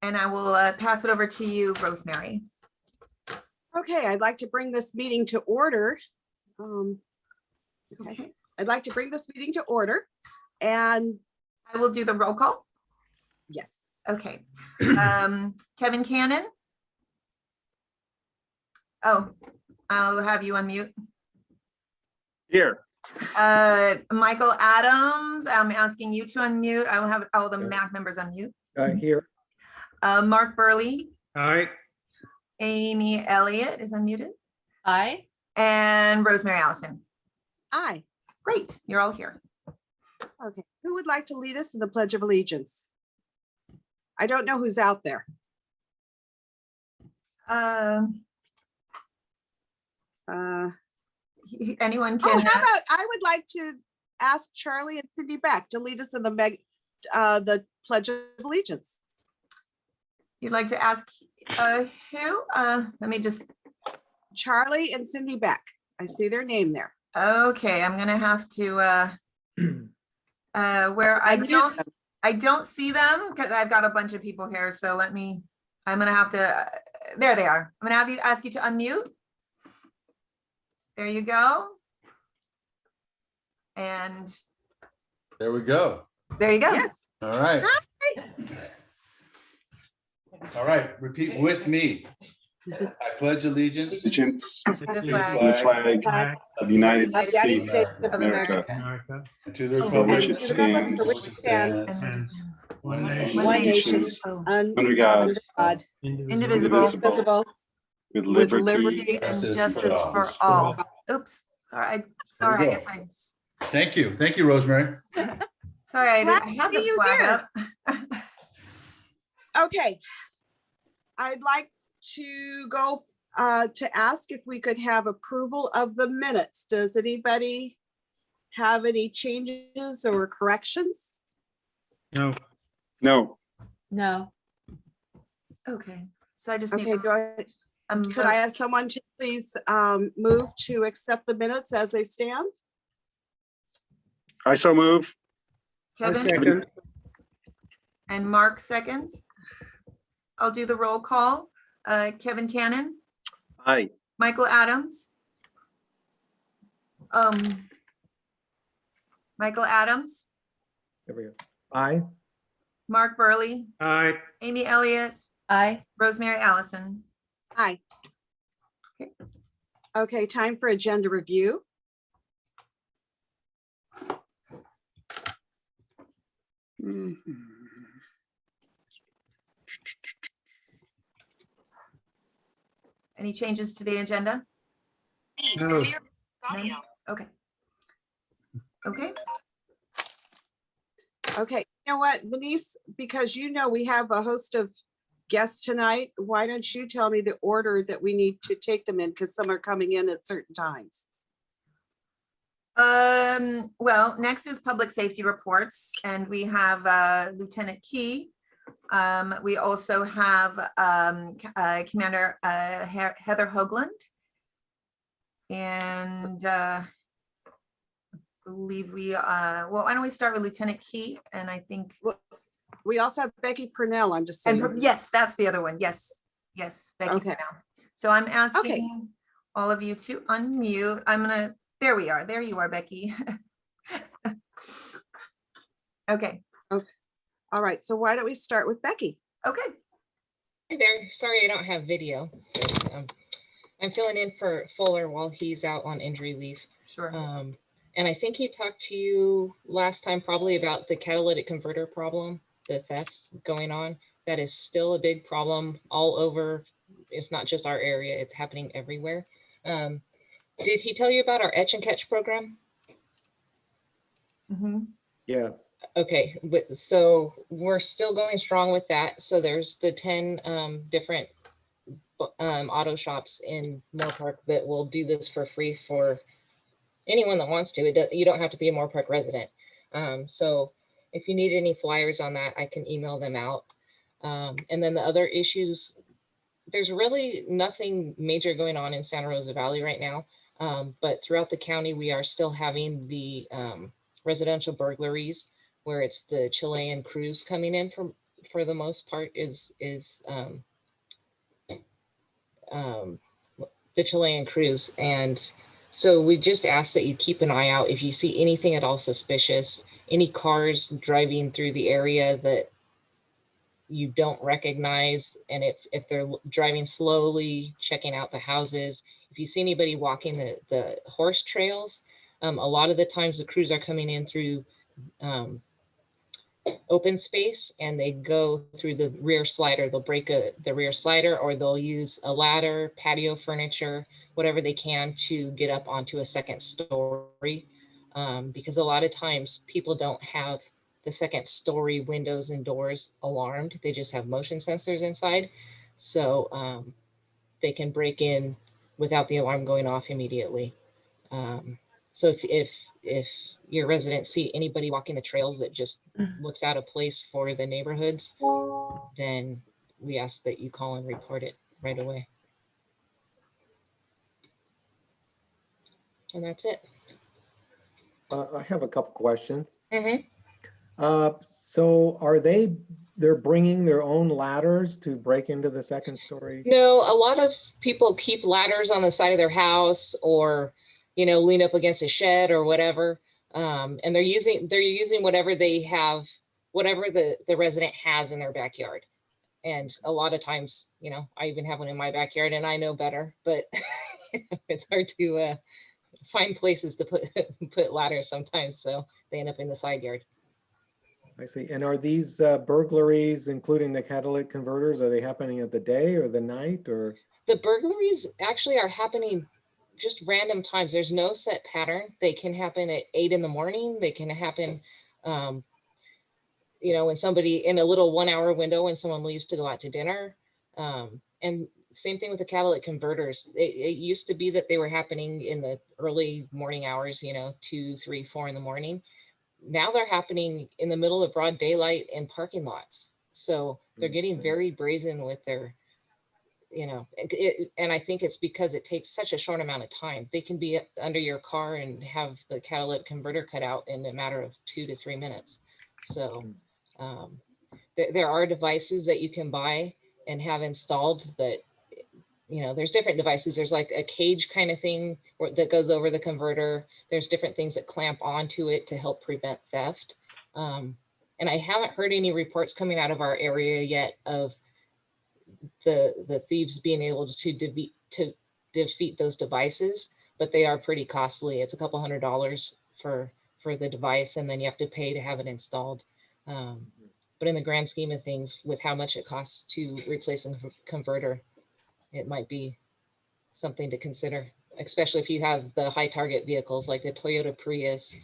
And I will pass it over to you, Rosemary. Okay, I'd like to bring this meeting to order. Okay. I'd like to bring this meeting to order and I will do the roll call. yes. Okay. Kevin Cannon. Oh, I'll have you unmute. Here. Michael Adams, I'm asking you to unmute. I will have all the MAC members unmute. Here. Mark Burley. Aye. Amy Elliott is unmuted. Aye. And Rosemary Allison. Aye. Great, you're all here. Okay, who would like to lead us in the Pledge of Allegiance? I don't know who's out there. Anyone Oh, can. how about I would like to ask Charlie and Cindy Beck to lead us in the Pledge of Allegiance. You'd like to ask who? Let me just. Charlie and Cindy Beck. I see their name there. Okay, I'm gonna have to where I don't see them because I've got a bunch of people here. So I'm gonna have to, there they are. I'm gonna ask you to unmute. There you go. And There we go. there you go. Yes. All right. Hi. All right. Repeat with me. I pledge allegiance to Allegiance The to flag the flag of the United Of the United States States of of America, America. and to the for republic which it And to the republic for which stands, it stands, and One one nation, under God, under God, indivisible, indivisible, with with liberty liberty and Justice justice for for all. all. Oops, sorry, I go. guess Thank you. Thank you, Rosemary. sorry, I Glad didn't to have see the you flag here. up. Okay. I'd like to go to ask if we could have approval of the minutes. Does anybody have any changes or corrections? No. no, No. Okay, so I just Okay, need, go ahead. Could I have someone to please move to accept the minutes as they stand? I so move. Kevin and Mark seconds. I'll do the roll call. Kevin Cannon, Aye. Michael Adams. Michael Adams, There we go. Aye. Mark Burley, Aye. Amy Elliott, Aye. Rosemary Allison. Aye. Okay. Okay, time for agenda review. Mhm. Any changes to the agenda? No. None? Okay. Okay, Okay, you know what, Denise, because you know we have a host of guests tonight, why don't you tell me the order that we need to take them in, because some are coming in at certain times. well, next is public safety reports, and we have Lieutenant Key. We also have Commander Heather Hoagland. And I believe well, why don't we start with Lieutenant Key? And I think, We also have Becky Purnell, I'm just saying. and yes, that's the other one. Yes, Becky Okay. Purnell. So I'm asking all of you to unmute. There we are. There you are, Becky. Okay. All right, so why don't we start with Becky? Okay. Hi there. Sorry I don't have video. But, I'm filling in for Fuller while he's out on injury leave. Sure. And I think he talked to you last time probably about the catalytic converter problem, the thefts going on. That is still a big problem all over. It's not just our area, it's happening everywhere. Did he tell you about our etch and catch program? Mhm. Yeah. Okay, so we're still going strong with that. So there's the 10 different auto shops in Moore Park that will do this for free for anyone that wants to. You don't have to be a Moore Park resident. So if you need any flyers on that, I can email them out. And then the other issues, there's really nothing major going on in Santa Rosa Valley right now. But throughout the county, we are still having the residential burglaries where it's the Chilean crews coming in from for the most part is the Chilean cruise. And so we just ask that you keep an eye out if you see anything at all suspicious, any cars driving through the area that you don't recognize. And if they're driving slowly, checking out the houses, if you see anybody walking the horse trails, a lot of the times the crews are coming in through open space and they go through the rear slider. They'll break the rear slider, or they'll use a ladder, patio furniture, whatever they can to get up onto a second story. Because a lot of times people don't have the second story windows and doors alarmed. They just have motion sensors inside. So they can break in without the alarm going off immediately. So if your residents see anybody walking the trails that just looks out of place for the neighborhoods, then we ask that you call and report it right away. And that's it. I have a couple questions. Mhm. So they're bringing their own ladders to break into the second story? No, a lot of people keep ladders on the side of their house, or, lean up against a shed or whatever. And they're using whatever they have, whatever the resident has in their backyard. And a lot of times, I even have one in my backyard and I know better, but it's hard to find places to put ladders sometimes. So they end up in the side yard. I see. And are these burglaries, including the catalytic converters, are they happening at the day or the night, or? The burglaries actually are happening just random times. There's no set pattern. They can happen at 8 in the morning. They can happen, when somebody in a little 1 hour window when someone leaves to go out to dinner. And same thing with the catalytic converters. It used to be that they were happening in the early morning hours, 2, 3, 4 in the morning. Now they're happening in the middle of broad daylight in parking lots. So they're getting very brazen with their, and I think it's because it takes such a short amount of time. They can be under your car and have the catalytic converter cut out in a matter of 2 to 3 minutes. So there are devices that you can buy and have installed that, there's different devices. There's like a cage kind of thing that goes over the converter. There's different things that clamp onto it to help prevent theft. And I haven't heard any reports coming out of our area yet of the thieves being able to defeat those devices, but they are pretty costly. It's a couple $100 for the device, and then you have to pay to have it installed. But in the grand scheme of things, with how much it costs to replace a converter, it might be something to consider, especially if you have the high target vehicles like the Toyota Prius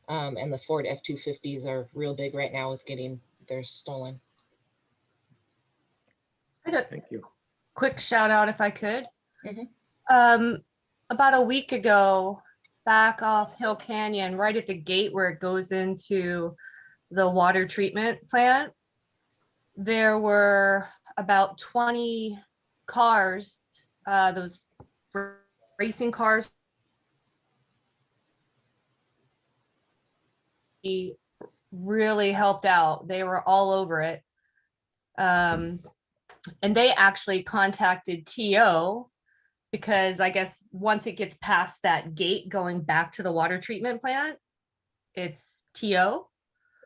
and the Ford F-250s are real big right now with getting theirs stolen. Thank you. Quick shout out if I could. Mhm. About a week ago, back off Hill Canyon, right at the gate where it goes into the water treatment plant, there were about 20 cars, those racing cars. Really helped out. They were all over it. And they actually contacted TO because I guess once it gets past that gate going back to the water treatment plant, it's TO.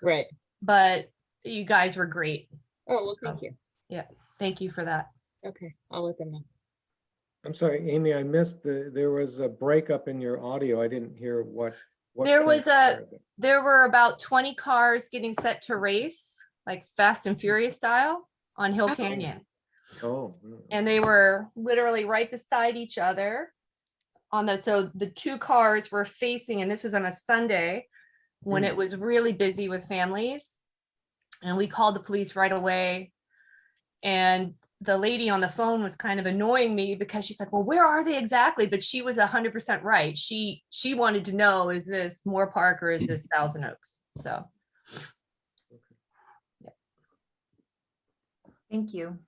Right. But you guys were great. Oh, well, thank you. Yeah, thank you for that. Okay, I'll let them know. I'm sorry, Amy, I missed there was a breakup in your audio. I didn't hear what. There was transpired. there were about 20 cars getting set to race, like Fast and Furious style, on Hill Canyon. Oh. And they were literally right beside each other so the two cars were facing, and this was on a Sunday when it was really busy with families. And we called the police right away. And the lady on the phone was kind of annoying me because she's like, well, where are they exactly? But she was 100% right. She wanted to know, is this Moore Park or is this Thousand Oaks? So. Yeah. Thank you.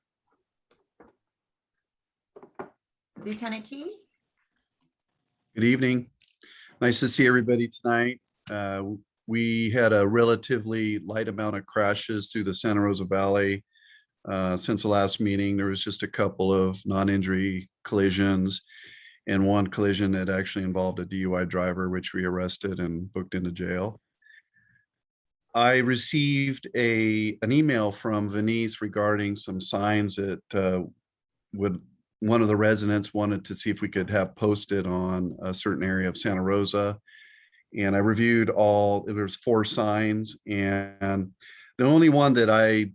Lieutenant Key? Good evening. Nice to see everybody tonight. We had a relatively light amount of crashes through the Santa Rosa Valley. Since the last meeting, there was just a couple of non-injury collisions and one collision that actually involved a DUI driver, which we arrested and booked into jail. I received an email from Venice regarding some signs that one of the residents wanted to see if we could have posted on a certain area of Santa Rosa. And I reviewed there's 4 signs, and the only one that I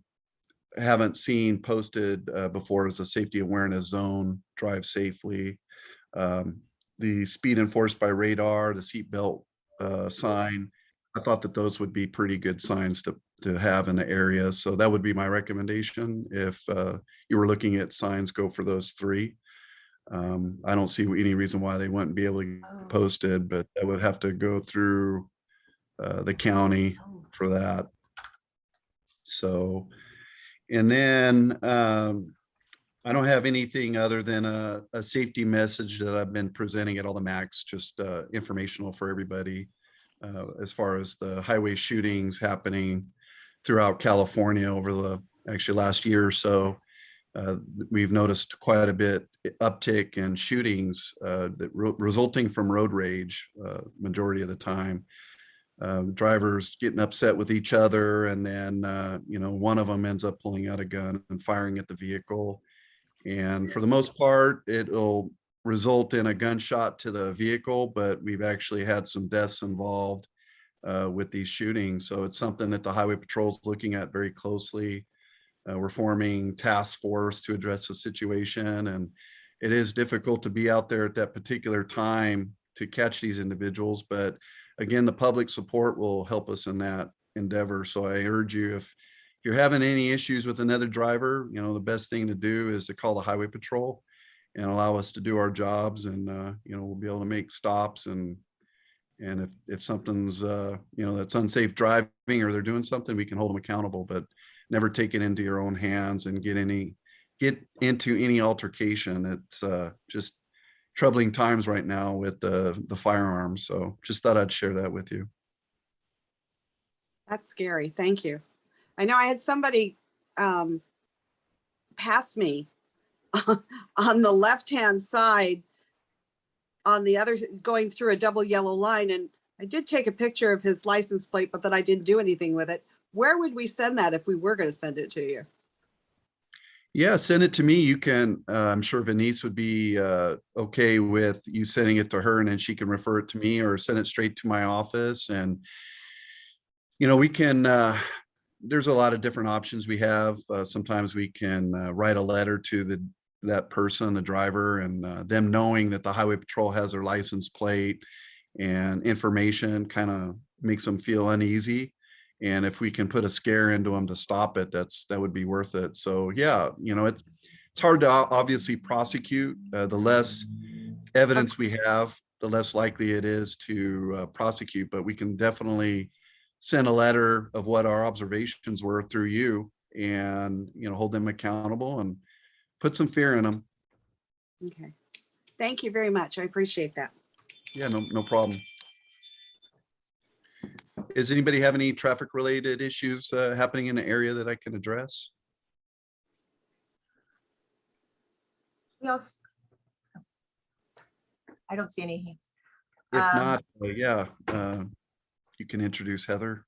haven't seen posted before is a safety awareness zone, drive safely. The speed enforced by radar, the seatbelt sign. I thought that those would be pretty good signs to have in the area. So that would be my recommendation. If you were looking at signs, go for those 3. I don't see any reason why they wouldn't be able to get posted, but I would have to go through the county for that. So, and then I don't have anything other than a safety message that I've been presenting at all the MACs, just informational for everybody as far as the highway shootings happening throughout California over the actually last year or so. We've noticed quite a bit uptick in shootings that resulting from road rage majority of the time. Drivers getting upset with each other, and then one of them ends up pulling out a gun and firing at the vehicle. And for the most part, it'll result in a gunshot to the vehicle, but we've actually had some deaths involved with these shootings. So it's something that the Highway Patrol is looking at very closely. We're forming task force to address the situation, and it is difficult to be out there at that particular time to catch these individuals. But again, the public support will help us in that endeavor. So I urge you, if you're having any issues with another driver, the best thing to do is to call the Highway Patrol and allow us to do our jobs, and we'll be able to make stops, and if something's that's unsafe driving or they're doing something, we can hold them accountable, but never take it into your own hands and get into any altercation. It's just troubling times right now with the firearms. So just thought I'd share that with you. That's scary. Thank you. I know I had somebody pass me on the left-hand side on the other, going through a double yellow line. And I did take a picture of his license plate, but then I didn't do anything with it. Where would we send that if we were going to send it to you? Yeah, send it to me. You can, I'm sure Venice would be okay with you sending it to her, and then she can refer it to me, or send it straight to my office. And, we can, there's a lot of different options we have. Sometimes we can write a letter to that person, the driver, and them knowing that the Highway Patrol has their license plate and information kind of makes them feel uneasy. And if we can put a scare into them to stop it, that would be worth it. So yeah, it's hard to obviously prosecute. The less evidence we have, the less likely it is to prosecute, but we can definitely send a letter of what our observations were through you, and hold them accountable and put some fear in them. Okay. Thank you very much. I appreciate that. Yeah, no problem. Does anybody have any traffic related issues happening in the area that I can address? I don't see any hands. If not, yeah, you can introduce Heather.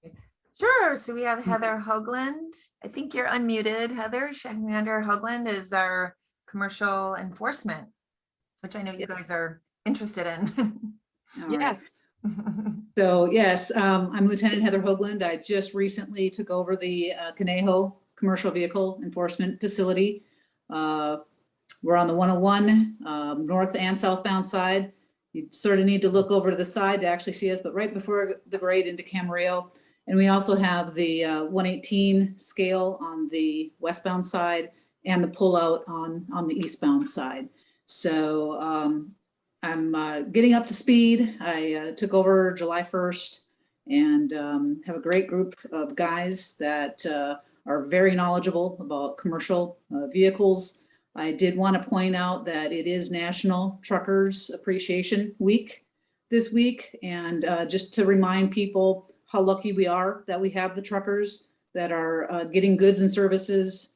Sure. So we have Heather Hoagland. I think you're unmuted, Heather. Heather Hoagland is our commercial enforcement, which I know you guys are interested in. Yes. So yes, I'm Lieutenant Heather Hoagland. I just recently took over the Conejo Commercial Vehicle Enforcement Facility. We're on the 101 north and southbound side. You sort of need to look over to the side to actually see us, but right before the grade into Camarillo. And we also have the 118 scale on the westbound side and the pullout on the eastbound side. So I'm getting up to speed. I took over July 1st and have a great group of guys that are very knowledgeable about commercial vehicles. I did want to point out that it is National Truckers Appreciation Week this week. And just to remind people, how lucky we are that we have the truckers that are getting goods and services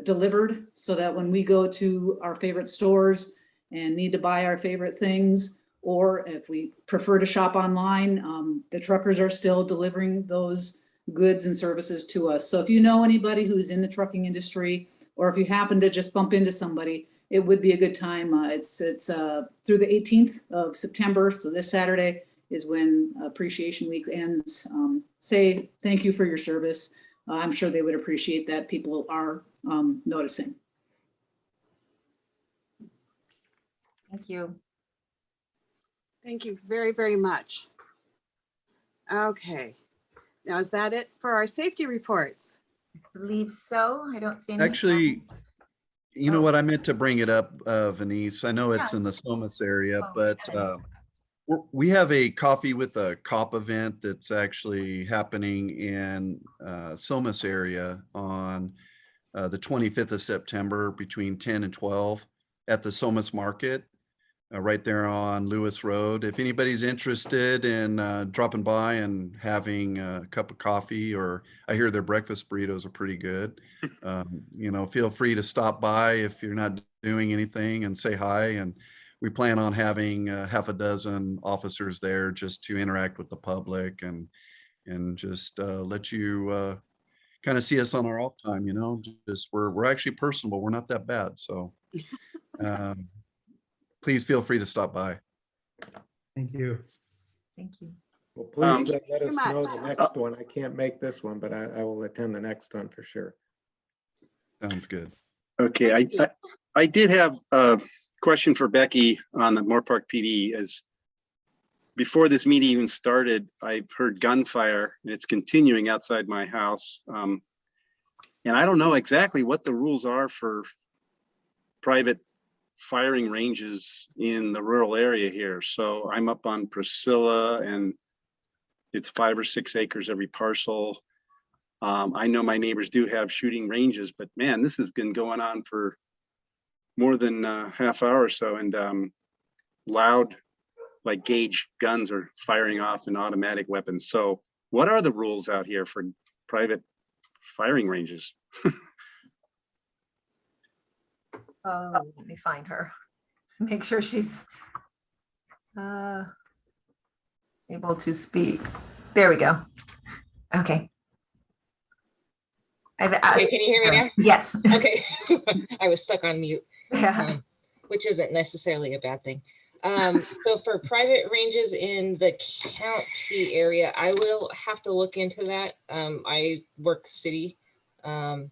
delivered, so that when we go to our favorite stores and need to buy our favorite things, or if we prefer to shop online, the truckers are still delivering those goods and services to us. So if you know anybody who's in the trucking industry, or if you happen to just bump into somebody, it would be a good time. It's through the 18th of September. So this Saturday is when Appreciation Week ends. Say thank you for your service. I'm sure they would appreciate that. People are noticing. Thank you. Thank you very, very much. Okay. Now, is that it for our safety reports? Believe so. I don't see any. Actually, comments. You know Oh. what? I meant to bring it up, Venice. I know it's Yeah. in the Somas area, Oh, but okay. we have a Coffee with a Cop event that's actually happening in Somas area on the 25th of September between 10 and 12 at the Somas Market, right there on Lewis Road. If anybody's interested in dropping by and having a cup of coffee, or I hear their breakfast burritos are pretty good, you know, feel free to stop by if you're not doing anything and say hi. And we plan on having half a dozen officers there just to interact with the public and just let you kind of see us on our off time, you know, just we're actually personable. We're not that bad. So please feel free to stop by. Thank you. Thank you. Well, please you let very us much. know the next one. I can't make this one, but I will attend the next one for sure. Sounds good. Okay, Thank you. I did have a question for Becky on the Moore Park PD. As before this meeting even started, I heard gunfire and it's continuing outside my house. And I don't know exactly what the rules are for private firing ranges in the rural area here. So I'm up on Priscilla and it's 5 or 6 acres every parcel. I know my neighbors do have shooting ranges, but man, this has been going on for more than a half hour or so, and loud, like gauge guns are firing off in automatic weapons. So what are the rules out here for private firing ranges? Let me find her. Let's make sure she's able to speak. There we go. Okay. I've asked. Okay, can you hear me now? Yes. Okay, I was stuck on mute, Yeah. which isn't necessarily a bad thing. So for private ranges in the county area, I will have to look into that. I work city, and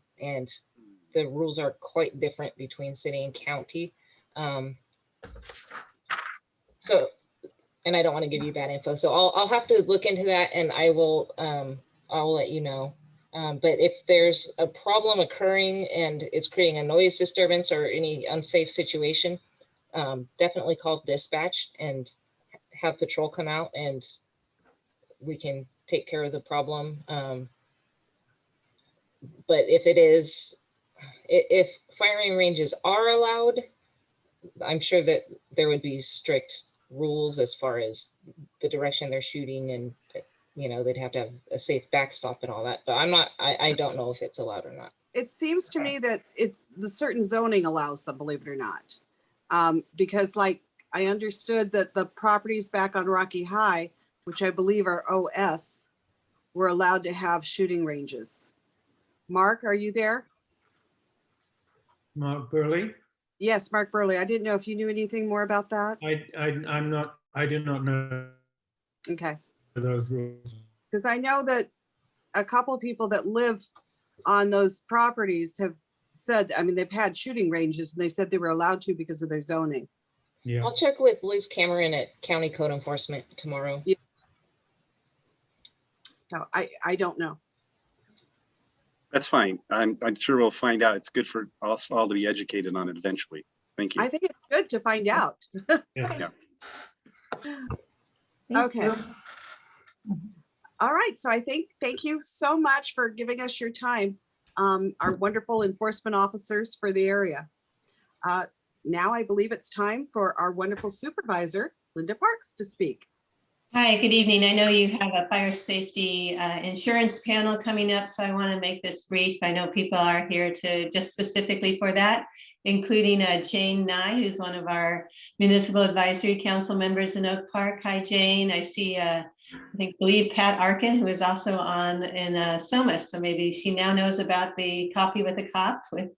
the rules are quite different between city and county. So, and I don't want to give you bad info, so I'll have to look into that, and I will I'll let you know. But if there's a problem occurring and it's creating a noise disturbance or any unsafe situation, definitely call dispatch and have patrol come out and we can take care of the problem. But if firing ranges are allowed, I'm sure that there would be strict rules as far as the direction they're shooting, and you know, they'd have to have a safe backstop and all that, but I don't know if it's allowed or not. It seems to me that it's the certain zoning allows them, believe it or not. Because like I understood that the properties back on Rocky High, which I believe are OS, were allowed to have shooting ranges. Mark, are you there? Mark Burley. Yes, Mark Burley. I didn't know if you knew anything more about that. I do not know Okay. those rules. Because I know that a couple of people that live on those properties have said, I mean, they've had shooting ranges and they said they were allowed to because of their zoning. Yeah. I'll check with Liz Cameron at County Code Enforcement tomorrow. Yeah. So I don't know. That's fine. I'm sure we'll find out. It's good for us all to be educated on it eventually. Thank you. I think it's good to find out. Yes. Yeah. Okay. All right. So thank you so much for giving us your time. Our wonderful enforcement officers for the area. Now I believe it's time for our wonderful supervisor, Linda Parks, to speak. Hi, good evening. I know you have a fire safety insurance panel coming up, so I want to make this brief. I know people are here to just specifically for that, including Jane Nye, who's one of our Municipal Advisory Council members in Oak Park. Hi, Jane. I see, I believe Pat Arkin, who is also on in Soma, so maybe she now knows about the Coffee with a Cop with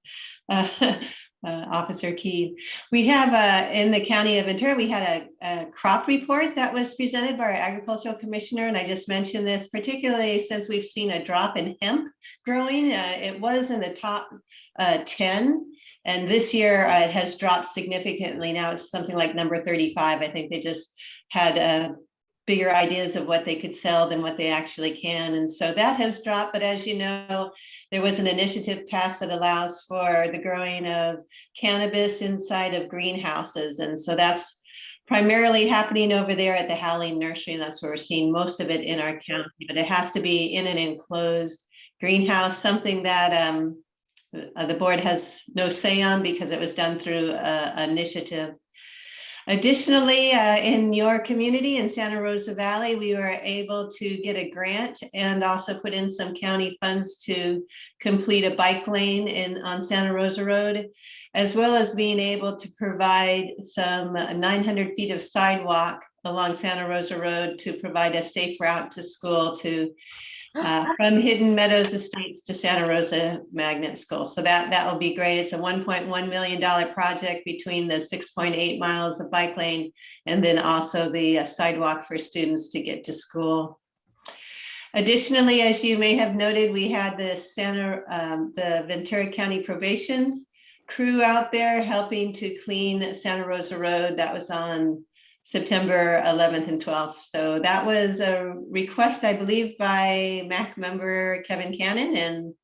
Officer Key. We have in the county of Ventura, we had a crop report that was presented by our agricultural commissioner. And I just mentioned this particularly since we've seen a drop in hemp growing. It was in the top 10. And this year it has dropped significantly. Now it's something like number 35. I think they just had bigger ideas of what they could sell than what they actually can. And so that has dropped. But as you know, there was an initiative passed that allows for the growing of cannabis inside of greenhouses. And so that's primarily happening over there at the Howling Nursery. And that's where we're seeing most of it in our county. But it has to be in an enclosed greenhouse, something that the board has no say on because it was done through an initiative. Additionally, in your community in Santa Rosa Valley, we were able to get a grant and also put in some county funds to complete a bike lane on Santa Rosa Road, as well as being able to provide some 900 feet of sidewalk along Santa Rosa Road to provide a safe route to school from Hidden Meadows Estates to Santa Rosa Magnet School. So that will be great. It's a $1.1 million project between the 6.8 miles of bike lane and then also the sidewalk for students to get to school. Additionally, as you may have noted, we had the Ventura County probation crew out there helping to clean Santa Rosa Road. That was on September 11th and 12th. So that was a request, I believe, by MAC member Kevin Cannon, and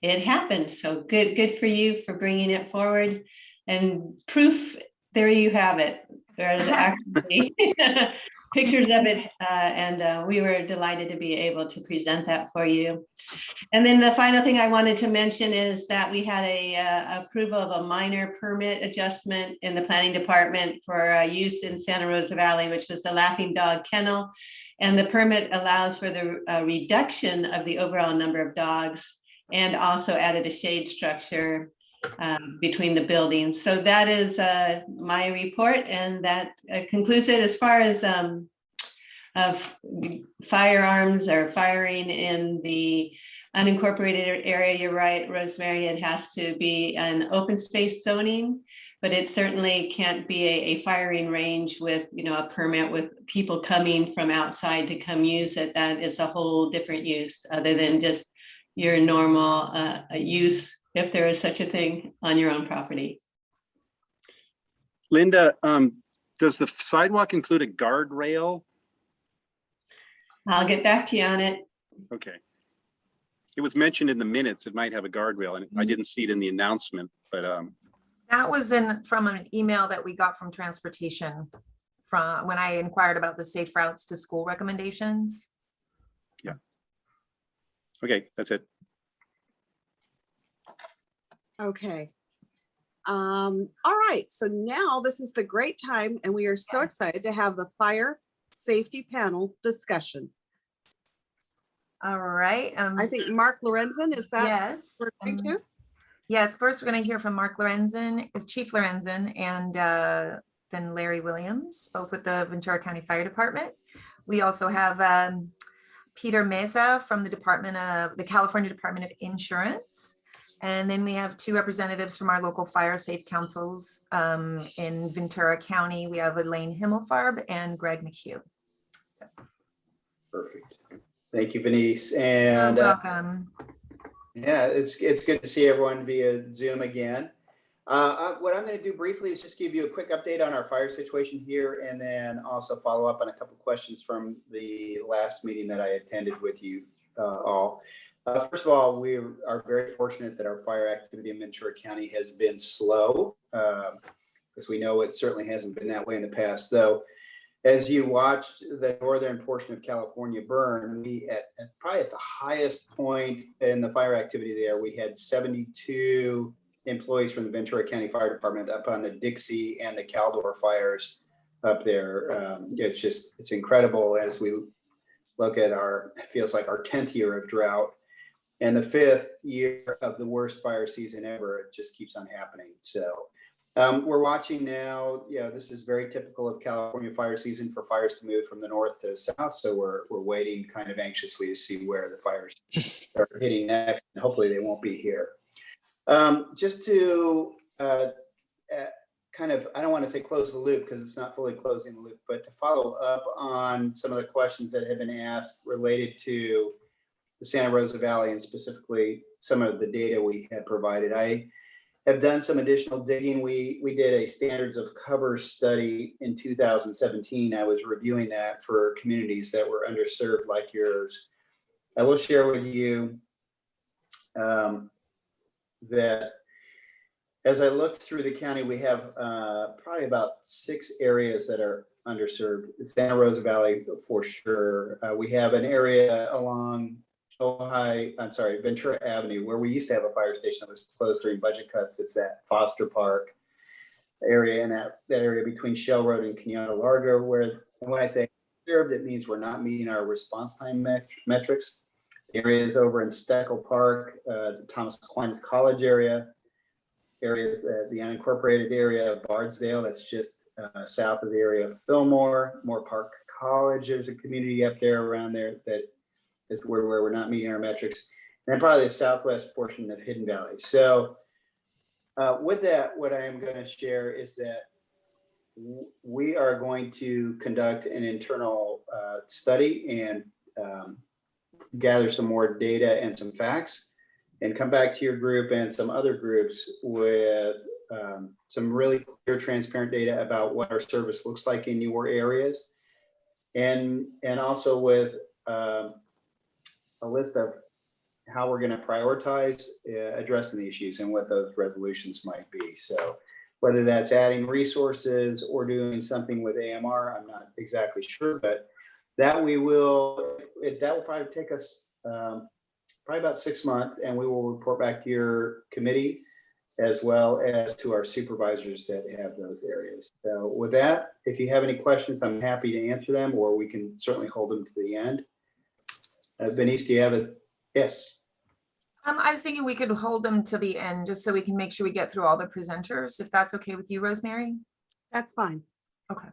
it happened. So good for you for bringing it forward. And proof, there you have it. There's actually pictures of it, and we were delighted to be able to present that for you. And then the final thing I wanted to mention is that we had a approval of a minor permit adjustment in the planning department for use in Santa Rosa Valley, which was the Laughing Dog Kennel. And the permit allows for the reduction of the overall number of dogs and also added a shade structure between the buildings. So that is my report, and that concludes it. As far as of firearms or firing in the unincorporated area, you're right, Rosemary, it has to be an open space zoning, but it certainly can't be a firing range with, a permit with people coming from outside to come use it. That is a whole different use other than just your normal use, if there is such a thing, on your own property. Linda, does the sidewalk include a guardrail? I'll get back to you on it. Okay. It was mentioned in the minutes, it might have a guardrail, and I didn't see it in the announcement, but That was from an email that we got from transportation from when I inquired about the safe routes to school recommendations. yeah. Okay, that's it. Okay. All right, so now this is the great time, and we are so excited to have the fire safety panel discussion. All right. I think Mark Lorenzen, is that Yes. we're going to? Yes, first we're going to hear from Mark Lorenzen, is Chief Lorenzen, and then Larry Williams, both with the Ventura County Fire Department. We also have Peter Mesa from the California Department of Insurance. And then we have two representatives from our local fire safe councils in Ventura County. We have Elaine Himmelfarb and Greg McHugh. So. Perfect. Thank you, Venice. You're And welcome. yeah, it's good to see everyone via Zoom again. What I'm going to do briefly is just give you a quick update on our fire situation here, and then also follow up on a couple questions from the last meeting that I attended with you all. First of all, we are very fortunate that our fire activity in Ventura County has been slow, because we know it certainly hasn't been that way in the past. Though, as you watched the northern portion of California burn, we probably at the highest point in the fire activity there, we had 72 employees from the Ventura County Fire Department up on the Dixie and the Caldor fires up there. It's incredible as we look at it feels like our 10th year of drought and the 5th year of the worst fire season ever. It just keeps on happening. So we're watching now. This is very typical of California fire season for fires to move from the north to south. So we're waiting kind of anxiously to see where the fires are hitting next. And hopefully they won't be here. Just to kind of, I don't want to say close the loop because it's not fully closing the loop, but to follow up on some of the questions that have been asked related to the Santa Rosa Valley and specifically some of the data we had provided. I have done some additional digging. We did a standards of cover study in 2017. I was reviewing that for communities that were underserved like yours. I will share with you that as I looked through the county, we have probably about 6 areas that are underserved. Santa Rosa Valley for sure. We have an area along Ventura Avenue where we used to have a fire station that was closed during budget cuts. It's that Foster Park area and that area between Shell Road and Cañada Larga where, and when I say underserved, it means we're not meeting our response time metrics. Areas over in Steckel Park, Thomas Aquinas College area, areas, the unincorporated area of Bardsdale, that's just south of the area of Fillmore, Moore Park College, there's a community up there around there that is where we're not meeting our metrics. And then probably the southwest portion of Hidden Valley. So with that, what I am going to share is that we are going to conduct an internal study and gather some more data and some facts and come back to your group and some other groups with some really clear, transparent data about what our service looks like in your areas. And also with a list of how we're going to prioritize addressing the issues and what those resolutions might be. So whether that's adding resources or doing something with AMR, I'm not exactly sure, but that will probably take us probably about 6 months, and we will report back to your committee as well as to our supervisors that have those areas. So with that, if you have any questions, I'm happy to answer them, or we can certainly hold them to the end. Denise, do you have a, yes? I was thinking we could hold them to the end just so we can make sure we get through all the presenters, if that's okay with you, Rosemary. That's fine. Okay.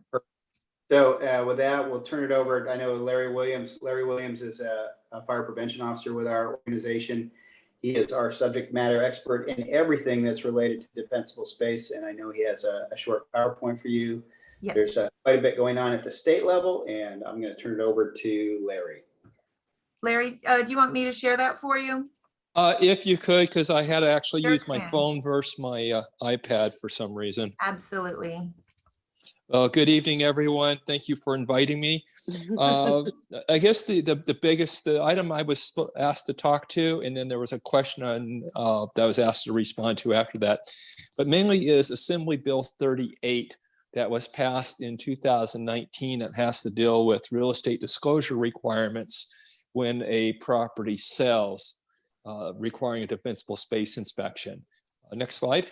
So with that, we'll turn it over. I know Larry Williams. Larry Williams is a fire prevention officer with our organization. He is our subject matter expert in everything that's related to defensible space. And I know he has a short PowerPoint for you. Yes. There's quite a bit going on at the state level, and I'm going to turn it over to Larry. Larry, do you want me to share that for you? If you could, because I had to actually Sure use my can. phone versus my iPad for some reason. Absolutely. Good evening, everyone. Thank you for inviting me. I guess the biggest item I was asked to talk to, and then there was a question on that I was asked to respond to after that, but mainly is Assembly Bill 38 that was passed in 2019 that has to deal with real estate disclosure requirements when a property sells, requiring a defensible space inspection. Next slide.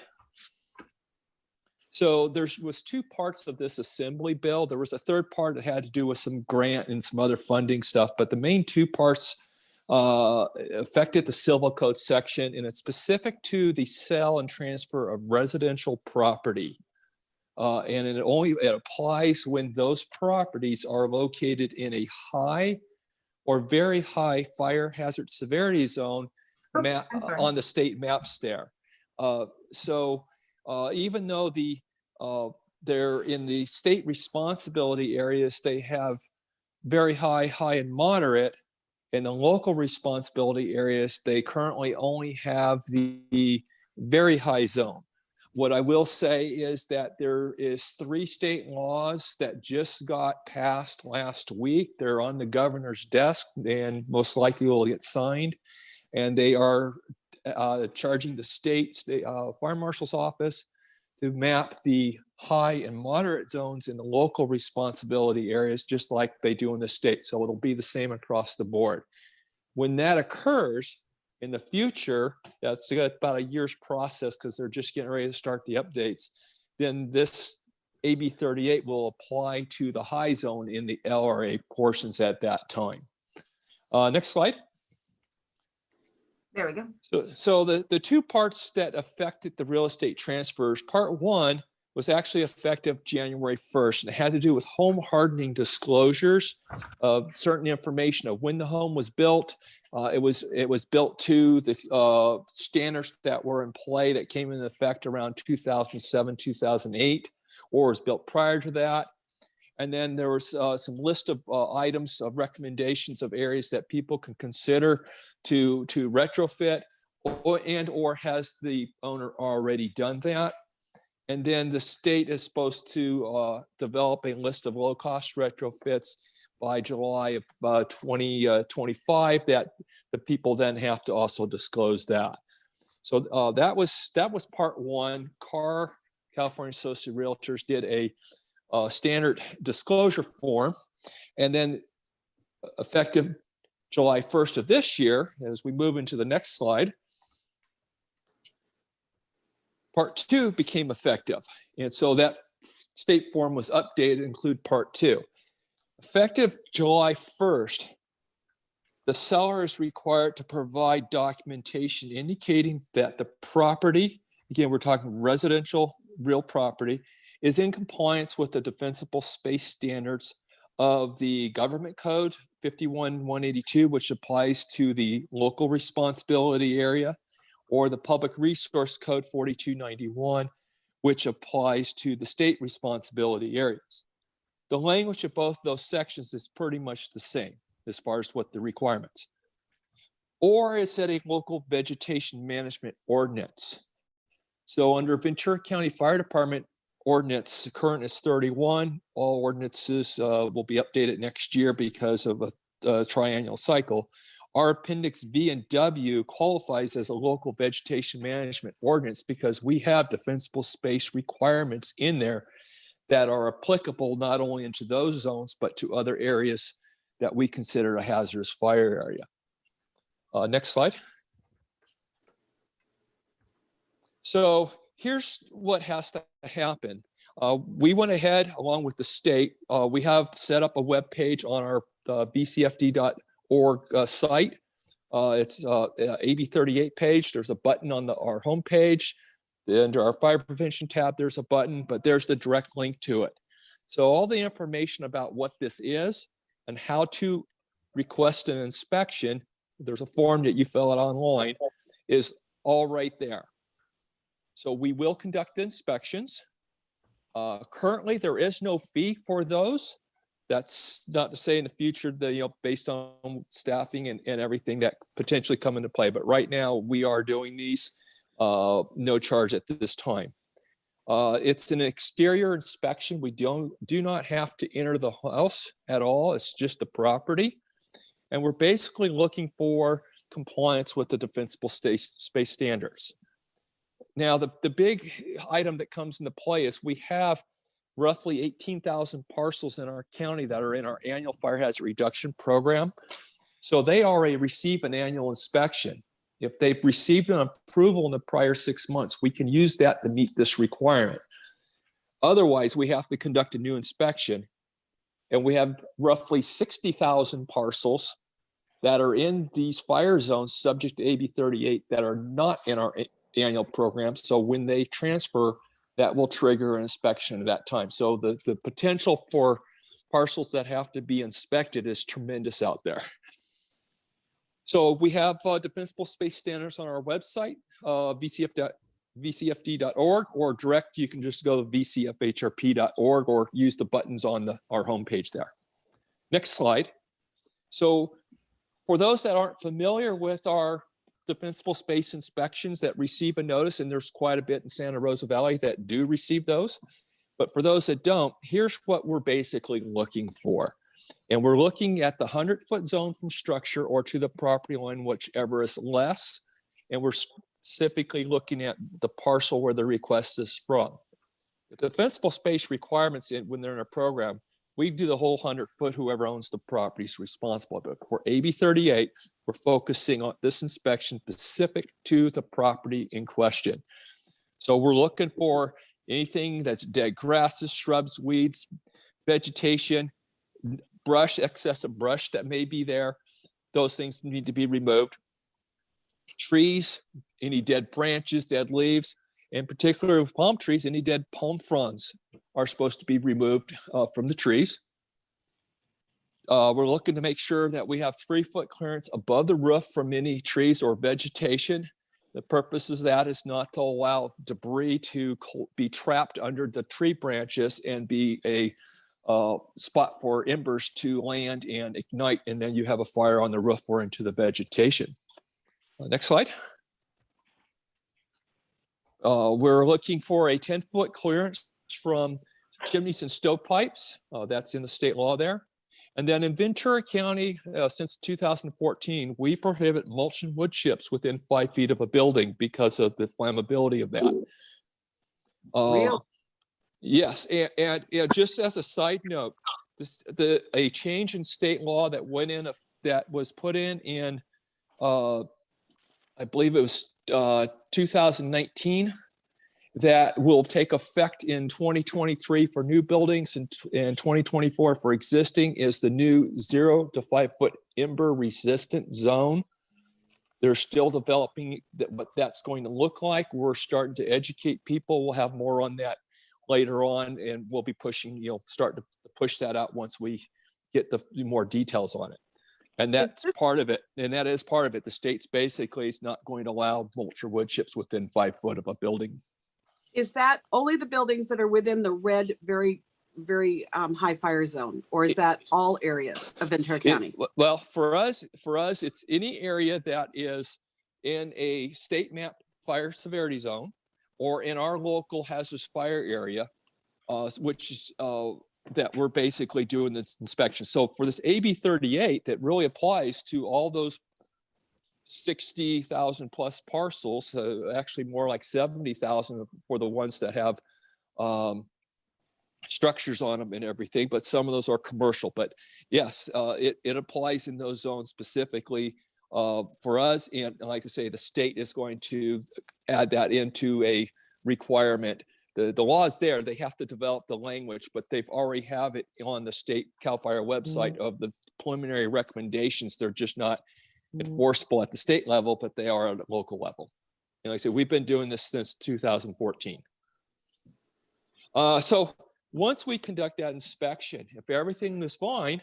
So there was 2 parts of this assembly bill. There was a third part that had to do with some grant and some other funding stuff, but the main 2 parts affected the civil code section, and it's specific to the sale and transfer of residential property. And it applies when those properties are located in a high or very high fire hazard severity zone map on the state maps there. So even though they're in the state responsibility areas, they have very high, high, and moderate. In the local responsibility areas, they currently only have the very high zone. What I will say is that there is 3 state laws that just got passed last week. They're on the governor's desk and most likely will get signed. And they are charging the state fire marshal's office to map the high and moderate zones in the local responsibility areas, just like they do in the state. So it'll be the same across the board. When that occurs in the future, that's about a year's process because they're just getting ready to start the updates. Then this AB 38 will apply to the high zone in the LRA portions at that time. Next slide. There we go. So the two parts that affected the real estate transfers, part one was actually effective January 1st, and it had to do with home hardening disclosures of certain information of when the home was built. It was built to the standards that were in play that came into effect around 2007, 2008, or was built prior to that. And then there was some list of items of recommendations of areas that people can consider to retrofit, or has the owner already done that? And then the state is supposed to develop a list of low-cost retrofits by July of 2025 that the people then have to also disclose that. So that was part one. California Associated of Realtors did a standard disclosure form, and then effective July 1st of this year, as we move into the next slide, part two became effective. And so that state form was updated to include part two. Effective July 1st, the seller is required to provide documentation indicating that the property, again, we're talking residential real property, is in compliance with the defensible space standards of the government code 51-182, which applies to the local responsibility area, or the public resource code 4291, which applies to the state responsibility areas. The language of both those sections is pretty much the same as far as what the requirements. Or it's at a local vegetation management ordinance. So under Ventura County Fire Department ordinance, current is 31. All ordinances will be updated next year because of a triennial cycle. Our appendix V and W qualifies as a local vegetation management ordinance because we have defensible space requirements in there that are applicable not only into those zones, but to other areas that we consider a hazardous fire area. Next slide. So here's what has to happen. We went ahead along with the state. We have set up a web page on our bcfd.org site. It's AB 38 page. There's a button on our homepage. Under our fire prevention tab, there's a button, but there's the direct link to it. So all the information about what this is and how to request an inspection, there's a form that you fill out online, is all right there. So we will conduct the inspections. Currently, there is no fee for those. That's not to say in the future that, based on staffing and everything that potentially come into play. But right now, we are doing these no charge at this time. It's an exterior inspection. We do not have to enter the house at all. It's just the property. And we're basically looking for compliance with the defensible space standards. Now, the big item that comes into play is we have roughly 18,000 parcels in our county that are in our annual fire hazard reduction program. So they already receive an annual inspection. If they've received an approval in the prior 6 months, we can use that to meet this requirement. Otherwise, we have to conduct a new inspection. And we have roughly 60,000 parcels that are in these fire zones subject to AB 38 that are not in our annual program. So when they transfer, that will trigger an inspection at that time. So the potential for parcels that have to be inspected is tremendous out there. So we have defensible space standards on our website, vcfd.org, or direct, you can just go to vcfhrp.org or use the buttons on our homepage there. Next slide. So for those that aren't familiar with our defensible space inspections that receive a notice, and there's quite a bit in Santa Rosa Valley that do receive those, but for those that don't, here's what we're basically looking for. And we're looking at the 100-foot zone from structure or to the property line, whichever is less. And we're specifically looking at the parcel where the request is from. The defensible space requirements when they're in a program, we do the whole 100-foot, whoever owns the property is responsible. But for AB 38, we're focusing on this inspection specific to the property in question. So we're looking for anything that's dead grasses, shrubs, weeds, vegetation, brush, excessive brush that may be there. Those things need to be removed. Trees, any dead branches, dead leaves, in particular with palm trees, any dead palm fronds are supposed to be removed from the trees. We're looking to make sure that we have 3-foot clearance above the roof from any trees or vegetation. The purpose of that is not to allow debris to be trapped under the tree branches and be a spot for embers to land and ignite, and then you have a fire on the roof or into the vegetation. Next slide. We're looking for a 10-foot clearance from chimneys and stovepipes. That's in the state law there. And then in Ventura County, since 2014, we prohibit mulch and wood chips within 5 feet of a building because of the flammability of that. Real? Yes, and just as a side note, a change in state law that went in, that was put in I believe it was 2019, that will take effect in 2023 for new buildings and 2024 for existing, is the new 0 to 5 foot ember resistant zone. They're still developing what that's going to look like. We're starting to educate people. We'll have more on that later on, and we'll be pushing, start to push that out once we get the more details on it. And that's part of it. And that is part of it. The state's basically is not going to allow mulch or wood chips within 5 foot of a building. Is that only the buildings that are within the red, very, very high fire zone? Or is that all areas of Ventura County? Well, for us, it's any area that is in a state map fire severity zone or in our local hazardous fire area, which is that we're basically doing this inspection. So for this AB 38, that really applies to all those 60,000 plus parcels, actually more like 70,000 for the ones that have structures on them and everything, but some of those are commercial. But yes, it applies in those zones specifically for us. And like I say, the state is going to add that into a requirement. The law is there. They have to develop the language, but they've already have it on the state CAL FIRE website of the preliminary recommendations. They're just not enforceable at the state level, but they are at a local level. And like I said, we've been doing this since 2014. So once we conduct that inspection, if everything is fine,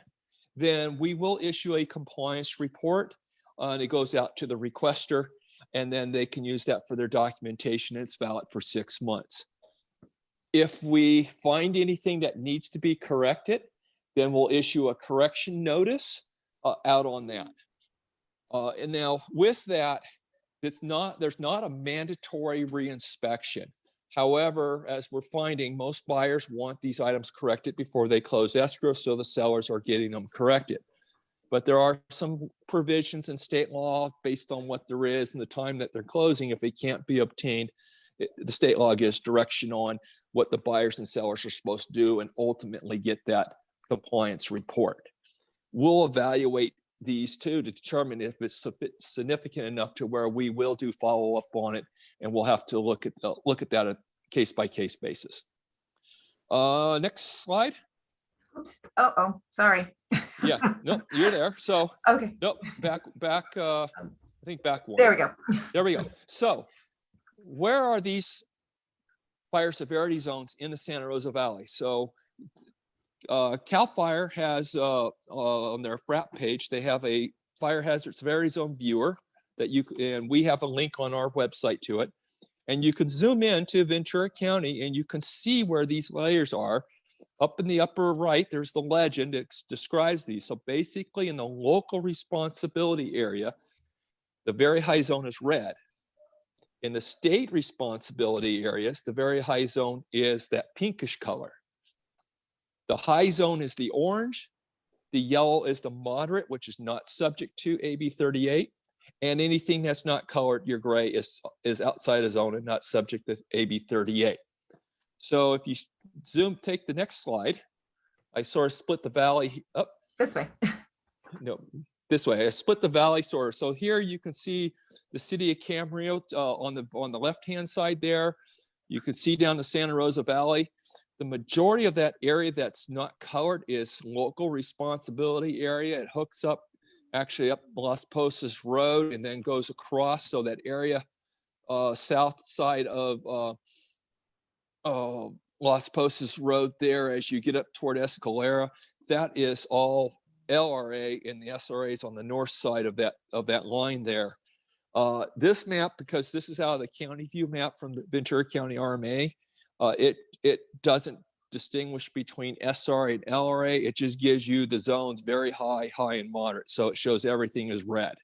then we will issue a compliance report, and it goes out to the requester, and then they can use that for their documentation, and it's valid for 6 months. If we find anything that needs to be corrected, then we'll issue a correction notice out on that. And now with that, there's not a mandatory reinspection. However, as we're finding, most buyers want these items corrected before they close escrow, so the sellers are getting them corrected. But there are some provisions in state law based on what there is and the time that they're closing. If it can't be obtained, the state law gives direction on what the buyers and sellers are supposed to do and ultimately get that compliance report. We'll evaluate these two to determine if it's significant enough to where we will do follow up on it, and we'll have to look at that on a case by case basis. Next slide. Oops. Oh, sorry. Yeah, no, you're there. So okay. Nope, back. I think back one. There we go. There we go. So where are these fire severity zones in the Santa Rosa Valley? So CAL FIRE has on their FRAP page, they have a fire hazard severity zone viewer that and we have a link on our website to it. And you can zoom in to Ventura County and you can see where these layers are. Up in the upper right, there's the legend that describes these. So basically in the local responsibility area, the very high zone is red. In the state responsibility areas, the very high zone is that pinkish color. The high zone is the orange. The yellow is the moderate, which is not subject to AB 38. And anything that's not colored, your gray is outside of zone and not subject to AB 38. So if you take the next slide, I sort of split the valley up. This way. No, this way. I split the valley sort of. So here you can see the city of Camarillo on the left-hand side there. You can see down the Santa Rosa Valley, the majority of that area that's not colored is local responsibility area. It hooks up actually up Las Posas Road and then goes across. So that area south side of Las Posas Road there, as you get up toward Escalera, that is all LRA, and the SRA is on the north side of that line there. This map, because this is out of the county view map from the Ventura County RMA, it doesn't distinguish between SRA and LRA. It just gives you the zones very high, and moderate. So it shows everything is red.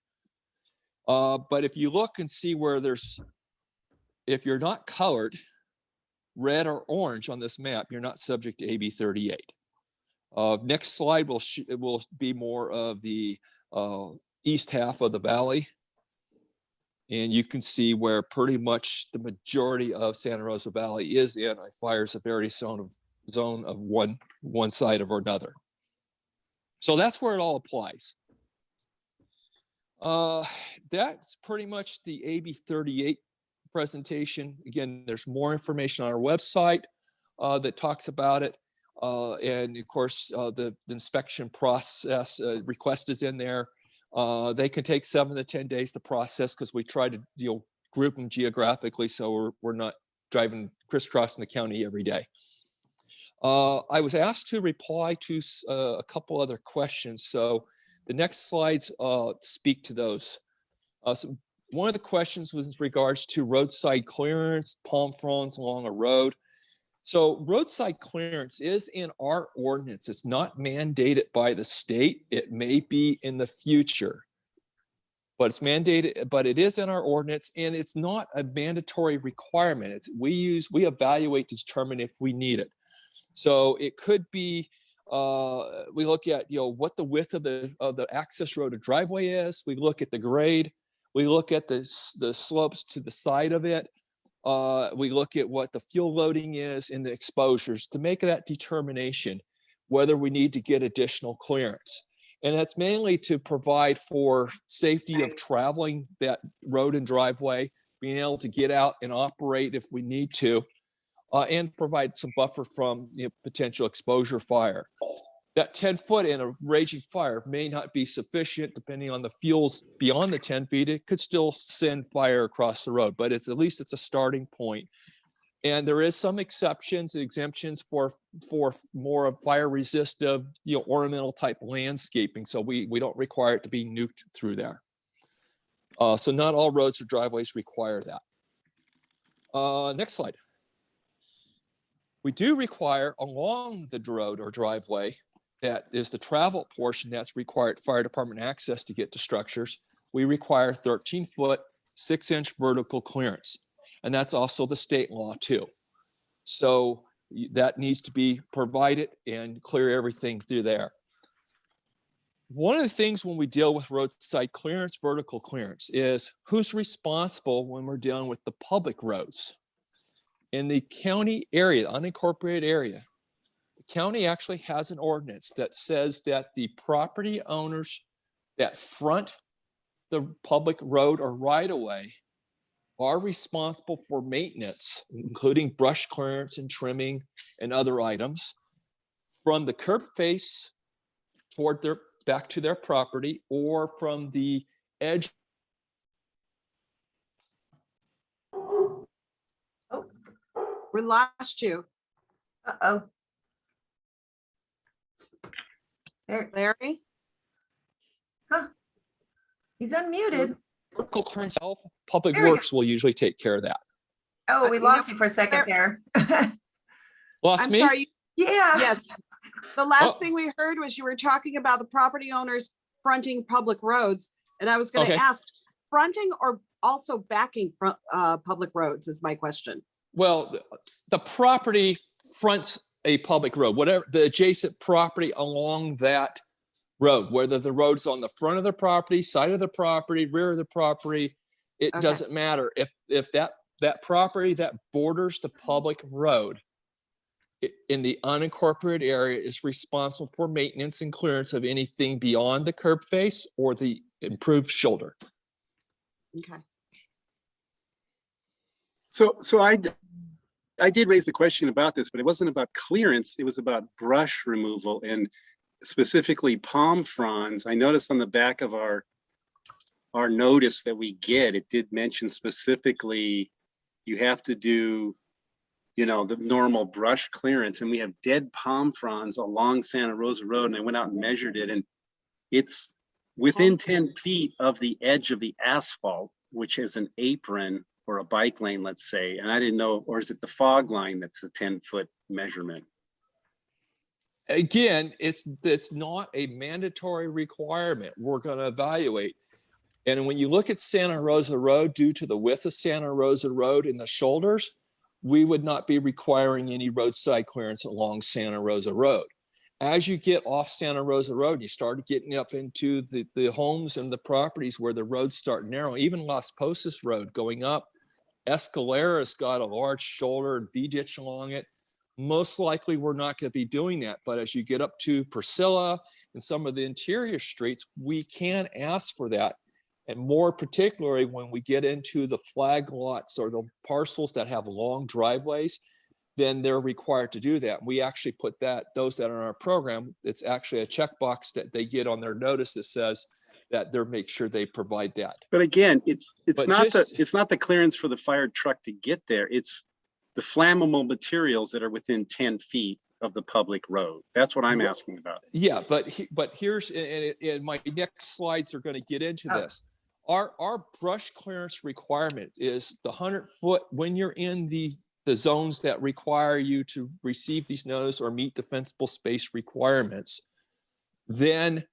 But if you look and see where if you're not colored red or orange on this map, you're not subject to AB 38. Next slide will be more of the east half of the valley. And you can see where pretty much the majority of Santa Rosa Valley is in a fire severity zone of one side or another. So that's where it all applies. That's pretty much the AB 38 presentation. Again, there's more information on our website that talks about it. And of course, the inspection process request is in there. They can take 7 to 10 days to process because we try to group them geographically, so we're not driving crisscrossing the county every day. I was asked to reply to a couple other questions, so the next slides speak to those. So one of the questions was in regards to roadside clearance, palm fronds along a road. So roadside clearance is in our ordinance. It's not mandated by the state. It may be in the future, but it's mandated, but it is in our ordinance, and it's not a mandatory requirement. We evaluate to determine if we need it. So it could be, we look at, what the width of the access road or driveway is. We look at the grade. We look at the slopes to the side of it. We look at what the fuel loading is and the exposures to make that determination whether we need to get additional clearance. And that's mainly to provide for safety of traveling that road and driveway, being able to get out and operate if we need to, and provide some buffer from potential exposure fire. That 10-foot in a raging fire may not be sufficient depending on the fuels beyond the 10 feet. It could still send fire across the road, but at least it's a starting point. And there is some exemptions for more of fire resistive, ornamental type landscaping. So we don't require it to be nuked through there. So not all roads or driveways require that. Next slide. We do require along the road or driveway, that is the travel portion that's required fire department access to get to structures. We require 13-foot, 6-inch vertical clearance. And that's also the state law too. So that needs to be provided and clear everything through there. One of the things when we deal with roadside clearance, vertical clearance, is who's responsible when we're dealing with the public roads. In the county area, the unincorporated area, the county actually has an ordinance that says that the property owners that front the public road or right-of-way are responsible for maintenance, including brush clearance and trimming and other items, from the curb face toward back to their property, or from the edge. We lost you. Uh-oh. There, Larry? huh? He's unmuted. Vertical clearance, Public There we Works will usually take care of that. Oh, we lost you for a second there. Lost I'm me? sorry. Yeah. Yes. The last Oh. thing we heard was you were talking about the property owners fronting public roads. And I was going to Okay. ask, fronting or also backing from public roads is my question. Well, the property fronts a public road, whatever the adjacent property along that road, whether the road's on the front of the property, side of the property, rear of the property, it Okay. doesn't matter. If that property that borders the public road in the unincorporated area is responsible for maintenance and clearance of anything beyond the curb face or the improved shoulder. Okay. So I did raise the question about this, but it wasn't about clearance. It was about brush removal and specifically palm fronds. I noticed on the back of our notice that we get, it did mention specifically, you have to do, you know, the normal brush clearance, and we have dead palm fronds along Santa Rosa Road. And I went out and measured it, and it's within 10 feet of the edge of the asphalt, which is an apron or a bike lane, let's say. And I didn't know, or is it the fog line that's a 10-foot measurement? Again, it's not a mandatory requirement. We're going to evaluate. And when you look at Santa Rosa Road, due to the width of Santa Rosa Road in the shoulders, we would not be requiring any roadside clearance along Santa Rosa Road. As you get off Santa Rosa Road, you start getting up into the homes and the properties where the roads start narrowing. Even Las Posas Road going up, Escalera's got a large shoulder and V-ditch along it. Most likely we're not going to be doing that. But as you get up to Priscilla and some of the interior streets, we can ask for that. And more particularly when we get into the flag lots or the parcels that have long driveways, then they're required to do that. We actually put those that are in our program, it's actually a checkbox that they get on their notice that says that they're make sure they provide that. But again, it's But not just- the clearance for the fire truck to get there. It's the flammable materials that are within 10 feet of the public road. That's what I'm asking about. Yeah, but here's, and my next slides are going to get into this. Our brush clearance requirement is the 100-foot when you're in the zones that require you to receive these notices or meet defensible space requirements. Then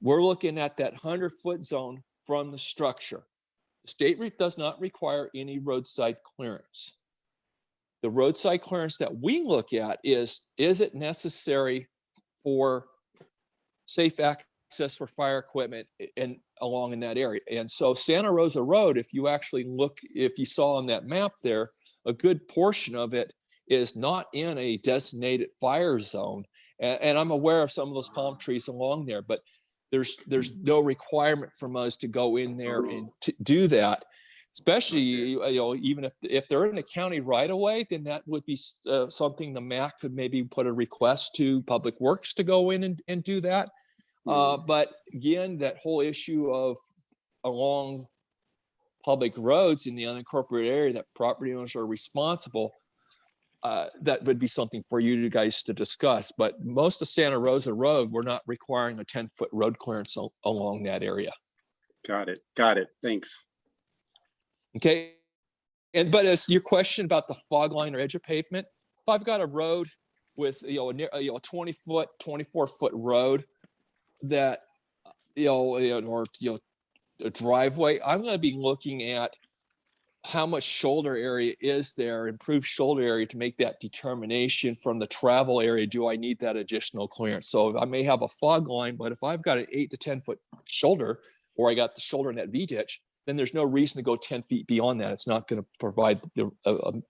we're looking at that 100-foot zone from the structure. The state does not require any roadside clearance. The roadside clearance that we look at is it necessary for safe access for fire equipment and along in that area? And so Santa Rosa Road, if you actually look, if you saw on that map there, a good portion of it is not in a designated fire zone. And I'm aware of some of those palm trees along there, but there's no requirement from us to go in there and to do that. Especially, you know, even if they're in the county right away, then that would be something the MAC could maybe put a request to Public Works to go in and do that. But again, that whole issue of along public roads in the unincorporated area that property owners are responsible, that would be something for you guys to discuss. But most of Santa Rosa Road, we're not requiring a 10-foot road clearance along that area. Got it. Thanks. Okay. But as your question about the fog line or edge of pavement, if I've got a road with, a 20-foot, 24-foot road that, or a driveway, I'm going to be looking at how much shoulder area is there, improved shoulder area, to make that determination from the travel area. Do I need that additional clearance? So I may have a fog line, but if I've got an 8 to 10-foot shoulder, or I got the shoulder in that V-ditch, then there's no reason to go 10 feet beyond that. It's not going to provide the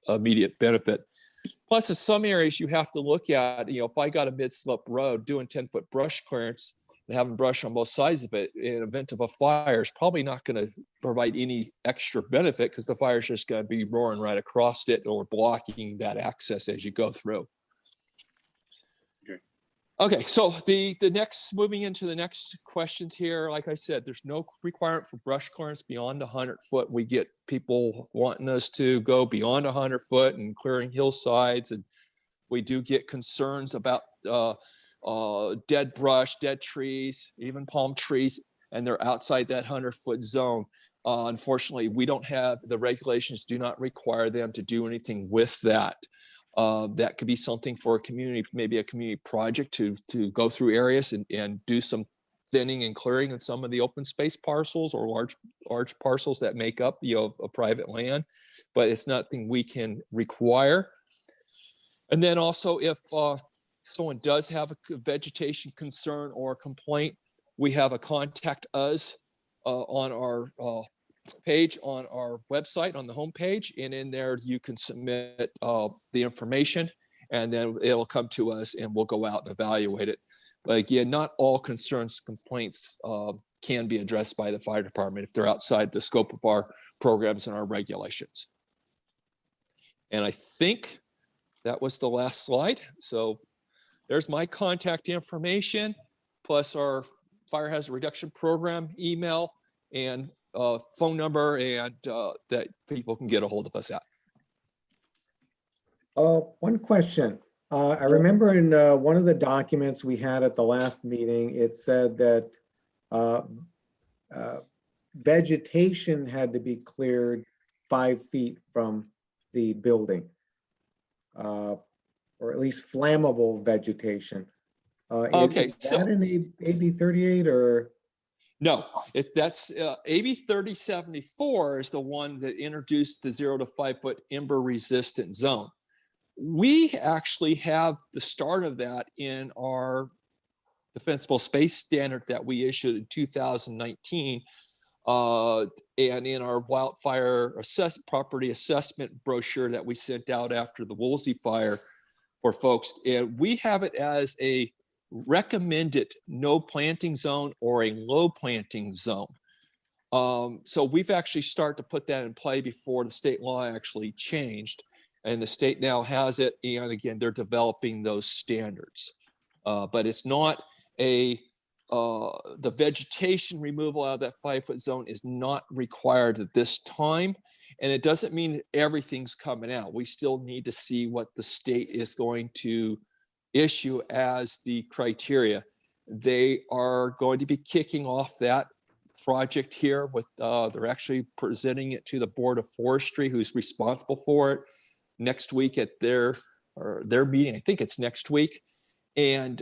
immediate benefit. Plus, in some areas you have to look at, if I got a mid-slope road, doing 10-foot brush clearance and having brush on both sides of it in event of a fire is probably not going to provide any extra benefit, because the fire is just going to be roaring right across it or blocking that access as you go through. Okay, so moving into the next questions here, like I said, there's no requirement for brush clearance beyond 100 foot. We get people wanting us to go beyond 100 foot and clearing hillsides, and we do get concerns about dead brush, dead trees, even palm trees, and they're outside that 100-foot zone. Unfortunately, we don't have, the regulations do not require them to do anything with that. That could be something for a community, maybe a community project to go through areas and do some thinning and clearing in some of the open space parcels or large parcels that make up a private land, but it's nothing we can require. And then also, if someone does have a vegetation concern or a complaint, we have a contact us on our page on our website on the homepage, and in there you can submit the information, and then it'll come to us and we'll go out and evaluate it. But again, not all concerns, complaints can be addressed by the fire department if they're outside the scope of our programs and our regulations. And I think that was the last slide. So there's my contact information, plus our fire hazard reduction program email and phone number, and that people can get a hold of us at. One question. I remember in one of the documents we had at the last meeting, it said that vegetation had to be cleared 5 feet from the building, or at least flammable vegetation. Okay, is that in AB 38 or? No, that's AB 3074 is the one that introduced the 0 to 5 foot ember resistant zone. We actually have the start of that in our defensible space standard that we issued in 2019, and in our wildfire property assessment brochure that we sent out after the Woolsey fire for folks. And we have it as a recommended no planting zone or a low planting zone. So we've actually started to put that in play before the state law actually changed. And the state now has it. And again, they're developing those standards. But it's not the vegetation removal out of that 5 foot zone is not required at this time. And it doesn't mean everything's coming out. We still need to see what the state is going to issue as the criteria. They are going to be kicking off that project here with, they're actually presenting it to the Board of Forestry, who's responsible for it, next week at their meeting. I think it's next week. And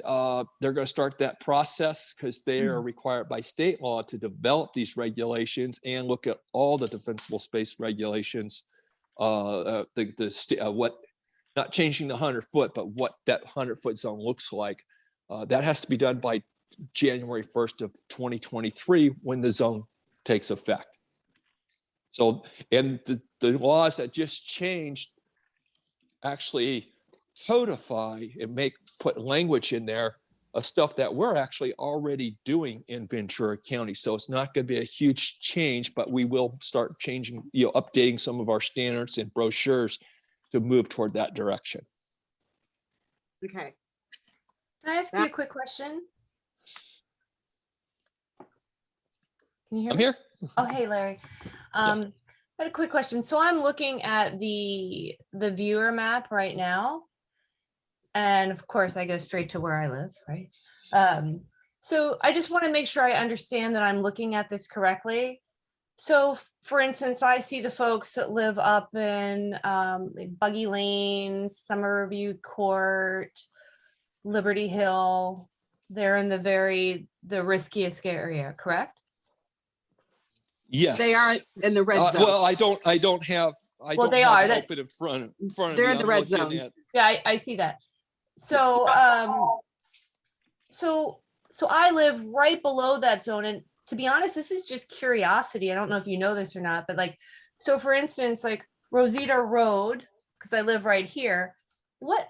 they're going to start that process because they are required by state law to develop these regulations and look at all the defensible space regulations, what, not changing the 100 foot, but what that 100 foot zone looks like. That has to be done by January 1st of 2023 when the zone takes effect. So, and the laws that just changed actually codify and put language in there of stuff that we're actually already doing in Ventura County. So it's not going to be a huge change, but we will start changing, updating some of our standards and brochures to move toward that direction. Okay. Can I ask you a quick question? Can you hear I'm me? here. Oh, hey, Larry. I had a quick question. So I'm looking at the viewer map right now. And of course, I go straight to where I live, right? So I just want to make sure I understand that I'm looking at this correctly. So for instance, I see the folks that live up in Buggy Lane, Summerview Court, Liberty Hill. They're in the riskiest area, correct? Yes. They are in the red zone. Well, I don't have They are. it open in front of They're me. in the I'm red looking zone. at- Yeah, I see that. So, so I live right below that zone. And to be honest, this is just curiosity. I don't know if you know this or not, but like, so for instance, like Rosita Road, because I live right here, what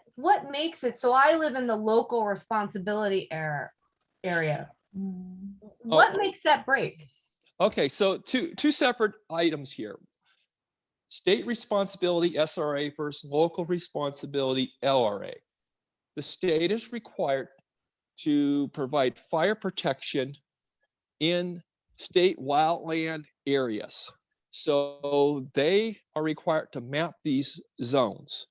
makes it, so I live in the local responsibility area. What makes that break? Okay, so two separate items here. State responsibility, SRA, versus local responsibility, LRA. The state is required to provide fire protection in state wildland areas. So they are required to map these zones.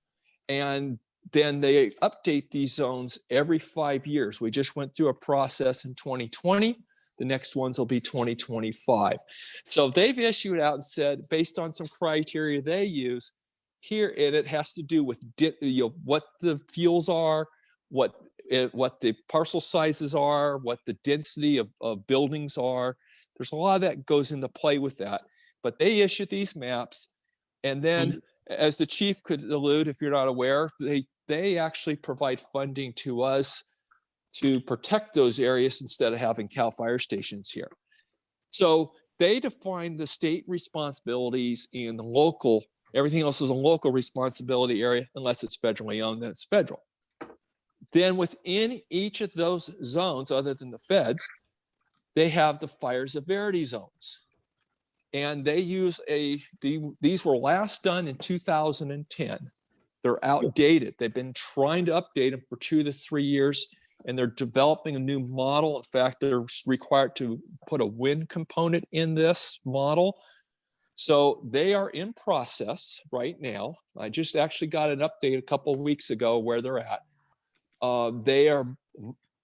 And then they update these zones every 5 years. We just went through a process in 2020. The next ones will be 2025. So they've issued out and said, based on some criteria they use here, and it has to do with what the fuels are, what the parcel sizes are, what the density of buildings are. There's a lot of that goes into play with that. But they issue these maps, and then, as the chief could allude, if you're not aware, they actually provide funding to us to protect those areas instead of having CAL FIRE stations here. So they define the state responsibilities and the local, everything else is a local responsibility area, unless it's federally owned, then it's federal. Then within each of those zones, other than the feds, they have the fire severity zones. And they use these were last done in 2010. They're outdated. They've been trying to update them for 2 to 3 years, and they're developing a new model. In fact, they're required to put a wind component in this model. So they are in process right now. I just actually got an update a couple of weeks ago where they're at. They are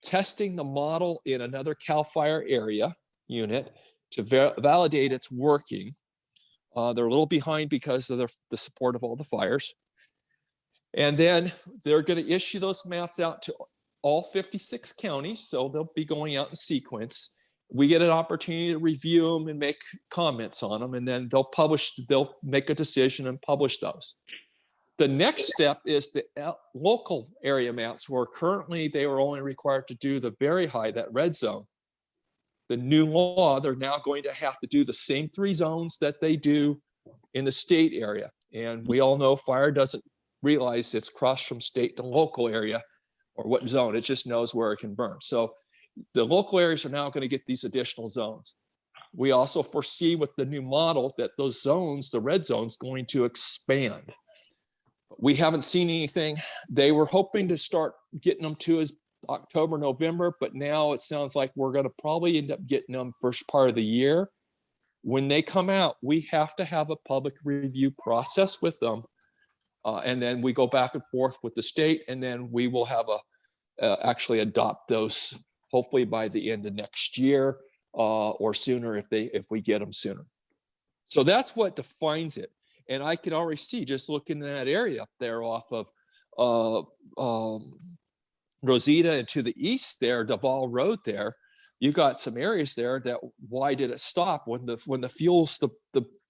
testing the model in another CAL FIRE area unit to validate it's working. They're a little behind because of the support of all the fires. And then they're going to issue those maps out to all 56 counties. So they'll be going out in sequence. We get an opportunity to review them and make comments on them, and then they'll make a decision and publish those. The next step is the local area maps, where currently they were only required to do the very high, that red zone. The new law, they're now going to have to do the same 3 zones that they do in the state area. And we all know fire doesn't realize it's crossed from state to local area or what zone. It just knows where it can burn. So the local areas are now going to get these additional zones. We also foresee with the new model that those zones, the red zones, going to expand. We haven't seen anything. They were hoping to start getting them to as October, November, but now it sounds like we're going to probably end up getting them first part of the year. When they come out, we have to have a public review process with them. And then we go back and forth with the state, and then we will have actually adopt those hopefully by the end of next year or sooner if we get them sooner. So that's what defines it. And I can already see, just looking in that area up there off of Rosita and to the east there, Duval Road there, you got some areas there that why did it stop when the fuels,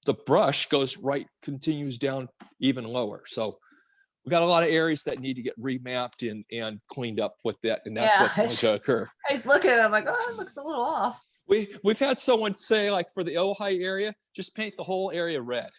the brush goes right, continues down even lower. So we got a lot of areas that need to get remapped and cleaned up with that, and that's what's going to occur. I was looking at it, I'm like, oh, it looks a little off. We've had someone say, like, for the Ojai area, just paint the whole area red.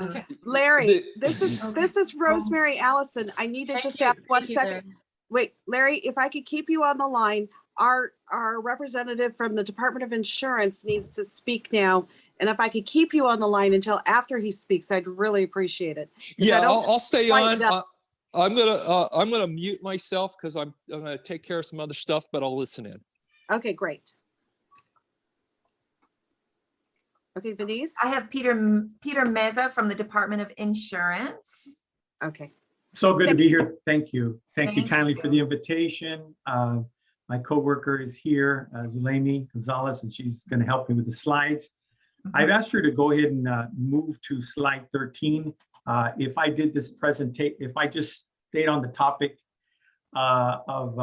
Okay. Larry, this is Rosemary Allison. I need to just ask 1 second. Wait, Larry, if I could keep you on the line, our representative from the Department of Insurance needs to speak now. And if I could keep you on the line until after he speaks, I'd really appreciate it. Yeah, I'll stay on. I'm gonna mute myself because I'm gonna take care of some other stuff, but I'll listen in. Okay, great. Okay, Denise. I have Peter Meza from the Department of Insurance. Okay. So good to be here. Thank you. Thank you Thank kindly you. for the invitation. My coworker is here, Zulemi Gonzalez, and she's going to help me with the slides. I've asked her to go ahead and move to slide 13. If I did this presentation, if I just stayed on the topic of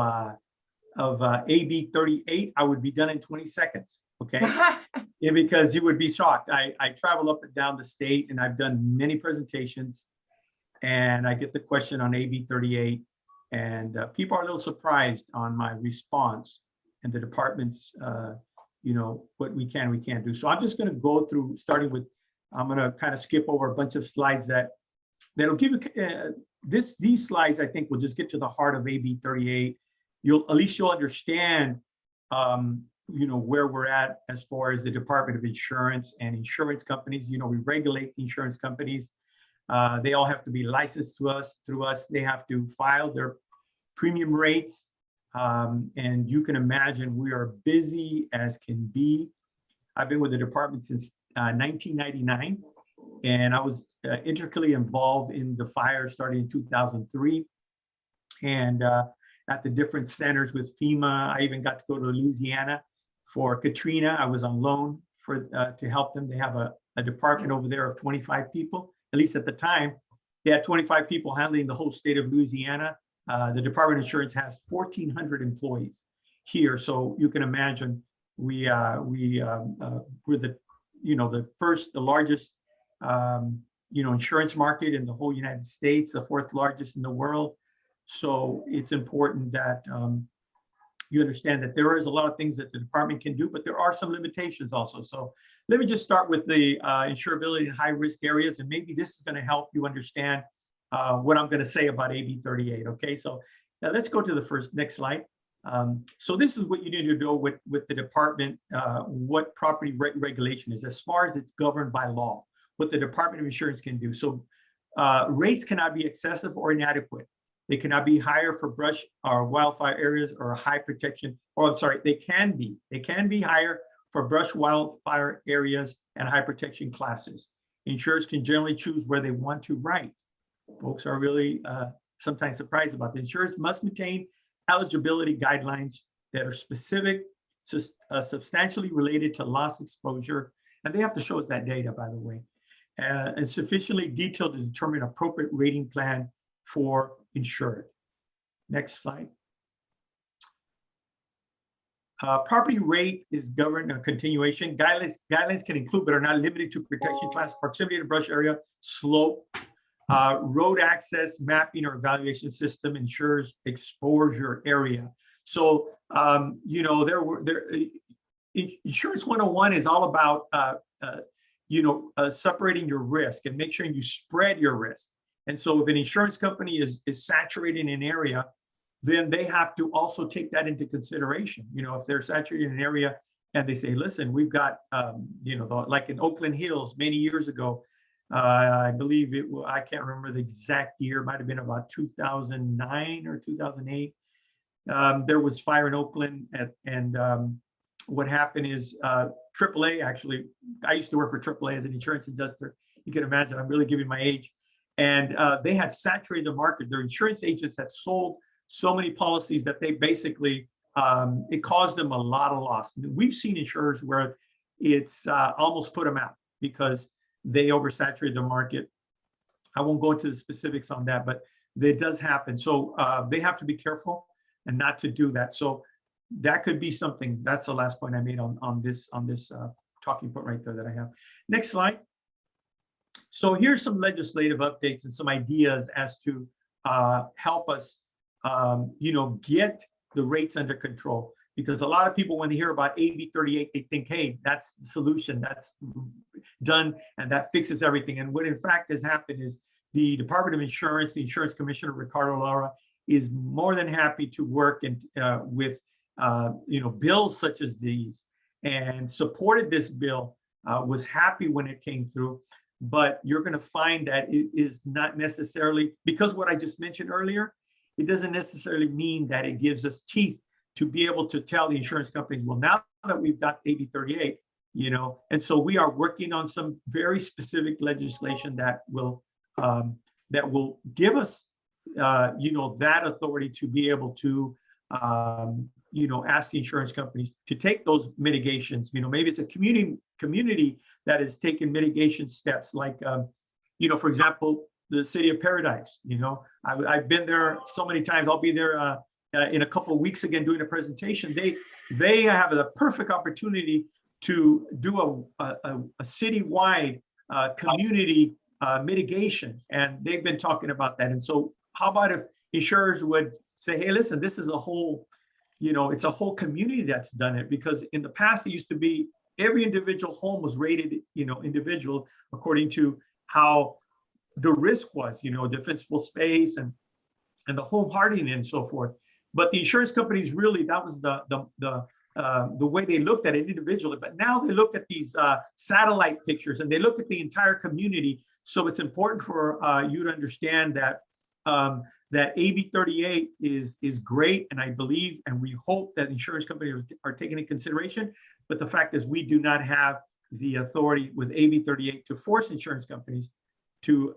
AB 38, I would be done in 20 seconds. Okay. Yeah, because you would be shocked. I travel up and down the state, and I've done many presentations, and I get the question on AB 38, and people are a little surprised on my response and the department's, what we can and we can't do. So I'm just going to go through, starting with, I'm going to kind of skip over a bunch of slides that'll give you these slides. I think will just get to the heart of AB 38. At least you'll understand, where we're at as far as the Department of Insurance and insurance companies. We regulate the insurance companies. They all have to be licensed through us. They have to file their premium rates. And you can imagine we are busy as can be. I've been with the department since 1999, and I was intricately involved in the fire starting in 2003. And at the different centers with FEMA, I even got to go to Louisiana for Katrina. I was on loan to help them. They have a department over there of 25 people. At least at the time, they had 25 people handling the whole state of Louisiana. The Department of Insurance has 1,400 employees here. So you can imagine we're the largest, insurance market in the whole United States, the 4th largest in the world. So it's important that you understand that there is a lot of things that the department can do, but there are some limitations also. So let me just start with the insurability in high risk areas, and maybe this is going to help you understand what I'm going to say about AB 38. Okay, so now let's go to the next slide. So this is what you need to do with the department, what property regulation is, as far as it's governed by law, what the Department of Insurance can do. So rates cannot be excessive or inadequate. They cannot be higher for brush or wildfire areas or high protection, or I'm sorry, they can be higher for brush wildfire areas and high protection classes. Insurers can generally choose where they want to write. Folks are really sometimes surprised about this. Insurers must maintain eligibility guidelines that are specific, substantially related to loss exposure, and they have to show us that data, by the way, and sufficiently detailed to determine appropriate rating plan for insured. Next slide. Property rate is governed a continuation. Guidelines can include, but are not limited to, protection class, proximity to brush area, slope, road access, mapping or evaluation system, ensures exposure area. So, you know, Insurance 101 is all about, separating your risk and make sure you spread your risk. And so if an insurance company is saturating an area, then they have to also take that into consideration. You know, if they're saturating an area and they say, listen, we've got, like in Oakland Hills many years ago, I believe I can't remember the exact year, it might have been about 2009 or 2008. There was fire in Oakland, and what happened is AAA, actually, I used to work for AAA as an insurance adjuster. You can imagine, I'm really giving my age. And they had saturated the market. Their insurance agents had sold so many policies that they basically, it caused them a lot of loss. We've seen insurers where it's almost put them out because they oversaturated the market. I won't go into the specifics on that, but it does happen. So they have to be careful and not to do that. So that could be something. That's the last point I made on this talking point right there that I have. Next slide. So here's some legislative updates and some ideas as to help us, get the rates under control. Because a lot of people, when they hear about AB 38, they think, hey, that's the solution, that's done, and that fixes everything. And what in fact has happened is the Department of Insurance, the Insurance Commissioner, Ricardo Lara, is more than happy to work with bills such as these, and supported this bill, was happy when it came through. But you're going to find that it is not necessarily, because what I just mentioned earlier, it doesn't necessarily mean that it gives us teeth to be able to tell the insurance companies, well, now that we've got AB 38, and so we are working on some very specific legislation that will give us, that authority to be able to, ask the insurance companies to take those mitigations. Maybe it's a community that is taking mitigation steps, like, for example, the city of Paradise. I've been there so many times. I'll be there in a couple of weeks again doing a presentation. They have the perfect opportunity to do a citywide community mitigation, and they've been talking about that. And so how about if insurers would say, hey, listen, this is a whole, it's a whole community that's done it, because in the past it used to be every individual home was rated, individual according to how the risk was, defensible space and the home hardening and so forth. But the insurance companies really, that was the way they looked at it individually. But now they look at these satellite pictures and they look at the entire community. So it's important for you to understand that that AB 38 is great, and I believe and we hope that insurance companies are taking into consideration. But the fact is, we do not have the authority with AB 38 to force insurance companies to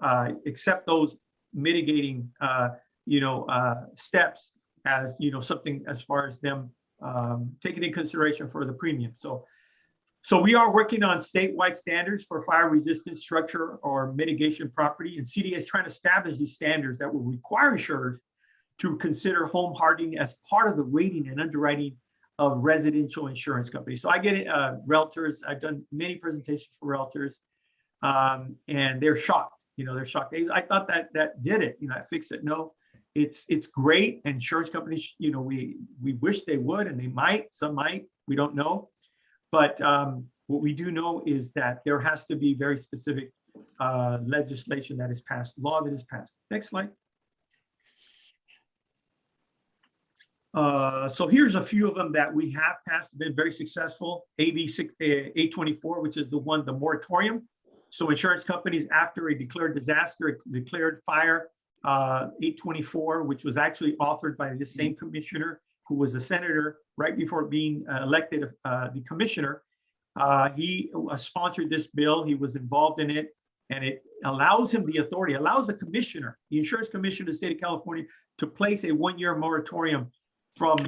accept those mitigating steps as something as far as them taking in consideration for the premium. So we are working on statewide standards for fire resistant structure or mitigation property, and CDA is trying to establish these standards that will require insurers to consider home hardening as part of the rating and underwriting of residential insurance companies. So I get realtors. I've done many presentations for realtors, and they're shocked. They're shocked. I thought that did it. I fixed it. No, it's great. Insurance companies, we wish they would, and they might. Some might. We don't know. But what we do know is that there has to be very specific legislation that is passed, law that is passed. Next slide. So here's a few of them that we have passed, been very successful. AB 824, which is the moratorium. So insurance companies, after a declared disaster, declared fire, 824, which was actually authored by the same commissioner who was a senator right before being elected the commissioner. He sponsored this bill. He was involved in it, and it allows him the authority, allows the commissioner, the insurance commissioner of the state of California, to place a one-year moratorium from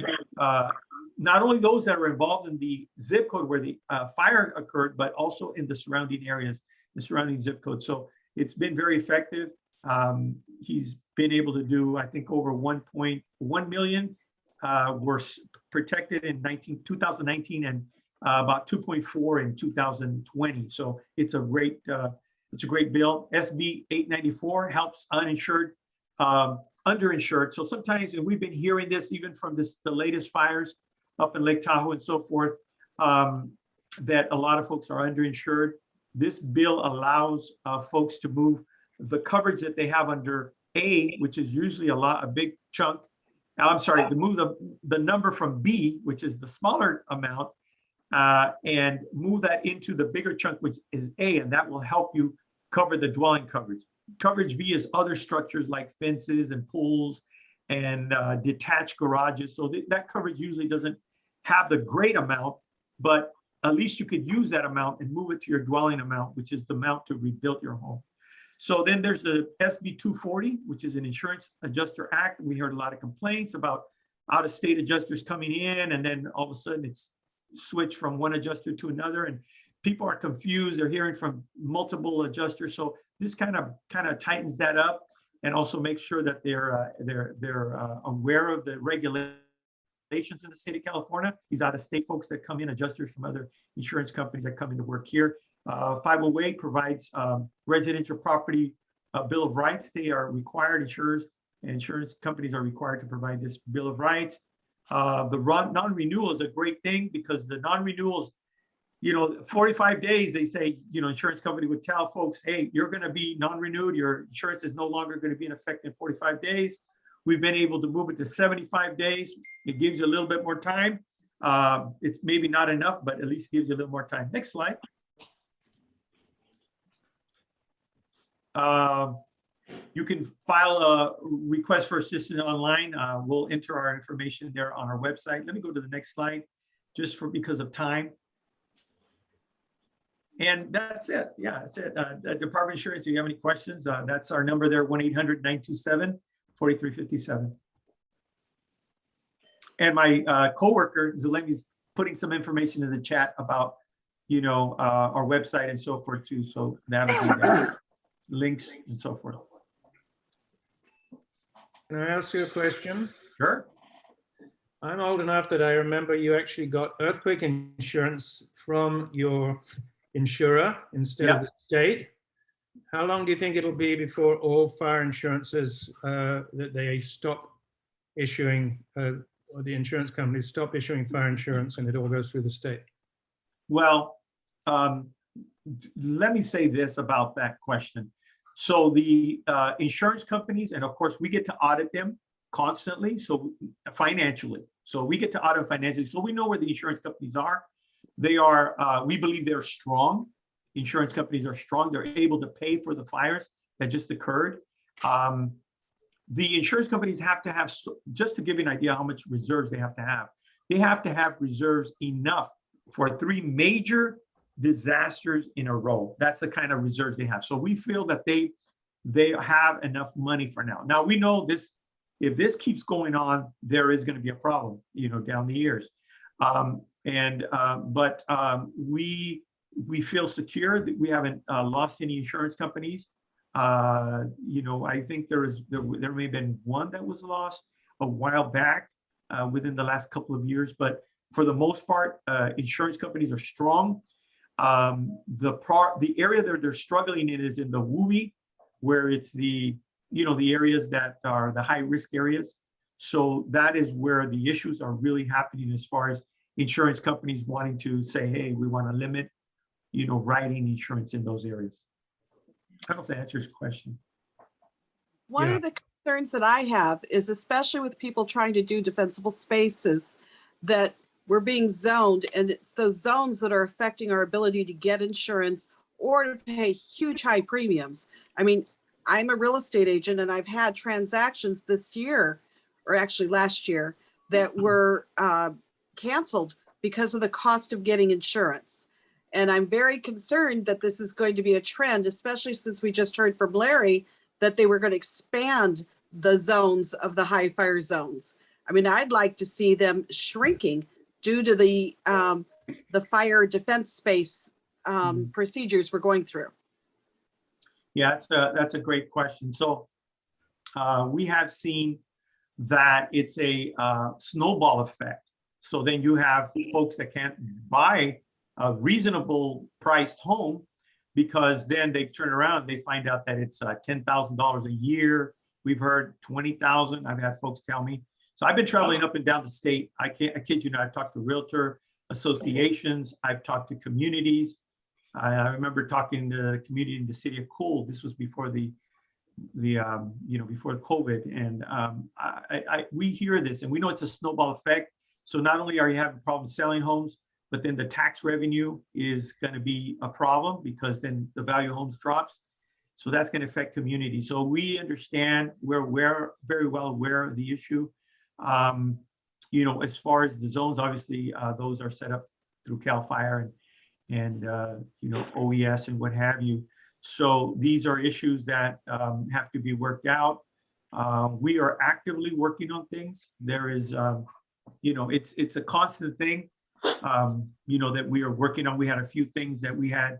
not only those that are involved in the zip code where the fire occurred, but also in the surrounding areas, the surrounding zip code. So it's been very effective. He's been able to do, I think, over 1.1 million were protected in 2019 and about 2.4 in 2020. So it's a great bill. SB 894 helps uninsured, underinsured. So sometimes, and we've been hearing this even from the latest fires up in Lake Tahoe and so forth, that a lot of folks are underinsured. This bill allows folks to move the coverage that they have under A, which is usually a big chunk. I'm sorry, to move the number from B, which is the smaller amount, and move that into the bigger chunk, which is A, and that will help you cover the dwelling coverage. Coverage B is other structures like fences and pools and detached garages. So that coverage usually doesn't have the great amount, but at least you could use that amount and move it to your dwelling amount, which is the amount to rebuild your home. So then there's the SB 240, which is an Insurance Adjuster Act. We heard a lot of complaints about out-of-state adjusters coming in, and then all of a sudden it's switched from one adjuster to another, and people are confused. They're hearing from multiple adjusters. So this kind of tightens that up, and also makes sure that they're aware of the regulations in the state of California. These out-of-state folks that come in, adjusters from other insurance companies that come into work here. 508 provides residential property Bill of Rights. They are required, insurance companies are required to provide this Bill of Rights. The non-renewal is a great thing, because the non-renewals, 45 days, they say, insurance company would tell folks, hey, you're going to be non-renewed. Your insurance is no longer going to be in effect in 45 days. We've been able to move it to 75 days. It gives you a little bit more time. It's maybe not enough, but at least gives you a little more time. Next slide. You can file a request for assistance online. We'll enter our information there on our website. Let me go to the next slide, just because of time. And that's it. Yeah, that's it. Department of Insurance, if you have any questions, that's our number there, 1-800-927-4357. And my coworker, Zulemi's putting some information in the chat about, our website and so forth too. So that'll be links and so forth. Can I ask you a question? Sure. I'm old enough that I remember you actually got earthquake insurance from your insurer instead of the state. How long do you think it'll be before all fire insurances that they stop issuing, or the insurance companies stop issuing fire insurance and it all goes through the state? Well, let me say this about that question. So the insurance companies, and of course we get to audit them constantly, so financially. So we get to audit financially. So we know where the insurance companies are. They are, we believe they're strong. Insurance companies are strong. They're able to pay for the fires that just occurred. The insurance companies have to have, just to give you an idea how much reserves they have to have reserves enough for 3 major disasters in a row. That's the kind of reserves they have. So we feel that they have enough money for now. Now we know this, if this keeps going on, there is going to be a problem, down the years. But we feel secure that we haven't lost any insurance companies. I think there may have been one that was lost a while back within the last couple of years, but for the most part, insurance companies are strong. The area that they're struggling in is in the WUI, where it's the areas that are the high risk areas. So that is where the issues are really happening, as far as insurance companies wanting to say, hey, we want to limit, writing insurance in those areas. I don't know if that answers your question. One of the concerns that I have is especially with people trying to do defensible spaces, that we're being zoned, and it's those zones that are affecting our ability to get insurance or to pay huge high premiums. I mean, I'm a real estate agent and I've had transactions this year, or actually last year, that were canceled because of the cost of getting insurance. And I'm very concerned that this is going to be a trend, especially since we just heard from Larry that they were going to expand the zones of the high fire zones. I mean, I'd like to see them shrinking due to the fire defense space procedures we're going through. Yeah, that's a great question. So we have seen that it's a snowball effect. So then you have folks that can't buy a reasonable priced home because then they turn around, they find out that it's $10,000 a year. We've heard 20,000. I've had folks tell me. So I've been traveling up and down the state. I kid you not, I've talked to realtor associations. I've talked to communities. I remember talking to the community in the city of Cool. This was before before COVID. And we hear this and we know it's a snowball effect. So not only are you having problems selling homes, but then the tax revenue is going to be a problem because then the value of homes drops. So that's going to affect community. So we understand, we're very well aware of the issue. As far as the zones, obviously, those are set up through CAL FIRE and OES and what have you. So these are issues that have to be worked out. We are actively working on things. There is, it's a constant thing, that we are working on. We had a few things that we had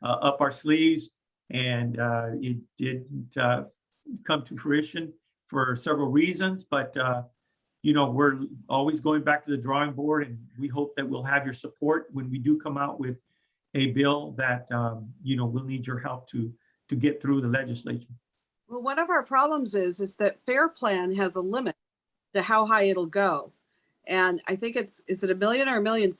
up our sleeves, and it didn't come to fruition for several reasons, but we're always going back to the drawing board, and we hope that we'll have your support when we do come out with a bill that, we'll need your help to get through the legislature. Well, one of our problems is that Fair Plan has a limit to how high it'll go. And I think is it $1 million or $1.5 million?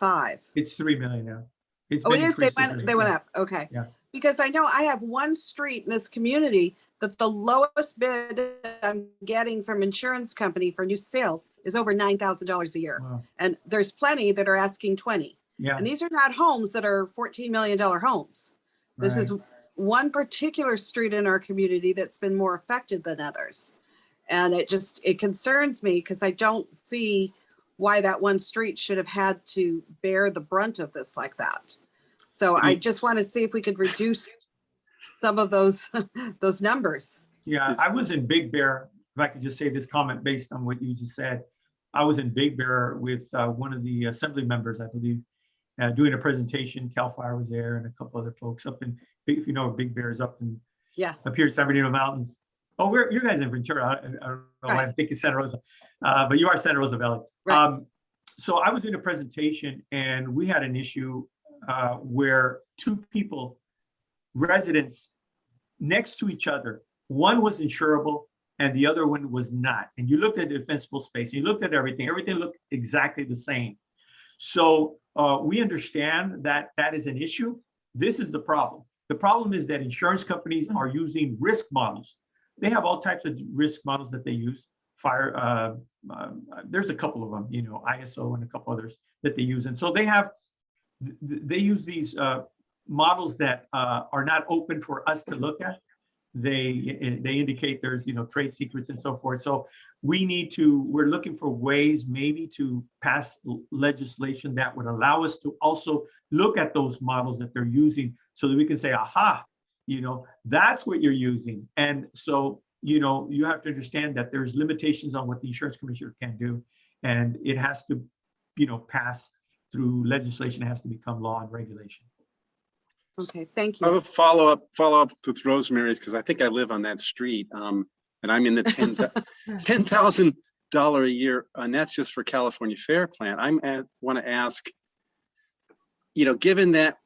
It's 3 million now. It is, they went up, okay. Yeah. Because I know I have one street in this community that the lowest bid I'm getting from insurance company for new sales is over $9,000 a year. Wow. And there's plenty that are asking 20. Yeah. And these are not homes that are $14 million homes. This is one particular street in our community that's been more affected than others. And it concerns me because I don't see why that one street should have had to bear the brunt of this like that. So I just want to see if we could reduce some of those those numbers. Yeah, I was in Big Bear. If I could just say this comment based on what you just said, I was in Big Bear with one of the assembly members, I believe, doing a presentation. CAL FIRE was there and a couple other folks up in, if you know, Big Bear is up in up here in San Bernardino Mountains. Oh, you guys in Ventura. I don't know why I'm thinking Santa Rosa, but you are Santa Rosa Valley. Right. So I was in a presentation and we had an issue where two people, residents next to each other, one was insurable and the other one was not. And you looked at the defensible space, you looked at everything looked exactly the same. So we understand that that is an issue. This is the problem. The problem is that insurance companies are using risk models. They have all types of risk models that they use. Fire, there's a couple of them, ISO and a couple others that they use. And so they use these models that are not open for us to look at. They indicate there's, trade secrets and so forth. So we're looking for ways maybe to pass legislation that would allow us to also look at those models that they're using so that we can say, aha, that's what you're using. And so, you have to understand that there's limitations on what the insurance commissioner can do. And it has to, pass through legislation. It has to become law and regulation. Okay, thank I have you. a follow-up with Rosemary's because I think I live on that street. And I'm in the $10,000 a year, and that's just for California Fair Plan. I want to ask, given that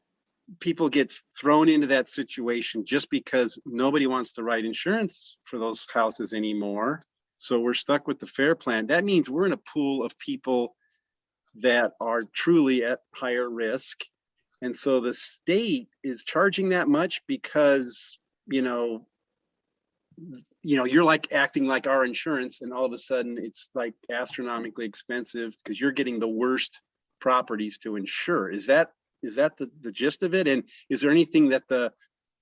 people get thrown into that situation just because nobody wants to write insurance for those houses anymore, so we're stuck with the Fair Plan, that means we're in a pool of people that are truly at higher risk. And so the state is charging that much because, you're like acting like our insurance, and all of a sudden it's like astronomically expensive because you're getting the worst properties to insure. Is that the gist of it? And is there anything that the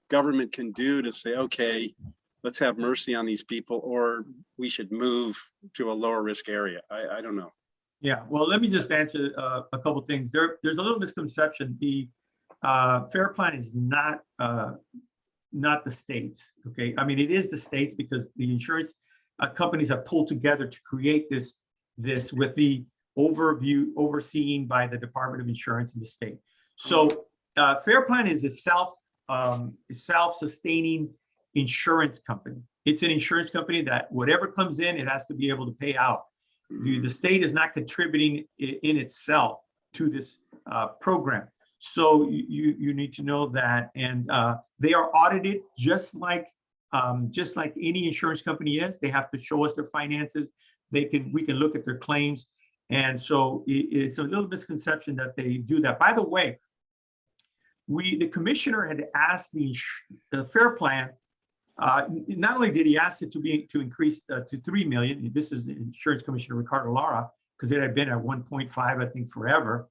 government can do to say, okay, let's have mercy on these people, or we should move to a lower risk area? I don't know. Yeah, well, let me just answer a couple things. There's a little misconception. The FAIR Plan is not the states, okay? I mean, it is the states because the insurance companies have pulled together to create this with the overseen by the Department of Insurance in the state. So FAIR Plan is a self-sustaining insurance company. It's an insurance company that whatever comes in, it has to be able to pay out. The state is not contributing in itself to this program. So you need to know that, and they are audited just like any insurance company is. They have to show us their finances. We can look at their claims, and so it's a little misconception that they do that. By the way, the commissioner had asked the FAIR Plan. Not only did he ask it to increase to 3 million. This is Insurance Commissioner Ricardo Lara, because it had been at 1.5, I think, forever.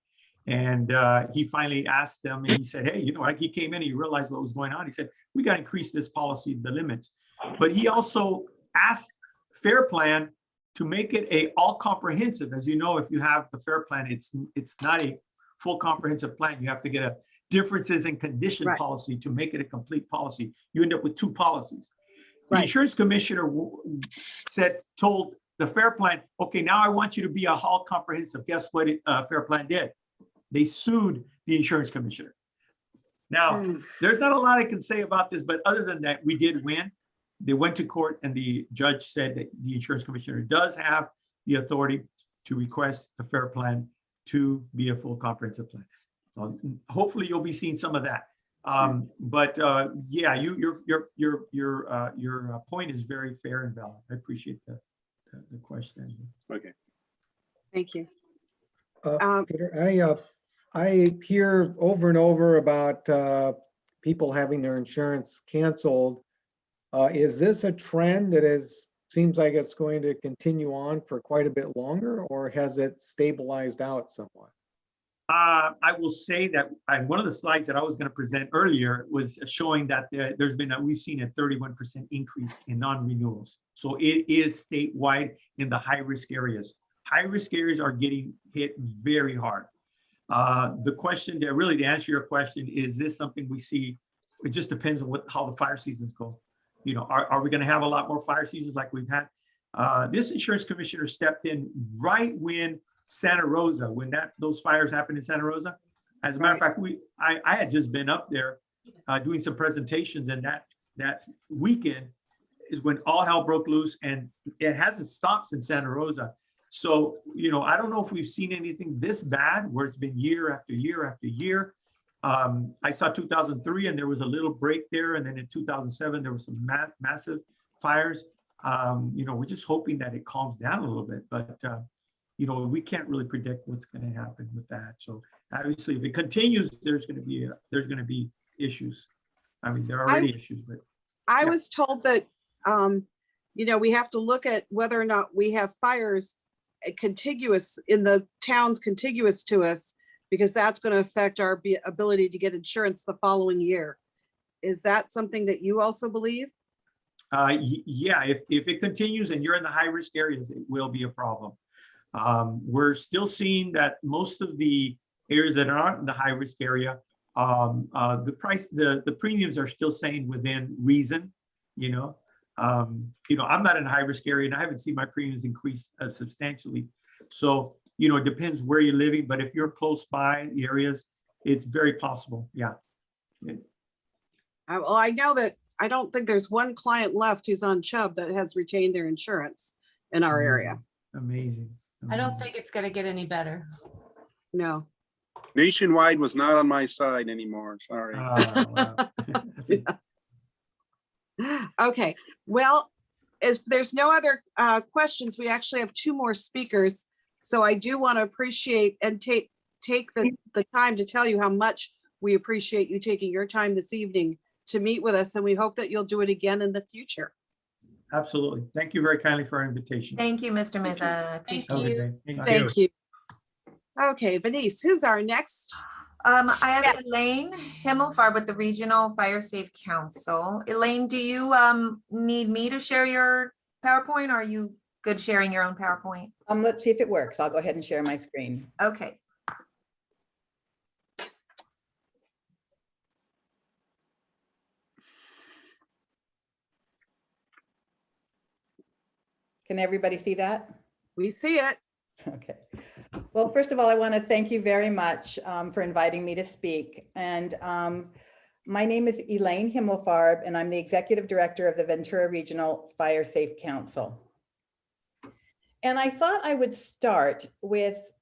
And he finally asked them, and he said, hey, like he came in, he realized what was going on. He said, we got to increase this policy, the limits. But he also asked FAIR Plan to make it a all comprehensive. As you know, if you have the FAIR Plan, it's not a full comprehensive plan. You have to get a differences in condition policy to make it a complete policy. You end up with 2 policies. The insurance commissioner told the FAIR Plan, okay, now I want you to be a all comprehensive. Guess what FAIR Plan did? They sued the insurance commissioner. Now, there's not a lot I can say about this, but other than that, we did win. They went to court, and the judge said that the insurance commissioner does have the authority to request the FAIR Plan to be a full comprehensive plan. Hopefully, you'll be seeing some of that. But yeah, your point is very fair and valid. I appreciate the question. Okay. Thank you. Peter, I hear over and over about people having their insurance canceled. Is this a trend that seems like it's going to continue on for quite a bit longer, or has it stabilized out somewhat? I will say that one of the slides that I was going to present earlier was showing that we've seen a 31% increase in non-renewals. So it is statewide in the high-risk areas. High-risk areas are getting hit very hard. The question there, really to answer your question, is this something we see? It just depends on how the fire seasons go. Are we going to have a lot more fire seasons like we've had? This insurance commissioner stepped in right when Santa Rosa, when those fires happened in Santa Rosa. As a matter of fact, I had just been up there doing some presentations, and that weekend is when all hell broke loose, and it hasn't stopped since Santa Rosa. So, I don't know if we've seen anything this bad where it's been year after year after year. I saw 2003, and there was a little break there, and then in 2007 there was some massive fires. We're just hoping that it calms down a little bit, but we can't really predict what's going to happen with that. So obviously, if it continues, there's going to be issues. I mean, there are already issues, but I was told that we have to look at whether or not we have fires contiguous in the towns contiguous to us, because that's going to affect our ability to get insurance the following year. Is that something that you also believe? Yeah, if it continues and you're in the high risk areas, it will be a problem. We're still seeing that most of the areas that aren't in the high risk area, the premiums are still staying within reason. I'm not in a high risk area, and I haven't seen my premiums increase substantially. So, it depends where you're living, but if you're close by the areas, it's very possible. Yeah. Well, I know that I don't think there's one client left who's on Chubb that has retained their insurance in our area. Amazing. I don't think it's going to get any better. No. Nationwide was not on my side anymore. Sorry. Wow. Okay. Well, if there's no other questions, we actually have 2 more speakers. So I do want to appreciate and take the time to tell you how much we appreciate you taking your time this evening to meet with us. And we hope that you'll do it again in the future. Absolutely. Thank you very kindly for our invitation. Thank you, Mr. Meza. Have a Appreciate good it. day. Thank you. Okay, Denise, who's our next? I have Elaine Himmelfarb with the Regional Fire Safe Council. Elaine, do you need me to share your PowerPoint? Or are you good sharing your own PowerPoint? Let's see if it works. I'll go ahead and share my screen. Okay. Can everybody see that? We see it. Okay. Well, first of all, I want to thank you very much for inviting me to speak. And my name is Elaine Himmelfarb, and I'm the Executive Director of the Ventura Regional Fire Safe Council. And I thought I would start with,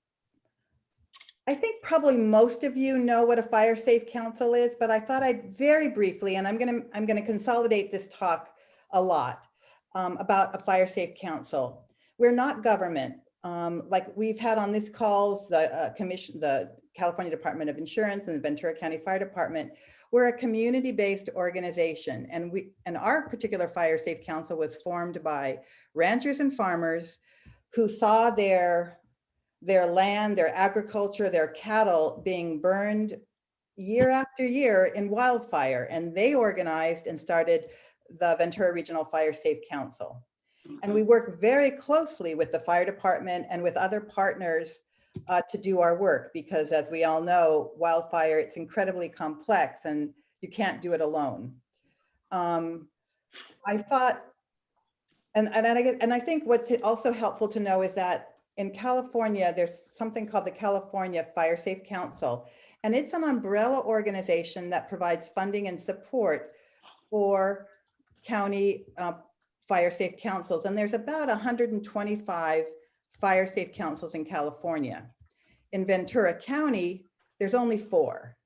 I think probably most of you know what a fire safe council is, but I thought I'd very briefly, and I'm gonna consolidate this talk a lot about a fire safe council. We're not government. Like we've had on this calls, the California Department of Insurance and the Ventura County Fire Department. We're a community-based organization, and our particular fire safe council was formed by ranchers and farmers who saw their land, their agriculture, their cattle being burned year after year in wildfire. And they organized and started the Ventura Regional Fire Safe Council. And we work very closely with the fire department and with other partners to do our work, because as we all know, wildfire, it's incredibly complex and you can't do it alone. I thought, and I think what's also helpful to know is that in California, there's something called the California Fire Safe Council, and it's an umbrella organization that provides funding and support for county fire safe councils. And there's about 125 fire safe councils in California. In Ventura County, there's only 4.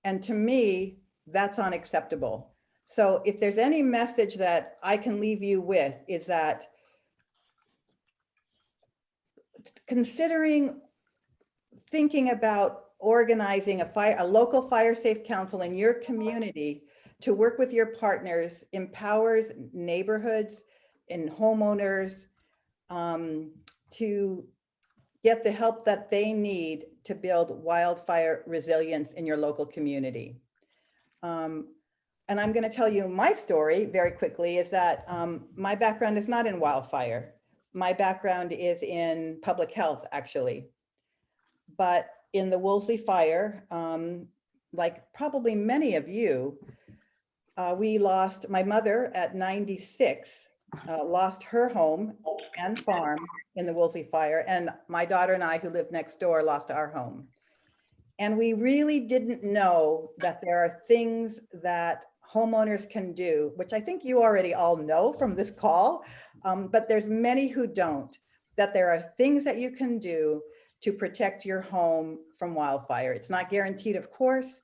And to me, that's unacceptable. So if there's any message that I can leave you with, is that thinking about organizing a local fire safe council in your community to work with your partners empowers neighborhoods and homeowners to get the help that they need to build wildfire resilience in your local community. And I'm going to tell you my story very quickly, is that my background is not in wildfire. My background is in public health, actually. But in the Woolsey fire, like probably many of you, we lost, my mother at 96, lost her home and farm in the Woolsey fire. And my daughter and I, who lived next door, lost our home. And we really didn't know that there are things that homeowners can do, which I think you already all know from this call, but there's many who don't, that there are things that you can do to protect your home from wildfire. It's not guaranteed, of course,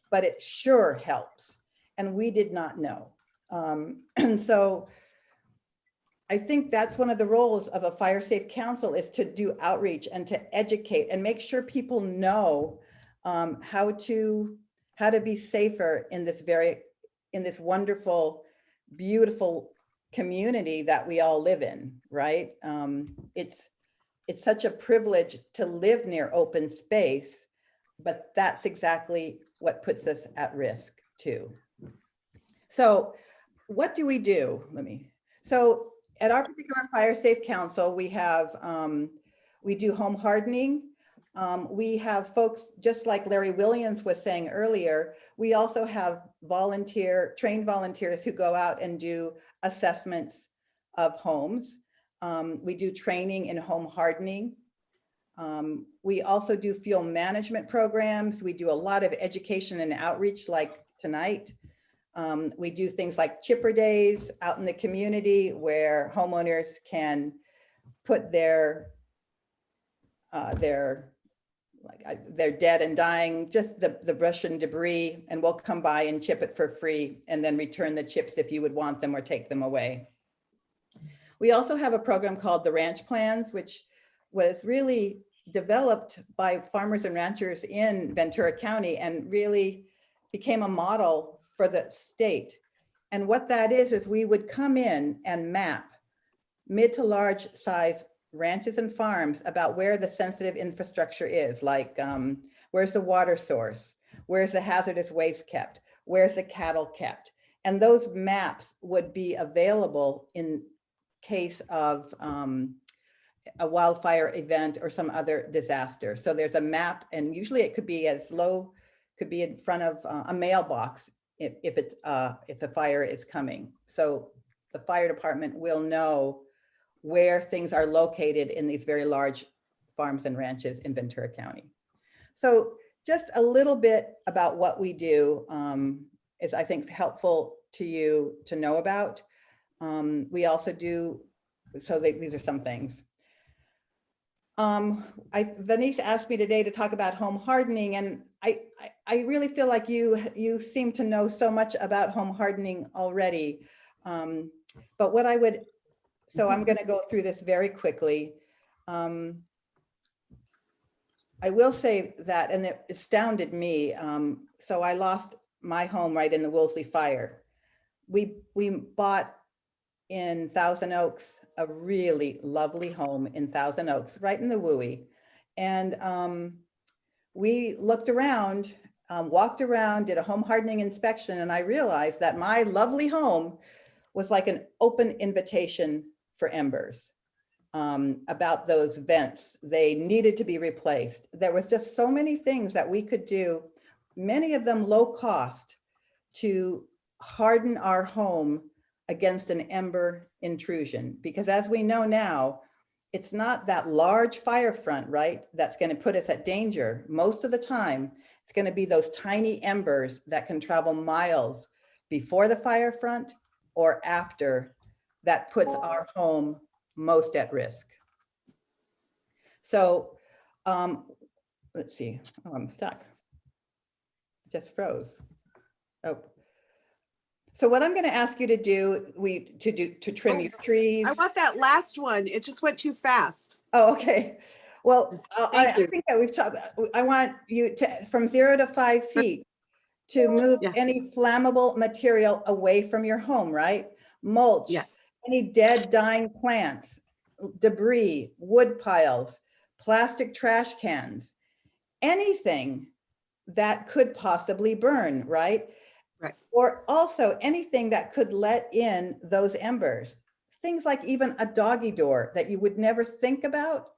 but it sure helps. And we did not know. And so I think that's one of the roles of a fire safe council, is to do outreach and to educate and make sure people know how to be safer in this wonderful, beautiful community that we all live in, right? It's such a privilege to live near open space, but that's exactly what puts us at risk too. So what do we do? So at our particular fire safe council, we have, we do home hardening. We have folks, just like Larry Williams was saying earlier, we also have trained volunteers who go out and do assessments of homes. We do training in home hardening. We also do fuel management programs. We do a lot of education and outreach like tonight. We do things like chipper days out in the community where homeowners can put their dead and dying, just the brush and debris, and we'll come by and chip it for free and then return the chips if you would want them or take them away. We also have a program called the Ranch Plans, which was really developed by farmers and ranchers in Ventura County and really became a model for the state. And what that is we would come in and map mid to large size ranches and farms about where the sensitive infrastructure is, like where's the water source, where's the hazardous waste kept, where's the cattle kept. And those maps would be available in case of a wildfire event or some other disaster. So there's a map, and usually it could be as low, could be in front of a mailbox if the fire is coming. So the fire department will know where things are located in these very large farms and ranches in Ventura County. So just a little bit about what we do is, I think, helpful to you to know about. We also do, these are some things. Venice asked me today to talk about home hardening, and I really feel like you seem to know so much about home hardening already. But what I would, so I'm going to go through this very quickly. I will say that, and it astounded me. So I lost my home right in the Woolsey fire. We bought in Thousand Oaks a really lovely home in Thousand Oaks, right in the Wooey. And we looked around, walked around, did a home hardening inspection, and I realized that my lovely home was like an open invitation for embers. About those vents, they needed to be replaced. There was just so many things that we could do, many of them low cost, to harden our home against an ember intrusion. Because as we know now, it's not that large fire front, right, that's going to put us at danger. Most of the time, it's going to be those tiny embers that can travel miles before the fire front or after, that puts our home most at risk. So let's see. Oh, I'm stuck. Just froze. Oh. So what I'm going to ask you to do, to trim your trees. I want that last one. It just went too fast. Oh, okay. Well, I think that we've talked. I want you to, from 0 to 5 feet, to move any flammable material away from your home, right? Mulch, any dead, dying plants, debris, wood piles, plastic trash cans, anything that could possibly burn, right? Right. Or also anything that could let in those embers. Things like even a doggy door that you would never think about,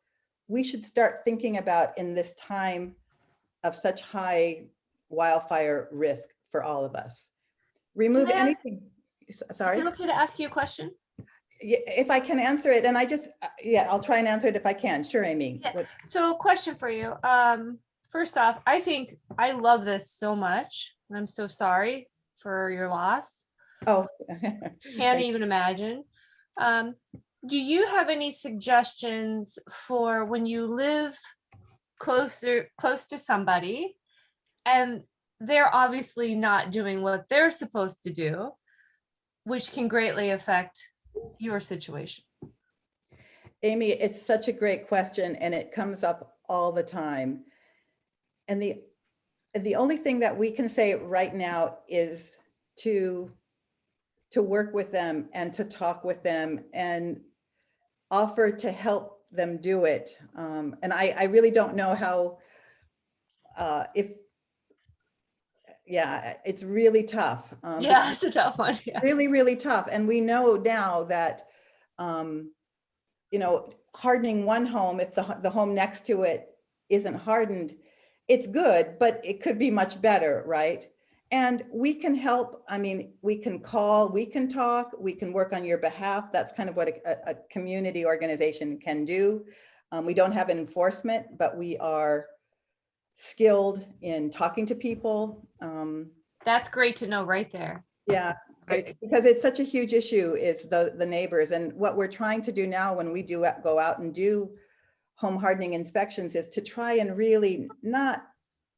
we should start thinking about in this time of such high wildfire risk for all of us. Remove anything. Sorry? Is it okay to ask you a question? If I can answer it, and I'll try and answer it if I can. Sure, Amy. Yeah. So question for you. First off, I love this so much. And I'm so sorry for your loss. Oh, can't even imagine. Do you have any suggestions for when you live close to somebody and they're obviously not doing what they're supposed to do, which can greatly affect your situation? Amy, it's such a great question, and it comes up all the time. And the only thing that we can say right now is to work with them and to talk with them and offer to help them do it. And I really don't know how, it's really tough. Yeah, it's a tough one. Yeah. Really, really tough. And we know now that, hardening one home, if the home next to it isn't hardened, it's good, but it could be much better, right? And we can help. I mean, we can call, we can talk, we can work on your behalf. That's kind of what a community organization can do. We don't have enforcement, but we are skilled in talking to people. That's great to know right there. Yeah, because it's such a huge issue, is the neighbors. And what we're trying to do now when we go out and do home hardening inspections is to try and really not,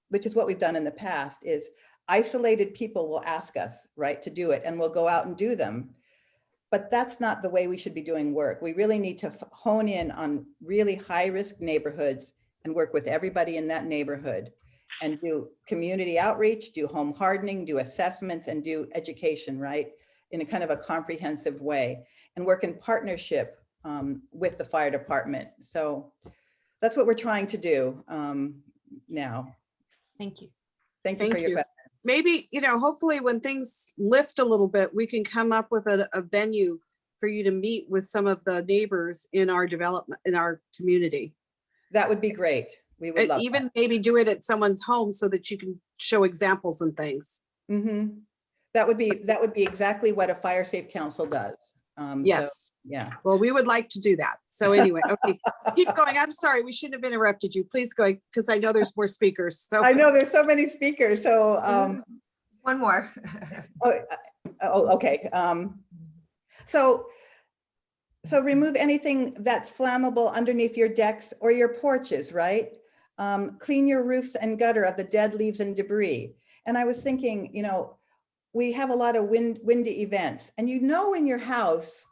which is what we've done in the past, is isolated people will ask us, right, to do it, and we'll go out and do them. But that's not the way we should be doing work. We really need to hone in on really high risk neighborhoods and work with everybody in that neighborhood and do community outreach, do home hardening, do assessments, and do education, right? in a kind of a comprehensive way and work in partnership with the fire department. So that's what we're trying to do now. Thank you. Thank you for Thank your you. question. Maybe, hopefully when things lift a little bit, we can come up with a venue for you to meet with some of the neighbors in our development, in our community. That would be great. We would love Even maybe do it at someone's home so that you can show examples and things. that. That would be exactly what a fire safe council does. So, Yes. yeah. Well, we would like to do that. So anyway, okay, keep going. I'm sorry, we shouldn't have interrupted you. Please go, because I know there's more speakers. So I know there's so many speakers. So One more. okay. So remove anything that's flammable underneath your decks or your porches, right? Clean your roofs and gutter of the dead leaves and debris. And I was thinking, we have a lot of windy events, and in your house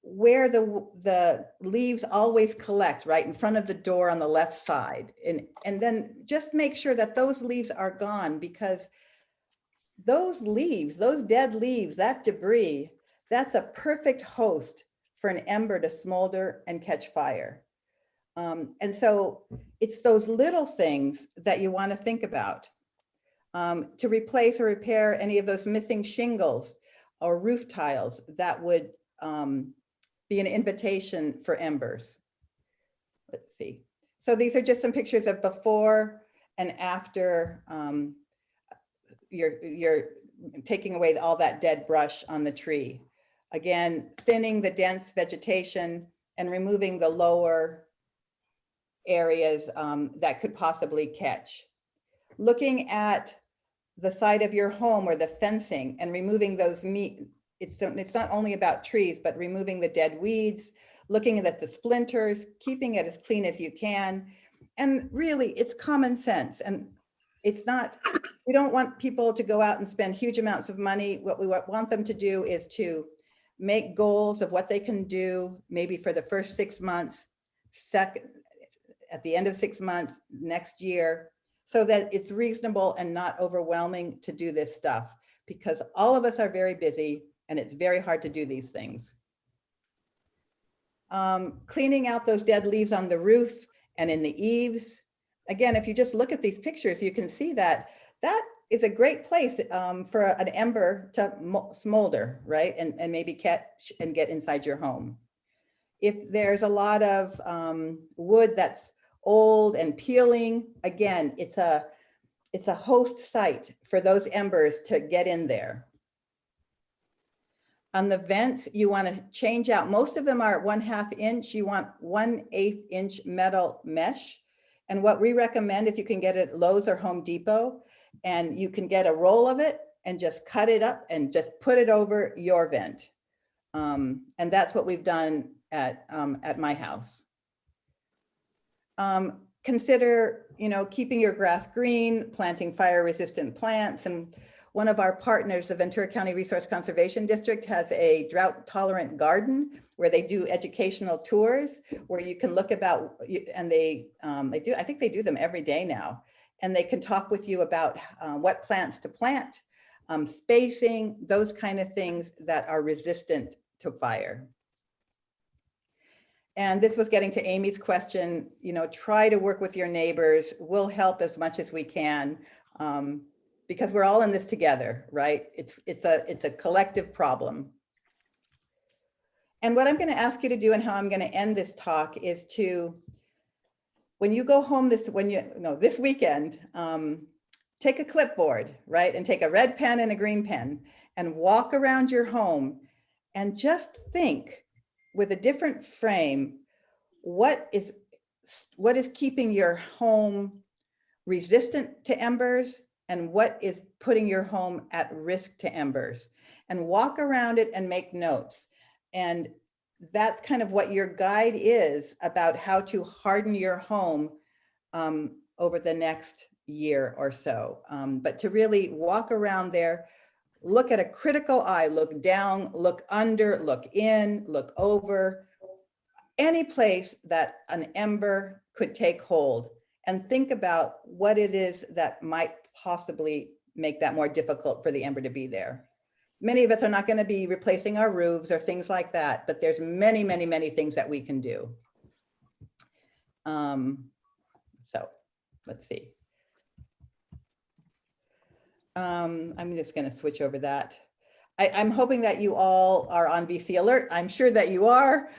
where the leaves always collect, right in front of the door on the left side. And then just make sure that those leaves are gone, because those leaves, those dead leaves, that debris, that's a perfect host for an ember to smolder and catch fire. And so it's those little things that you want to think about. To replace or repair any of those missing shingles or roof tiles that would be an invitation for embers. Let's see. So these are just some pictures of before and after you're taking away all that dead brush on the tree. Again, thinning the dense vegetation and removing the lower areas that could possibly catch. Looking at the side of your home or the fencing and removing those it's not only about trees, but removing the dead weeds, looking at the splinters, keeping it as clean as you can. And really, it's common sense. And it's not, we don't want people to go out and spend huge amounts of money. What we want them to do is to make goals of what they can do, maybe for the first 6 months, at the end of 6 months, next year, so that it's reasonable and not overwhelming to do this stuff, because all of us are very busy and it's very hard to do these things. Cleaning out those dead leaves on the roof and in the eaves. Again, if you just look at these pictures, you can see that is a great place for an ember to smolder, right? And maybe catch and get inside your home. If there's a lot of wood that's old and peeling, again, it's a host site for those embers to get in there. On the vents, you want to change out, most of them are 1/2 inch, you want 1/8 inch metal mesh. And what we recommend, if you can get it at Lowe's or Home Depot, and you can get a roll of it and just cut it up and just put it over your vent. And that's what we've done at my house. Consider, keeping your grass green, planting fire resistant plants. And one of our partners, the Ventura County Resource Conservation District, has a drought tolerant garden where they do educational tours where you can look about, and I think they do them every day now. And they can talk with you about what plants to plant, spacing, those kind of things that are resistant to fire. And this was getting to Amy's question, try to work with your neighbors. We'll help as much as we can, because we're all in this together, right? It's a collective problem. And what I'm going to ask you to do, and how I'm going to end this talk, is to, when you go home this weekend, take a clipboard, right? And take a red pen and a green pen and walk around your home and just think with a different frame, what is keeping your home resistant to embers and what is putting your home at risk to embers, and walk around it and make notes. And that's kind of what your guide is about how to harden your home over the next year or so. But to really walk around there, look at a critical eye, look down, look under, look in, look over, any place that an ember could take hold, and think about what it is that might possibly make that more difficult for the ember to be there. Many of us are not going to be replacing our roofs or things like that, but there's many, many, many things that we can do. So let's see. I'm just going to switch over that. I'm hoping that you all are on VC Alert. I'm sure that you are.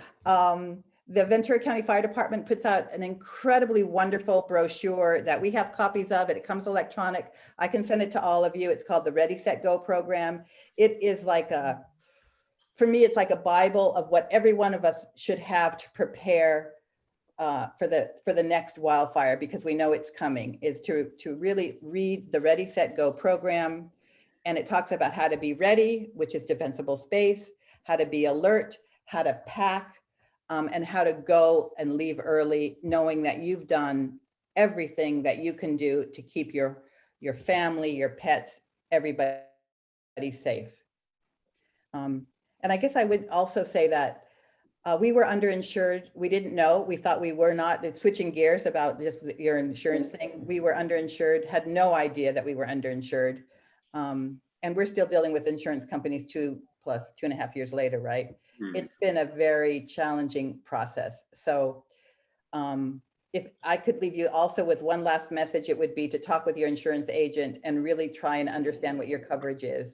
The Ventura County Fire Department puts out an incredibly wonderful brochure that we have copies of. It comes electronic. I can send it to all of you. It's called the Ready, Set, Go program. It is like for me, it's like a Bible of what every one of us should have to prepare for the next wildfire, because we know it's coming, is to really read the Ready, Set, Go program. And it talks about how to be ready, which is defensible space, how to be alert, how to pack, and how to go and leave early, knowing that you've done everything that you can do to keep your family, your pets, everybody safe. And I guess I would also say that we were underinsured. We didn't know. We thought we were not. It's switching gears about just your insurance thing. We were underinsured, had no idea that we were underinsured. And we're still dealing with insurance companies 2.5 years later, right? It's been a very challenging process. So if I could leave you also with one last message, it would be to talk with your insurance agent and really try and understand what your coverage is.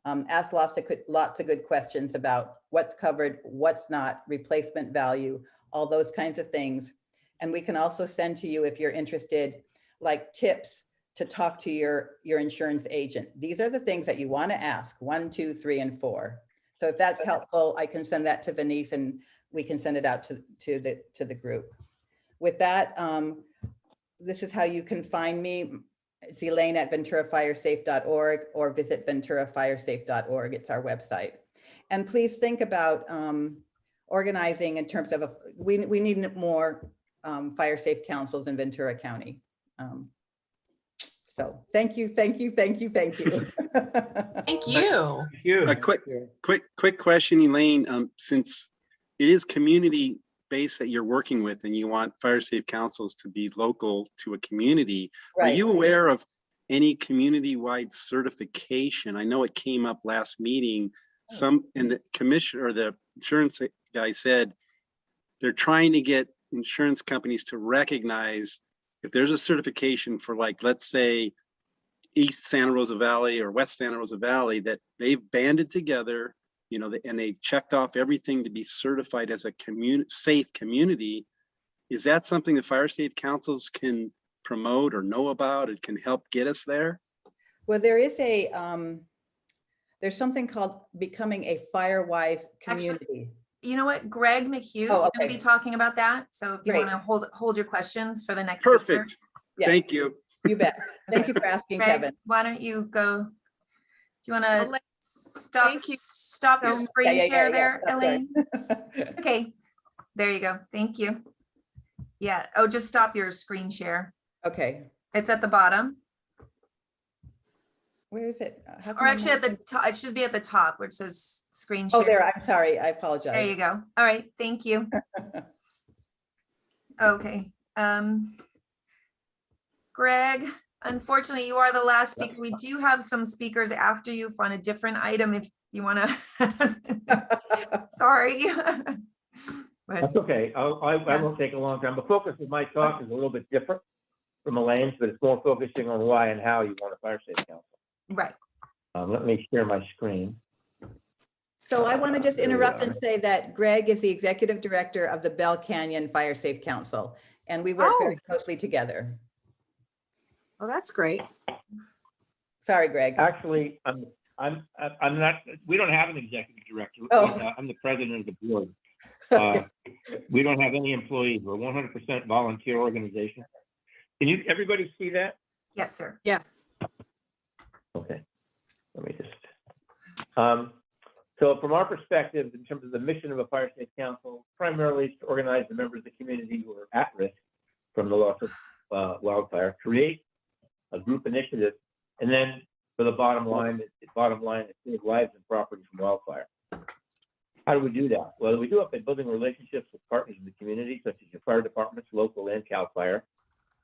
Ask lots of good questions about what's covered, what's not, replacement value, all those kinds of things. And we can also send to you, if you're interested, like tips to talk to your insurance agent. These are the things that you want to ask: 1, 2, 3, and 4. So if that's helpful, I can send that to Venice and we can send it out to the group. With that, this is how you can find me. It's Elaine at venturafiresafe.org, or visit venturafiresafe.org. It's our website. And please think about organizing in terms of, we need more fire safe councils in Ventura County. So thank you, thank you, thank you, thank you. Thank you. Thank you. A quick question, Elaine. Since it is community based that you're working with, and you want fire safe councils to be local to a community, Right. Are you aware of any community-wide certification? I know it came up last meeting. Some in the commissioner or the insurance guy said they're trying to get insurance companies to recognize if there's a certification for, like, let's say East Santa Rosa Valley or West Santa Rosa Valley, that they've banded together, you know, and they've checked off everything to be certified as a safe community. Is that something that fire safe councils can promote or know about? It can help get us there? Well, there is there's something called becoming a fire-wise community. Actually, you know what? Greg McHugh is Oh, going to okay. be talking about that. So if you Great. want to hold your questions for the next speaker. Perfect. Yeah. Thank you. You bet. Thank you for asking, Greg, Kevin. why don't you go? Do you want to Thank you. stop your screen share there, That's Elaine? right. Okay, there you go. Thank you. Yeah. Oh, just stop your screen share. Okay. It's at the bottom. Where is it? How Or come I'm actually at not- the top, it should be at the top where it says screen share. Oh, there, I'm sorry. I apologize. There you go. All right, thank you. Okay. Greg, unfortunately, you are the last speaker. We do have some speakers after you on a different item if you want to. Sorry. But That's okay. I won't take a long time. The focus of my talk is a little bit different from Elaine's, but it's more focusing on why and how you want a fire safe council. right. Let me share my screen. So I want to just There we interrupt and are. say that Greg is the executive director of the Bell Canyon Fire Safe Council, and we work very closely together. Oh, that's great. Sorry, Greg. Actually, I'm not, we don't have an executive director. Oh. I'm the president of the board. Okay. We don't have any employees. We're 100% volunteer organization. Can you, everybody see that? Yes, sir. Yes. Okay, let me just, so from our perspective, in terms of the mission of a fire safe council, primarily is to organize the members of the community who are at risk from the loss of wildfire, create a group initiative, and then for the bottom line, is save lives and property from wildfire. How do we do that? Well, we do it by building relationships with partners in the community, such as your fire departments, local and CAL FIRE,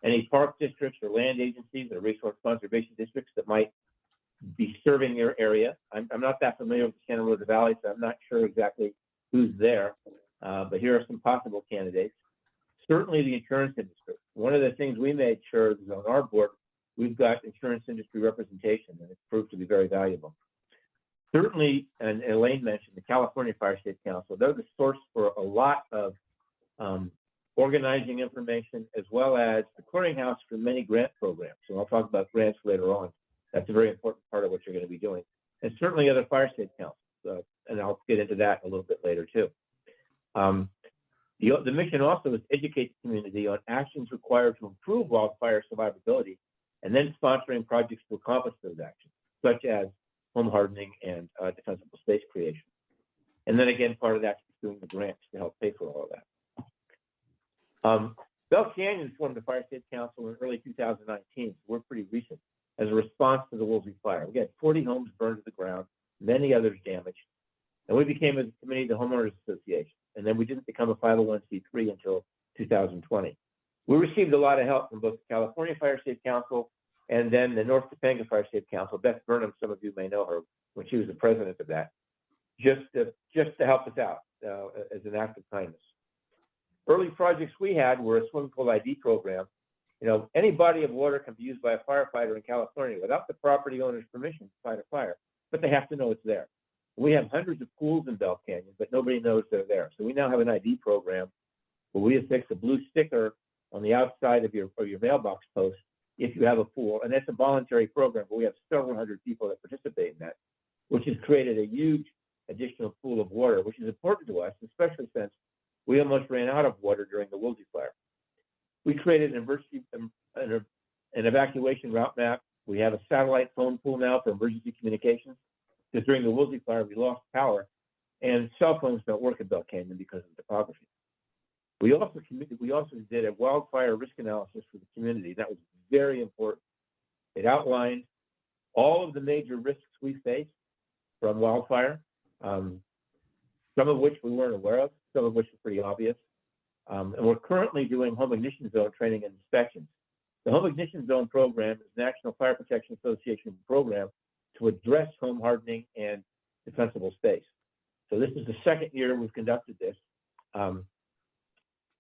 any park districts or land agencies or resource conservation districts that might be serving your area. I'm not that familiar with the Santa Rosa Valley, so I'm not sure exactly who's there, but here are some possible candidates. Certainly the insurance industry. One of the things we made sure is on our board, we've got insurance industry representation, and it's proved to be very valuable. Certainly, and Elaine mentioned the California Fire State Council. They're the source for a lot of organizing information, as well as the clearinghouse for many grant programs. So I'll talk about grants later on. That's a very important part of what you're going to be doing. And certainly other fire state councils, and I'll get into that a little bit later too. The mission also is to educate the community on actions required to improve wildfire survivability, and then sponsoring projects to accomplish those actions, such as home hardening and defensible space creation. And then again, part of that's doing the grants to help pay for all of that. Bell Canyon formed the Fire State Council in early 2019. So we're pretty recent, as a response to the Woolsey fire. We had 40 homes burned to the ground, many others damaged, and we became a committee of the Homeowners Association. And then we didn't become a 501c3 until 2020. We received a lot of help from both the California Fire State Council and then the North Topanga Fire State Council. Beth Burnham, some of you may know her when she was the president of that, just to help us out as an act of kindness. Early projects we had were a swimming pool ID program. You know, any body of water can be used by a firefighter in California without the property owner's permission to fight a fire, but they have to know it's there. We have hundreds of pools in Bell Canyon, but nobody knows they're there. So we now have an ID program where we affix a blue sticker on the outside of your mailbox post if you have a pool. And that's a voluntary program, but we have several hundred people that participate in that, which has created a huge additional pool of water, which is important to us, especially since we almost ran out of water during the Woolsey fire. We created an evacuation route map. We have a satellite phone pool now for emergency communications, because during the Woolsey fire, we lost power and cell phones don't work in Bell Canyon because of topography. We also did a wildfire risk analysis for the community. That was very important. It outlined all of the major risks we face from wildfire, some of which we weren't aware of, some of which are pretty obvious. And we're currently doing home ignition zone training and inspections. The home ignition zone program is National Fire Protection Association program to address home hardening and defensible space. So this is the second year we've conducted this.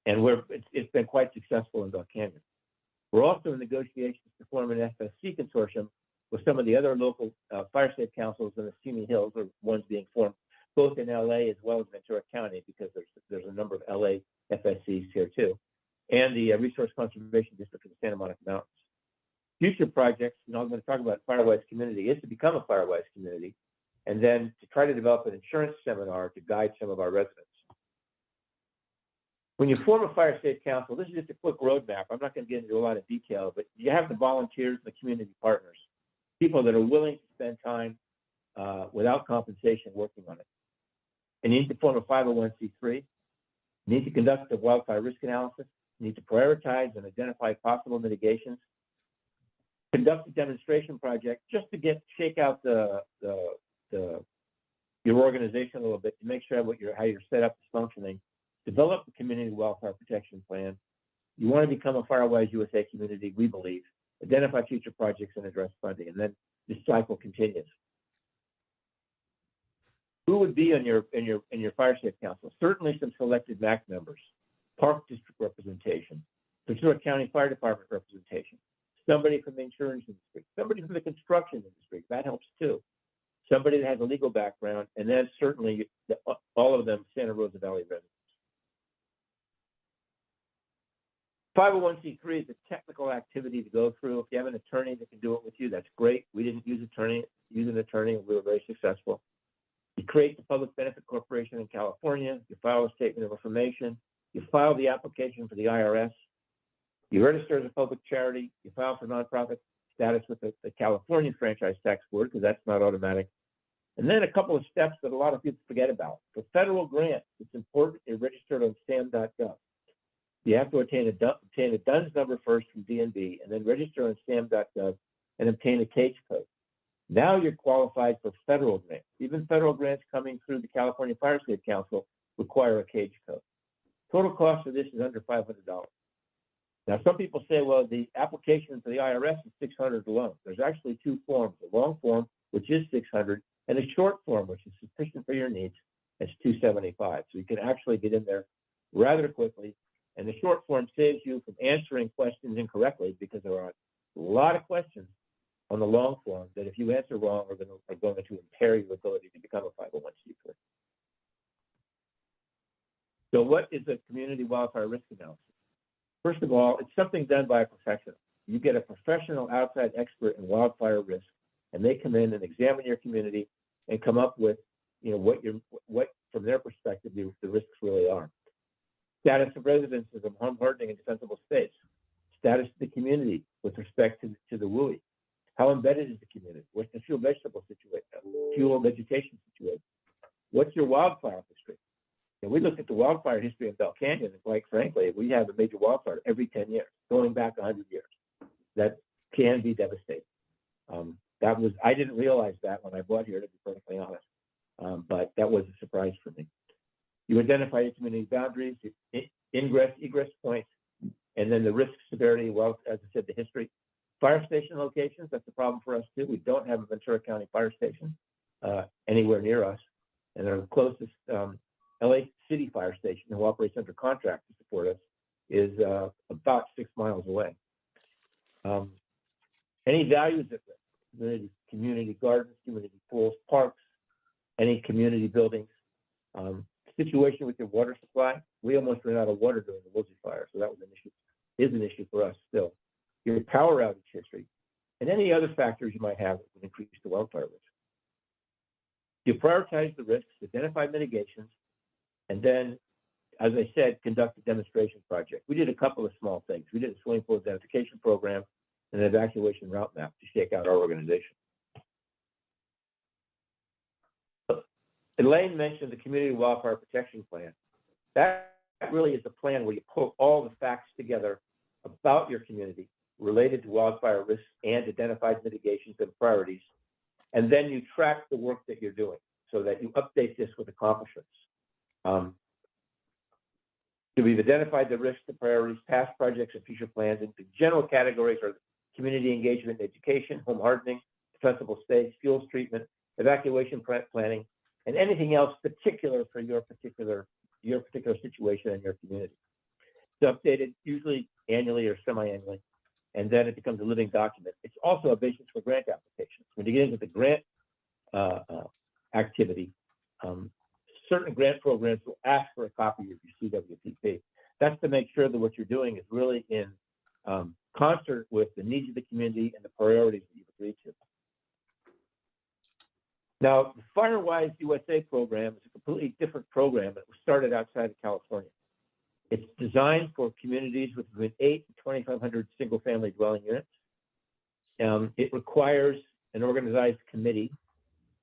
And it's been quite successful in Bell Canyon. We're also in negotiations to form an FSC consortium with some of the other local fire state councils in the Simi Hills, or ones being formed both in LA as well as Ventura County, because there's a number of LA FSCs here too, and the Resource Conservation District of the Santa Monica Mountains. Future projects, I'm going to talk about Firewise community, is to become a Firewise community, and then to try to develop an insurance seminar to guide some of our residents. When you form a fire state council, this is just a quick roadmap. I'm not going to get into a lot of detail, but you have the volunteers and the community partners, people that are willing to spend time without compensation working on it. And you need to form a 501c3. You need to conduct a wildfire risk analysis. You need to prioritize and identify possible mitigations. Conduct a demonstration project just to shake out your organization a little bit to make sure how your setup is functioning. Develop a community wildfire protection plan. You want to become a Firewise USA community, we believe. Identify future projects and address funding, and then this cycle continues. Who would be in your fire state council? Certainly some selected MAC members, park district representation, Ventura County Fire Department representation, somebody from the insurance industry, somebody from the construction industry, that helps too. Somebody that has a legal background, and then certainly all of them Santa Rosa Valley residents. 501c3 is a technical activity to go through. If you have an attorney that can do it with you, that's great. We didn't use an attorney, and we were very successful. You create the Public Benefit Corporation in California. You file a statement of information. You file the application for the IRS. You register as a public charity. You file for nonprofit status with the California Franchise Tax Board, because that's not automatic. And then a couple of steps that a lot of people forget about. For federal grants, it's important you're registered on SAM.gov. You have to obtain a DUNS number first from DNB, and then register on SAM.gov and obtain a CAGE code. Now you're qualified for federal grants. Even federal grants coming through the California Fire State Council require a CAGE code. Total cost of this is under $500. Now, some people say, well, the application for the IRS is $600 alone. There's actually two forms, a long form which is 600, and a short form, which is sufficient for your needs, is 275. So you can actually get in there rather quickly. And the short form saves you from answering questions incorrectly, because there are a lot of questions on the long form that if you answer wrong are going to impair your ability to become a 501c3. So what is a community wildfire risk analysis? First of all, it's something done by a professional. You get a professional outside expert in wildfire risk, and they come in and examine your community and come up with, what from their perspective the risks really are. Status of residences of home hardening and defensible space. Status of the community with respect to the WUI. How embedded is the community? What's the fuel vegetation situation? What's your wildfire history? And we looked at the wildfire history of Bell Canyon, and quite frankly, we have a major wildfire every 10 years, going back 100 years. That can be devastating. I didn't realize that when I bought here, to be perfectly honest, but that was a surprise for me. You identify your community boundaries, your ingress, egress points, and then the risk severity, well, as I said, the history. Fire station locations, that's a problem for us too. We don't have a Ventura County fire station anywhere near us. And our closest LA City fire station, who operates under contract to support us, is about 6 miles away. Any values at risk? Community gardens, community pools, parks, any community buildings. Situation with your water supply. We almost ran out of water during the Woolsey fire, so that was an issue, is an issue for us still. Your power outage history, and any other factors you might have that would increase the wildfire risk. You prioritize the risks, identify mitigations, and then, as I said, conduct a demonstration project. We did a couple of small things. We did a swimming pool identification program and an evacuation route map to shake out our organization. Elaine mentioned the Community Wildfire Protection Plan. That really is a plan where you pull all the facts together about your community related to wildfire risks and identified mitigations and priorities. And then you track the work that you're doing so that you update this with accomplishments. So we've identified the risks, the priorities, past projects, and future plans. And the general categories are community engagement and education, home hardening, defensible space, fuels treatment, evacuation planning, and anything else particular for your particular situation and your community. It's updated usually annually or semi-annually, and then it becomes a living document. It's also a basis for grant applications. When you get into the grant activity, certain grant programs will ask for a copy of your CWPP. That's to make sure that what you're doing is really in concert with the needs of the community and the priorities that you've agreed to. Now, the FireWise USA program is a completely different program that was started outside of California. It's designed for communities with between 8 and 2,500 single-family dwelling units. It requires an organized committee.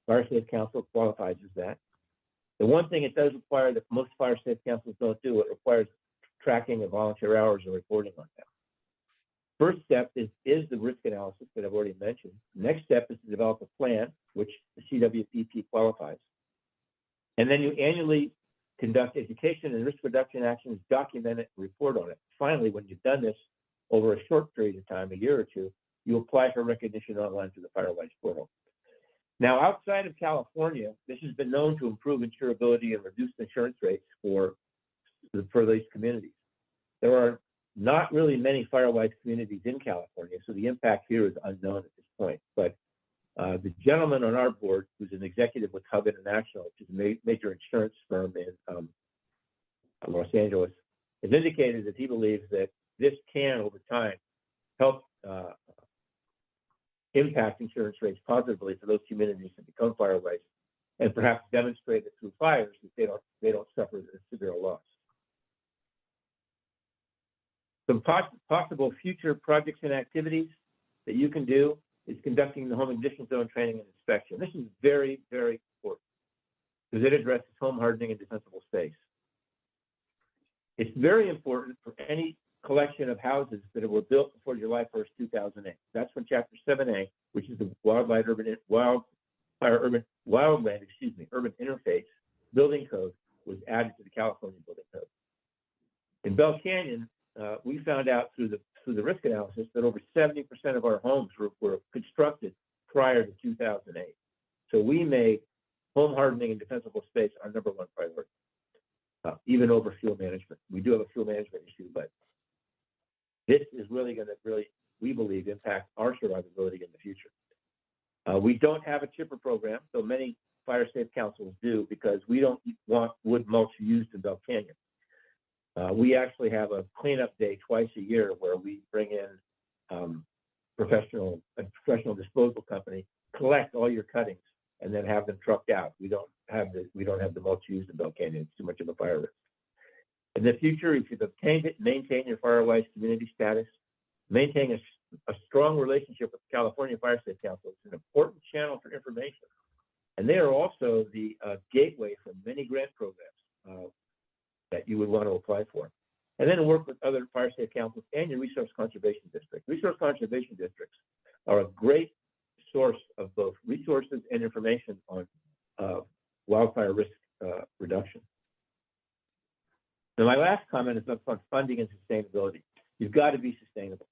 Fire Safe Council qualifies as that. The one thing it does require that most fire safe councils don't do, it requires tracking of volunteer hours and reporting on that. First step is the risk analysis that I've already mentioned. Next step is to develop a plan, which the CWPP qualifies. And then you annually conduct education and risk reduction actions, document it, and report on it. Finally, when you've done this over a short period of time, a year or two, you apply for recognition online through the FireWise portal. Now, outside of California, this has been known to improve insurability and reduce insurance rates for these communities. There are not really many FireWise communities in California, so the impact here is unknown at this point. But the gentleman on our board, who's an executive with Hub International, which is a major insurance firm in Los Angeles, has indicated that he believes that this can, over time, help impact insurance rates positively for those communities that become FireWise, and perhaps demonstrate it through fires that they don't suffer a severe loss. Some possible future projects and activities that you can do is conducting the home ignition zone training and inspection. This is very, very important because it addresses home hardening and defensible space. It's very important for any collection of houses that were built before July 1st, 2008. That's when Chapter 7A, which is the Wildland Urban Interface Building Code, was added to the California Building Code. In Bell Canyon, we found out through the risk analysis that over 70% of our homes were constructed prior to 2008. So we made home hardening and defensible space our #1 priority, even over fuel management. We do have a fuel management issue, but this is really going to we believe, impact our survivability in the future. We don't have a chipper program, so many fire safe councils do, because we don't want wood mulch used in Bell Canyon. We actually have a cleanup day twice a year where we bring in a professional disposal company, collect all your cuttings, and then have them trucked out. We don't have the mulch used in Bell Canyon. It's too much of a fire risk. In the future, if you've obtained it, maintain your Firewise community status, maintain a strong relationship with the California Fire Safe Council. It's an important channel for information. And they are also the gateway for many grant programs that you would want to apply for. And then work with other fire safe councils and your resource conservation district. Resource conservation districts are a great source of both resources and information on wildfire risk reduction. Now, my last comment is on funding and sustainability. You've got to be sustainable.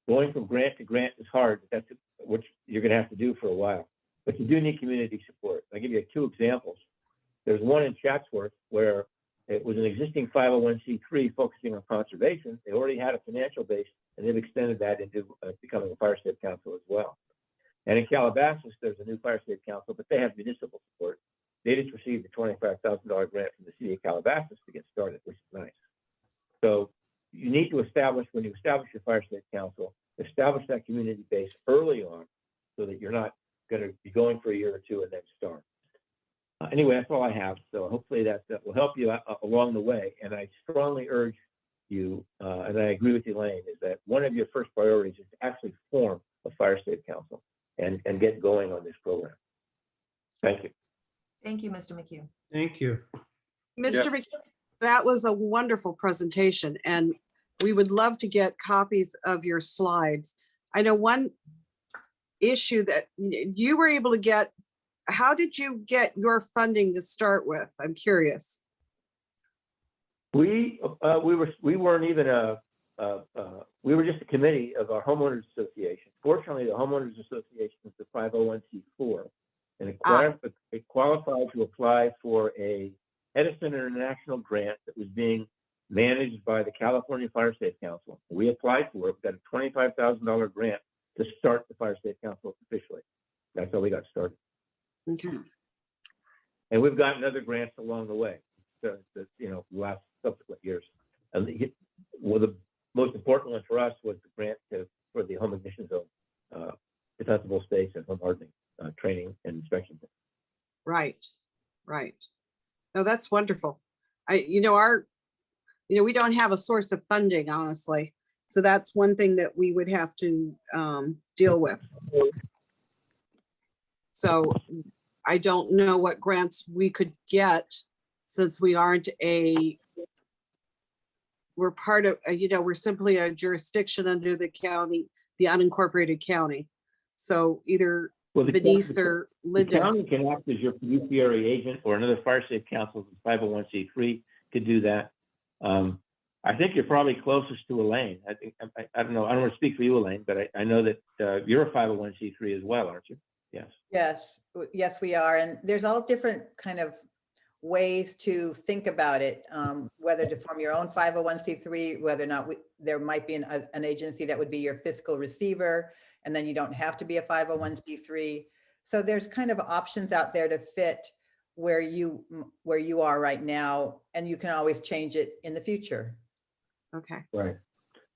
Going from grant to grant is hard, but that's what you're going to have to do for a while. But you do need community support. I'll give you 2 examples. There's one in Chatsworth where it was an existing 501c3 focusing on conservation. They already had a financial base, and they've extended that into becoming a fire safe council as well. And in Calabasas, there's a new fire safe council, but they have municipal support. They just received a $25,000 grant from the city of Calabasas to get started, which is nice. So you need to establish, when you establish your fire safe council, establish that community base early on so that you're not going to be going for a year or 2 and then start. Anyway, that's all I have. So hopefully that will help you along the way. And I strongly urge you, and I agree with Elaine, is that one of your first priorities is to actually form a fire safe council and get going on this program. Thank you. Thank you, Mr. McHugh. Thank you. Mr. Yes. McHugh, that was a wonderful presentation, and we would love to get copies of your slides. I know one issue that you were able to get. How did you get your funding to start with? I'm curious. We weren't even we were just a committee of our homeowners association. Fortunately, the homeowners association is the 501c4, and it qualified to apply for a Edison International grant that was being managed by the California Fire Safe Council. We applied for it, got a $25,000 grant to start the Fire Safe Council officially. That's how we got started. Okay. And we've gotten other grants along the way, last subsequent years. And the most important one for us was the grant for the home ignition zone, defensible space and home hardening training and inspection. Right. No, that's wonderful. We don't have a source of funding, honestly. So that's one thing that we would have to deal with. So I don't know what grants we could get since we aren't we're part of, we're simply a jurisdiction under the county, the unincorporated county. So either Denise or Linda. The county can act as your fiduciary agent, or another fire safe council, 501c3 could do that. I think you're probably closest to Elaine. I don't know. I don't want to speak for you, Elaine, but I know that you're a 501c3 as well, aren't you? Yes. Yes, we are. And there's all different kind of ways to think about it, whether to form your own 501c3, whether or not there might be an agency that would be your fiscal receiver, and then you don't have to be a 501c3. So there's kind of options out there to fit where you are right now, and you can always change it in the future. Okay. Right.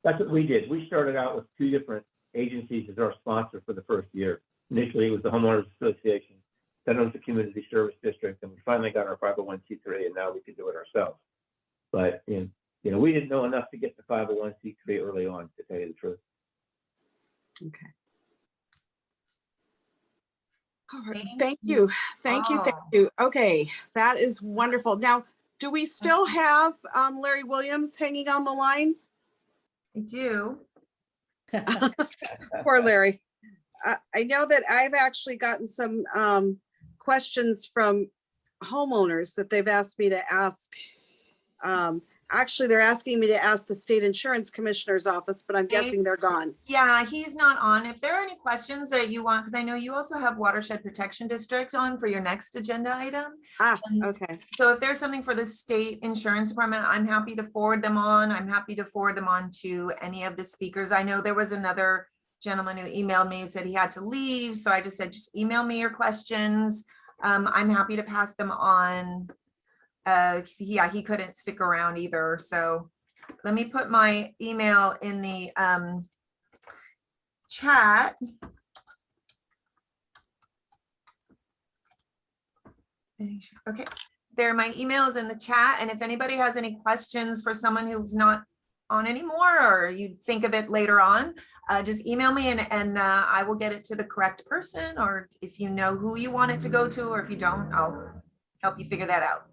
That's what we did. We started out with 2 different agencies as our sponsor for the first year. Initially, it was the Homeowners Association, then it was the Community Service District, and we finally got our 501c3, and now we can do it ourselves. But we didn't know enough to get the 501c3 early on, to tell you the truth. Okay. All right. Thank you. Thank you. Okay, that is wonderful. Now, do we still have Larry Williams hanging on the line? I do. Poor Larry. I know that I've actually gotten some questions from homeowners that they've asked me to ask actually, they're asking me to ask the state insurance commissioner's office, but I'm Okay. guessing they're gone. Yeah, he's not on. If there are any questions that you want, because I know you also have Watershed Protection District on for your next agenda item. And Okay. so if there's something for the state insurance department, I'm happy to forward them on. I'm happy to forward them on to any of the speakers. I know there was another gentleman who emailed me, said he had to leave. So I just said, just email me your questions. I'm happy to pass them on. Yeah, he couldn't stick around either. So let me put my email in the chat. Okay, there, my email is in the chat. And if anybody has any questions for someone who's not on anymore, or you think of it later on, just email me and I will get it to the correct person. Or if you know who you want it to go to, or if you don't, I'll help you figure that out.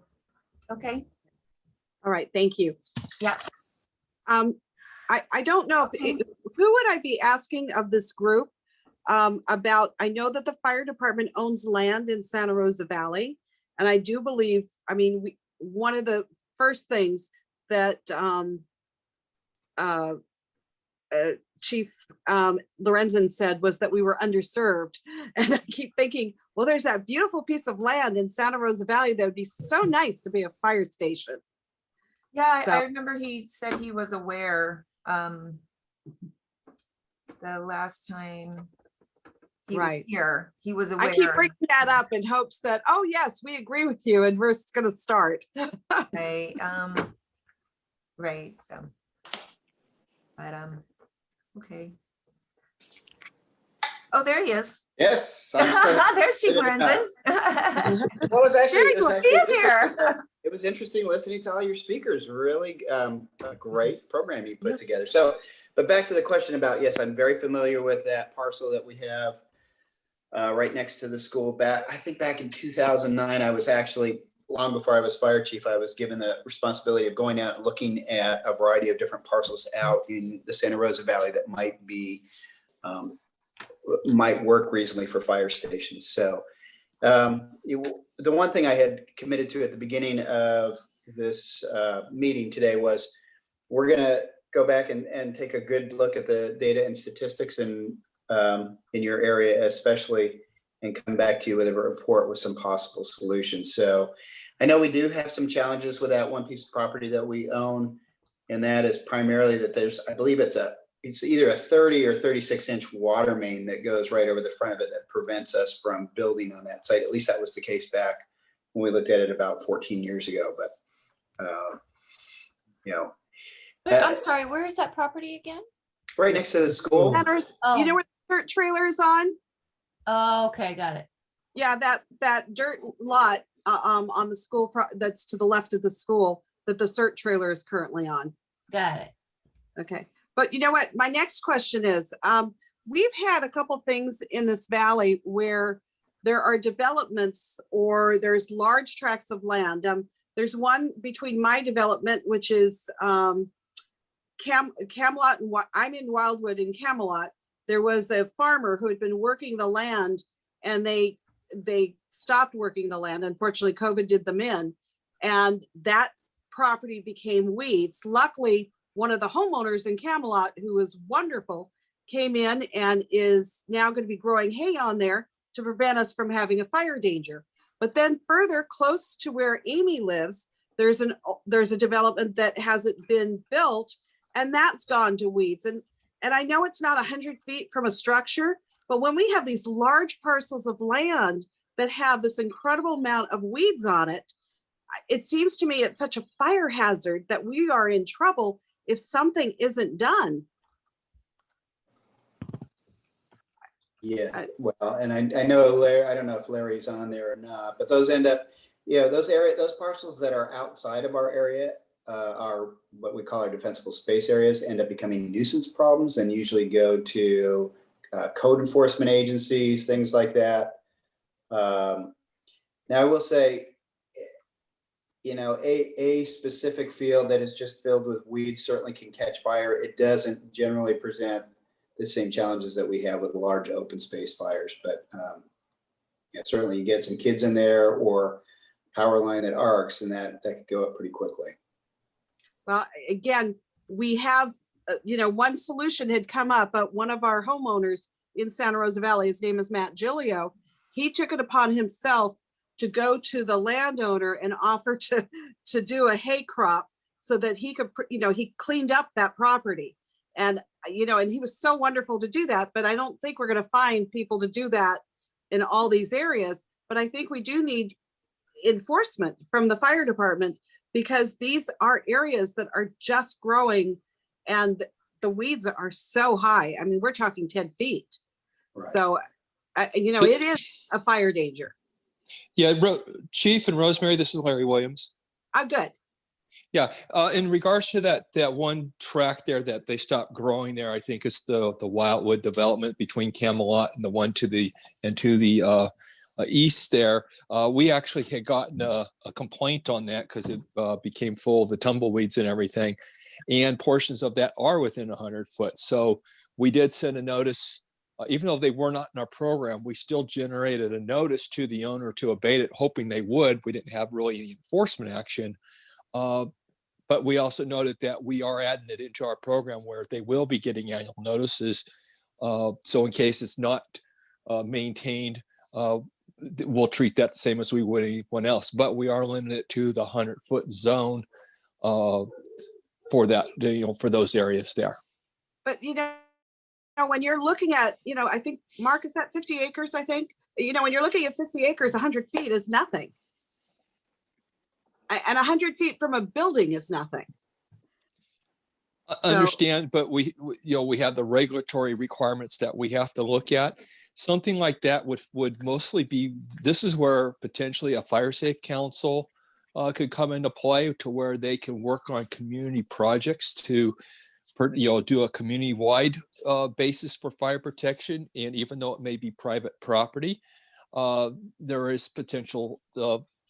Okay. All right. Thank you. Yeah. I don't know if who would I be asking of this group about, I know that the fire department owns land in Santa Rosa Valley. And I do believe, I mean, one of the first things that Chief Lorenzen said was that we were underserved. And I keep thinking, well, there's that beautiful piece of land in Santa Rosa Valley that would be so nice to be a fire station. Yeah, So- I remember he said he was aware the last time he was Right. here. He was I aware. keep bringing that up in hopes that, oh yes, we agree with you and we're going to start. Okay, right, so. But, okay. Oh, there he is. Yes. I'm still- There's Chief Lorenzen. Well, it was actually, Very cool. He is here. it was interesting listening to all your speakers. Really a great program you put together. So, but back to the question about, yes, I'm very familiar with that parcel that we have right next to the school. I think back in 2009, I was actually, long before I was fire chief, I was given the responsibility of going out and looking at a variety of different parcels out in the Santa Rosa Valley that might be, might work reasonably for fire stations. So the one thing I had committed to at the beginning of this meeting today was we're going to go back and take a good look at the data and statistics in your area, especially, and come back to you with a report with some possible solutions. So I know we do have some challenges with that one piece of property that we own, and that is primarily that there's, I believe it's either a 30 or 36-inch water main that goes right over the front of it that prevents us from building on that site. At least that was the case back when we looked at it about 14 years ago. But, you know. I'm sorry, where is that property again? Right next to the school. Centers, you know where the dirt trailer is on? Oh, okay, got it. Yeah, that dirt lot on the school that's to the left of the school that the CERT trailer is currently on. Got it. Okay, but you know what? My next question is, we've had a couple things in this valley where there are developments or there's large tracts of land. There's one between my development, which is Camelot, and I'm in Wildwood in Camelot. There was a farmer who had been working the land and they stopped working the land. Unfortunately, COVID did them in, and that property became weeds. Luckily, one of the homeowners in Camelot, who was wonderful, came in and is now going to be growing hay on there to prevent us from having a fire danger. But then further close to where Amy lives, there's a development that hasn't been built, and that's gone to weeds. And I know it's not 100 feet from a structure, but when we have these large parcels of land that have this incredible amount of weeds on it, it seems to me it's such a fire hazard that we are in trouble if something isn't done. Yeah, well, and I know Larry, I don't know if Larry's on there or not, but those end up, those parcels that are outside of our area are what we call our defensible space areas, end up becoming nuisance problems and usually go to code enforcement agencies, things like that. Now I will say, a specific field that is just filled with weeds certainly can catch fire. It doesn't generally present the same challenges that we have with large open space fires, but certainly you get some kids in there or power line that arcs, and that could go up pretty quickly. Well, again, we have, one solution had come up, but one of our homeowners in Santa Rosa Valley, his name is Matt Gilio, he took it upon himself to go to the landowner and offer to do a hay crop so that he could, he cleaned up that property. And, and he was so wonderful to do that, but I don't think we're going to find people to do that in all these areas. But I think we do need enforcement from the fire department, because these are areas that are just growing and the weeds are so high. I mean, we're talking 10 feet. Right. So, it is a fire danger. Yeah, Chief and Rosemary, this is Larry Williams. I'm good. Yeah, in regards to that one track there that they stopped growing there, I think it's the Wildwood development between Camelot and the one to the east there. We actually had gotten a complaint on that because it became full of the tumbleweeds and everything, and portions of that are within 100 foot. So we did send a notice. Even though they were not in our program, we still generated a notice to the owner to abate it, hoping they would. We didn't have really any enforcement action. But we also noted that we are adding it into our program where they will be getting annual notices. So in case it's not maintained, we'll treat that the same as we would anyone else. But we are limited to the 100-foot zone for that, for those areas there. But, when you're looking at, I think, Mark, is that 50 acres, I think? When you're looking at 50 acres, 100 feet is nothing. And 100 feet from a building is nothing. I understand, but we have the regulatory requirements that we have to look at. Something like that would mostly be, this is where potentially a fire safe council could come into play, to where they can work on community projects to do a community-wide basis for fire protection. And even though it may be private property, there is potential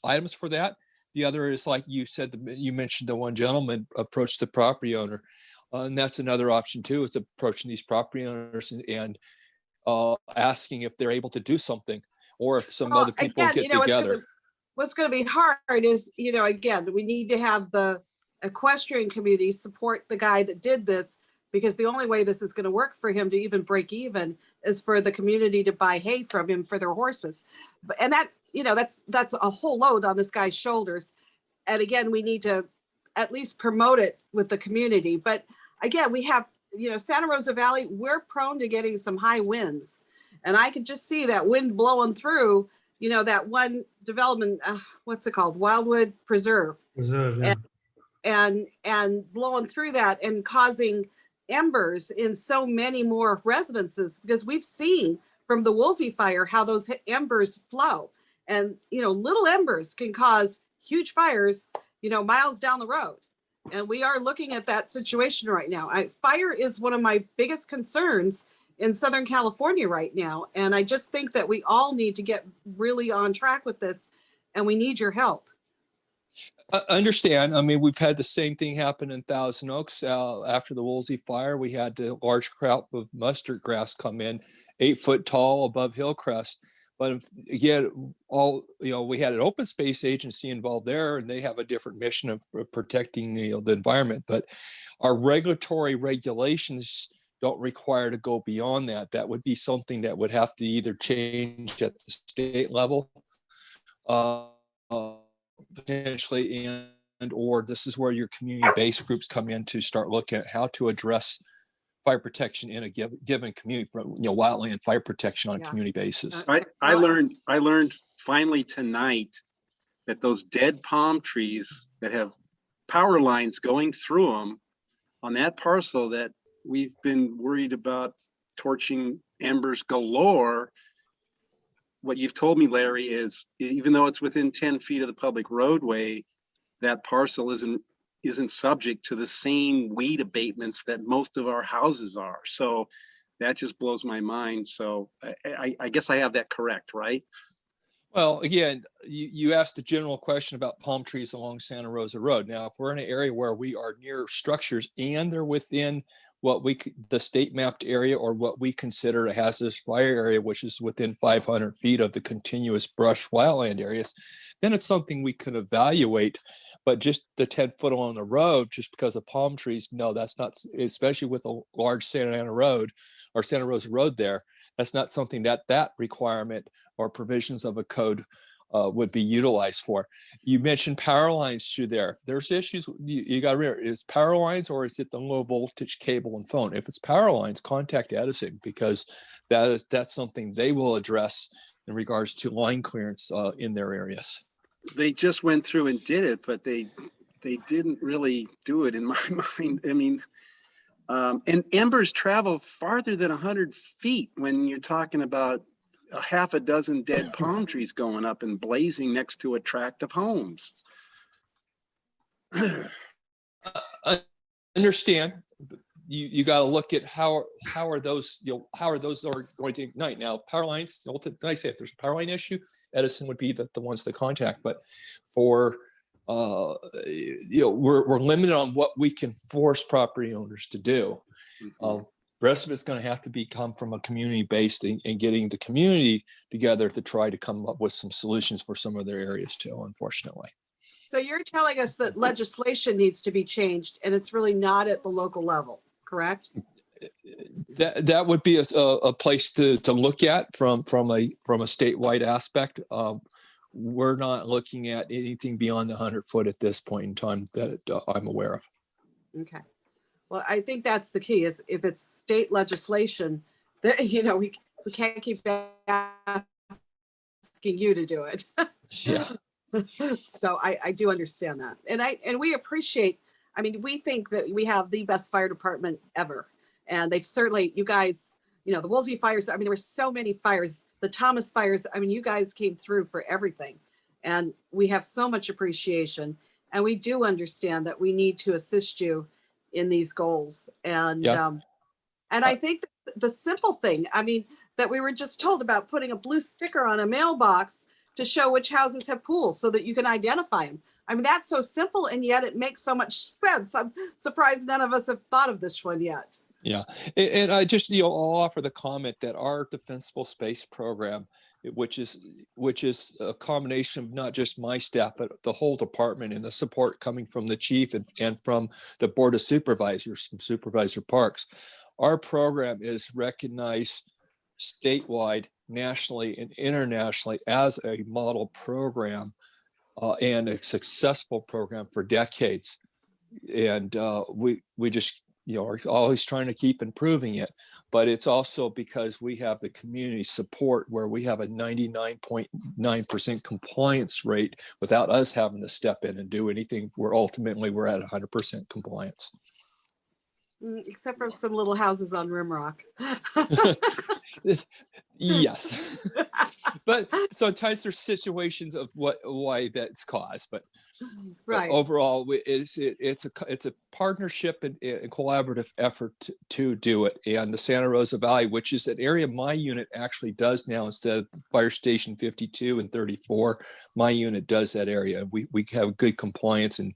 items for that. The other is, like you said, you mentioned the one gentleman approached the property owner. And that's another option too, is approaching these property owners and asking if they're able to do something, or if some other people get together. What's going to be hard is, again, we need to have the equestrian community support the guy that did this, because the only way this is going to work for him to even break even is for the community to buy hay from him for their horses. And that, that's a whole load on this guy's shoulders. And again, we need to at least promote it with the community. But again, we have, Santa Rosa Valley, we're prone to getting some high winds. And I could just see that wind blowing through, that one development, what's it called? Wildwood Preserve. Yeah. And blowing through that and causing embers in so many more residences, because we've seen from the Woolsey fire how those embers flow. And, little embers can cause huge fires, miles down the road. And we are looking at that situation right now. Fire is one of my biggest concerns in Southern California right now. And I just think that we all need to get really on track with this, and we need your help. I understand. I mean, we've had the same thing happen in Thousand Oaks after the Woolsey fire. We had the large crop of mustard grass come in, 8 foot tall above Hillcrest. But again, we had an open space agency involved there, and they have a different mission of protecting the environment. But our regulatory regulations don't require to go beyond that. That would be something that would have to either change at the state level, potentially, or this is where your community-based groups come in to start looking at how to address fire protection in a given community, from wildland fire protection on a community basis. I learned finally tonight that those dead palm trees that have power lines going through them on that parcel that we've been worried about torching embers galore. What you've told me, Larry, is even though it's within 10 feet of the public roadway, that parcel isn't subject to the same weed abatements that most of our houses are. So that just blows my mind. So I guess I have that correct, right? Well, again, you asked the general question about palm trees along Santa Rosa Road. Now, if we're in an area where we are near structures and they're within the state mapped area, or what we consider a hazardous fire area, which is within 500 feet of the continuous brush wildland areas, then it's something we can evaluate. But just the 10-foot along the road, just because of palm trees, no, that's not, especially with a large Santa Ana Road or Santa Rosa Road there, that's not something that requirement or provisions of a code would be utilized for. You mentioned power lines through there. There's issues, you got to remember, is power lines or is it the low voltage cable and phone? If it's power lines, contact Edison, because that's something they will address in regards to line clearance in their areas. They just went through and did it, but they didn't really do it in my mind. I mean, and embers travel farther than 100 feet when you're talking about a half a dozen dead palm trees going up and blazing next to a tract of homes. I understand. You got to look at how are those, how are those going to ignite. Now, power lines, like I say, if there's a power line issue, Edison would be the ones to contact. But for we're limited on what we can force property owners to do. The rest of it's going to have to come from a community based and getting the community together to try to come up with some solutions for some of their areas too, unfortunately. So you're telling us that legislation needs to be changed and it's really not at the local level, correct? That would be a place to look at from a statewide aspect. We're not looking at anything beyond the 100-foot at this point in time that I'm aware of. Okay. Well, I think that's the key is if it's state legislation that, we can't keep asking you to do it. Yeah. So I do understand that. And we appreciate, we think that we have the best fire department ever. And they've certainly, you guys, the Woolsey fires, there were so many fires, the Thomas fires, you guys came through for everything. And we have so much appreciation. And we do understand that we need to assist you in these goals. And I think the simple thing, that we were just told about putting a blue sticker on a mailbox to show which houses have pools so that you can identify them. That's so simple, and yet it makes so much sense. I'm surprised none of us have thought of this one yet. Yeah, and I just, I'll offer the comment that our defensible space program, which is a combination of not just my staff, but the whole department and the support coming from the chief and from the board of supervisors, from Supervisor Parks. Our program is recognized statewide, nationally, and internationally as a model program and a successful program for decades. And we just, are always trying to keep improving it, but it's also because we have the community support where we have a 99.9% compliance rate without us having to step in and do anything. We're at 100% compliance. Except for some little houses on Rimrock. Yes. But sometimes there's situations of why that's caused, but right. Overall it's a partnership and collaborative effort to do it. And the Santa Rosa Valley, which is an area my unit actually does now, instead of Fire Station 52 and 34, my unit does that area. We have good compliance and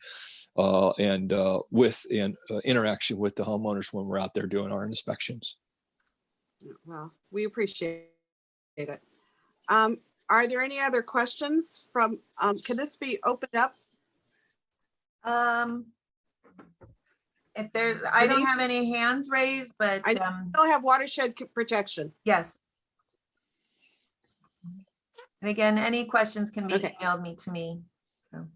interaction with the homeowners when we're out there doing our inspections. Well, we appreciate it. Are there any other questions from, can this be opened up? If there's, I don't have any hands raised, but I still have watershed protection. Yes. And again, any questions can be Okay. emailed to me. So,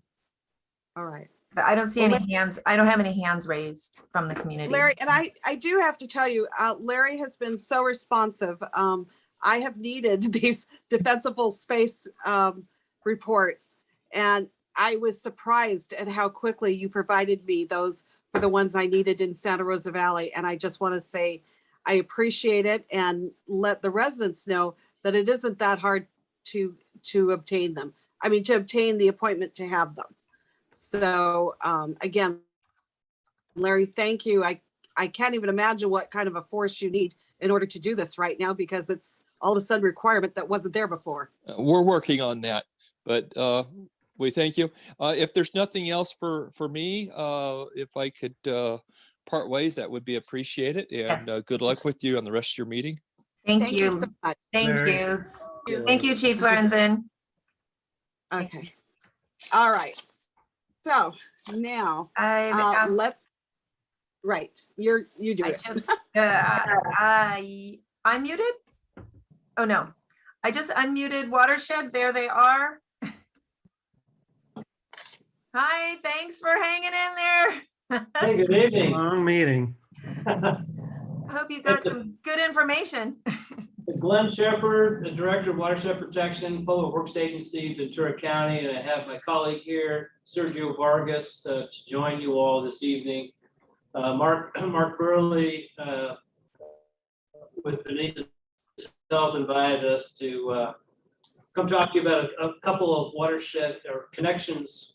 all right. but I don't see any hands. I don't have any hands raised from the community. Larry, and I do have to tell you, Larry has been so responsive. I have needed these defensible space reports, and I was surprised at how quickly you provided me those for the ones I needed in Santa Rosa Valley. And I just want to say I appreciate it and let the residents know that it isn't that hard to obtain them. To obtain the appointment to have them. So again, Larry, thank you. I can't even imagine what kind of a force you need in order to do this right now, because it's all of a sudden requirement that wasn't there before. We're working on that, but we thank you. If there's nothing else for me, if I could part ways, that would be appreciated. And good luck with you on the rest of your meeting. Thank you so much. Thank Larry. you. Thank you, Chief Lorenzen. Okay. All right. So now, I've asked, let's, right, you do I it. just, I unmuted? Oh, no. I just unmuted Watershed. There they are. Hi, thanks for hanging in there. Hey, good evening. Long meeting. I hope you got some good information. Glenn Shepherd, the Director of Watershed Protection, Public Works Agency, Ventura County, and I have my colleague here, Sergio Vargas, to join you all this evening. Mark Burley with Denise's help invited us to come talk to you about a couple of watershed or connections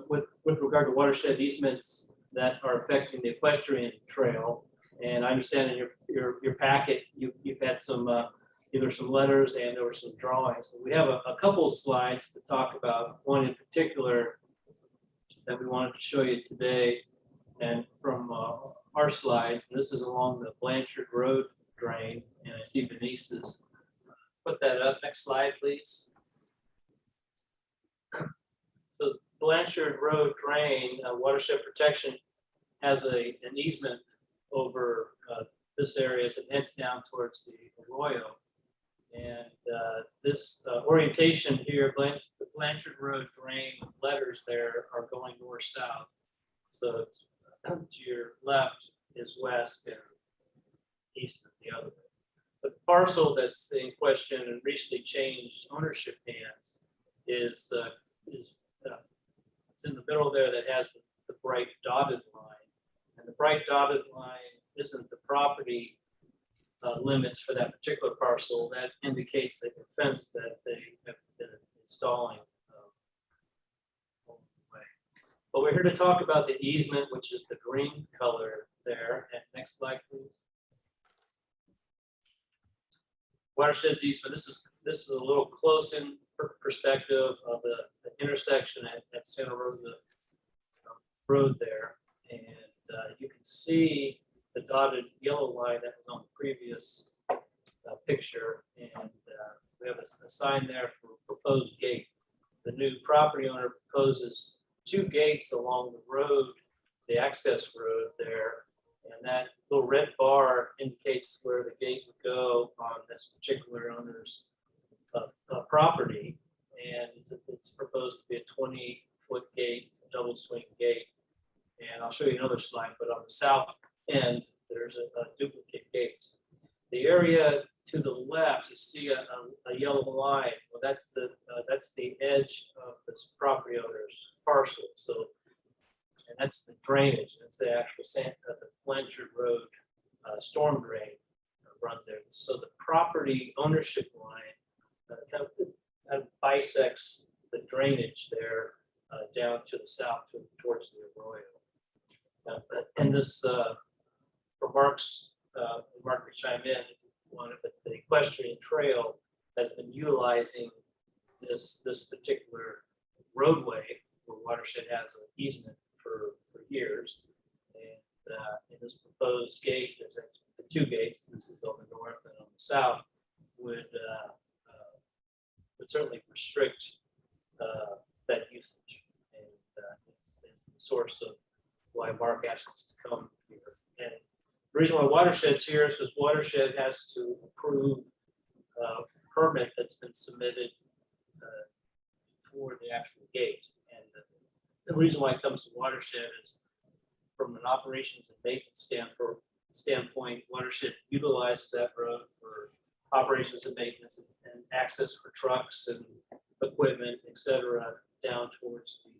with regard to watershed easements that are affecting the equestrian trail. And I understand in your packet, you've had some either some letters and there were some drawings. But we have a couple of slides to talk about, one in particular that we wanted to show you today. And from our slides, and this is along the Blanchard Road drain, and I see Denise's put that up. Next slide, please. The Blanchard Road drain, watershed protection, has an easement over this area as it heads down towards the arroyo. And this orientation here, the Blanchard Road drain letters there are going north-south. So to your left is west and east is the other way. But the parcel that's in question and recently changed ownership hands is it's in the middle there that has the bright dotted line. And the bright dotted line isn't the property limits for that particular parcel. That indicates a fence that they have been installing along the way. But we're here to talk about the easement, which is the green color there. And next slide, please. Watershed's easement. This is a little close in perspective of the intersection at Santa Rosa Road there, and you can see the dotted yellow line that was on the previous picture, and we have a sign there for proposed gate. The new property owner proposes 2 gates along the road, the access road there, and that little red bar indicates where the gate would go on this particular owner's property, and it's proposed to be a 20-foot gate, a double swing gate. And I'll show you another slide, but on the south end, there's a duplicate gate. The area to the left, you see a yellow line. Well, that's the edge of this property owner's parcel. So, and that's the drainage. That's the actual the Blanchard Road storm drain runs there. So the property ownership line kind of bisects the drainage there down to the south towards the arroyo. And this remarks, Mark could chime in, the equestrian trail has been utilizing this particular roadway where Watershed has an easement for years. And in this proposed gate, there's the 2 gates, this is on the north and on the south, would certainly restrict that usage. And it's the source of why Mark asked us to come here. And the reason why Watershed's here is because Watershed has to approve a permit that's been submitted for the actual gate. And the reason why it comes to Watershed is from an operations and maintenance standpoint, Watershed utilizes that road for operations and maintenance and access for trucks and equipment, et cetera, down towards the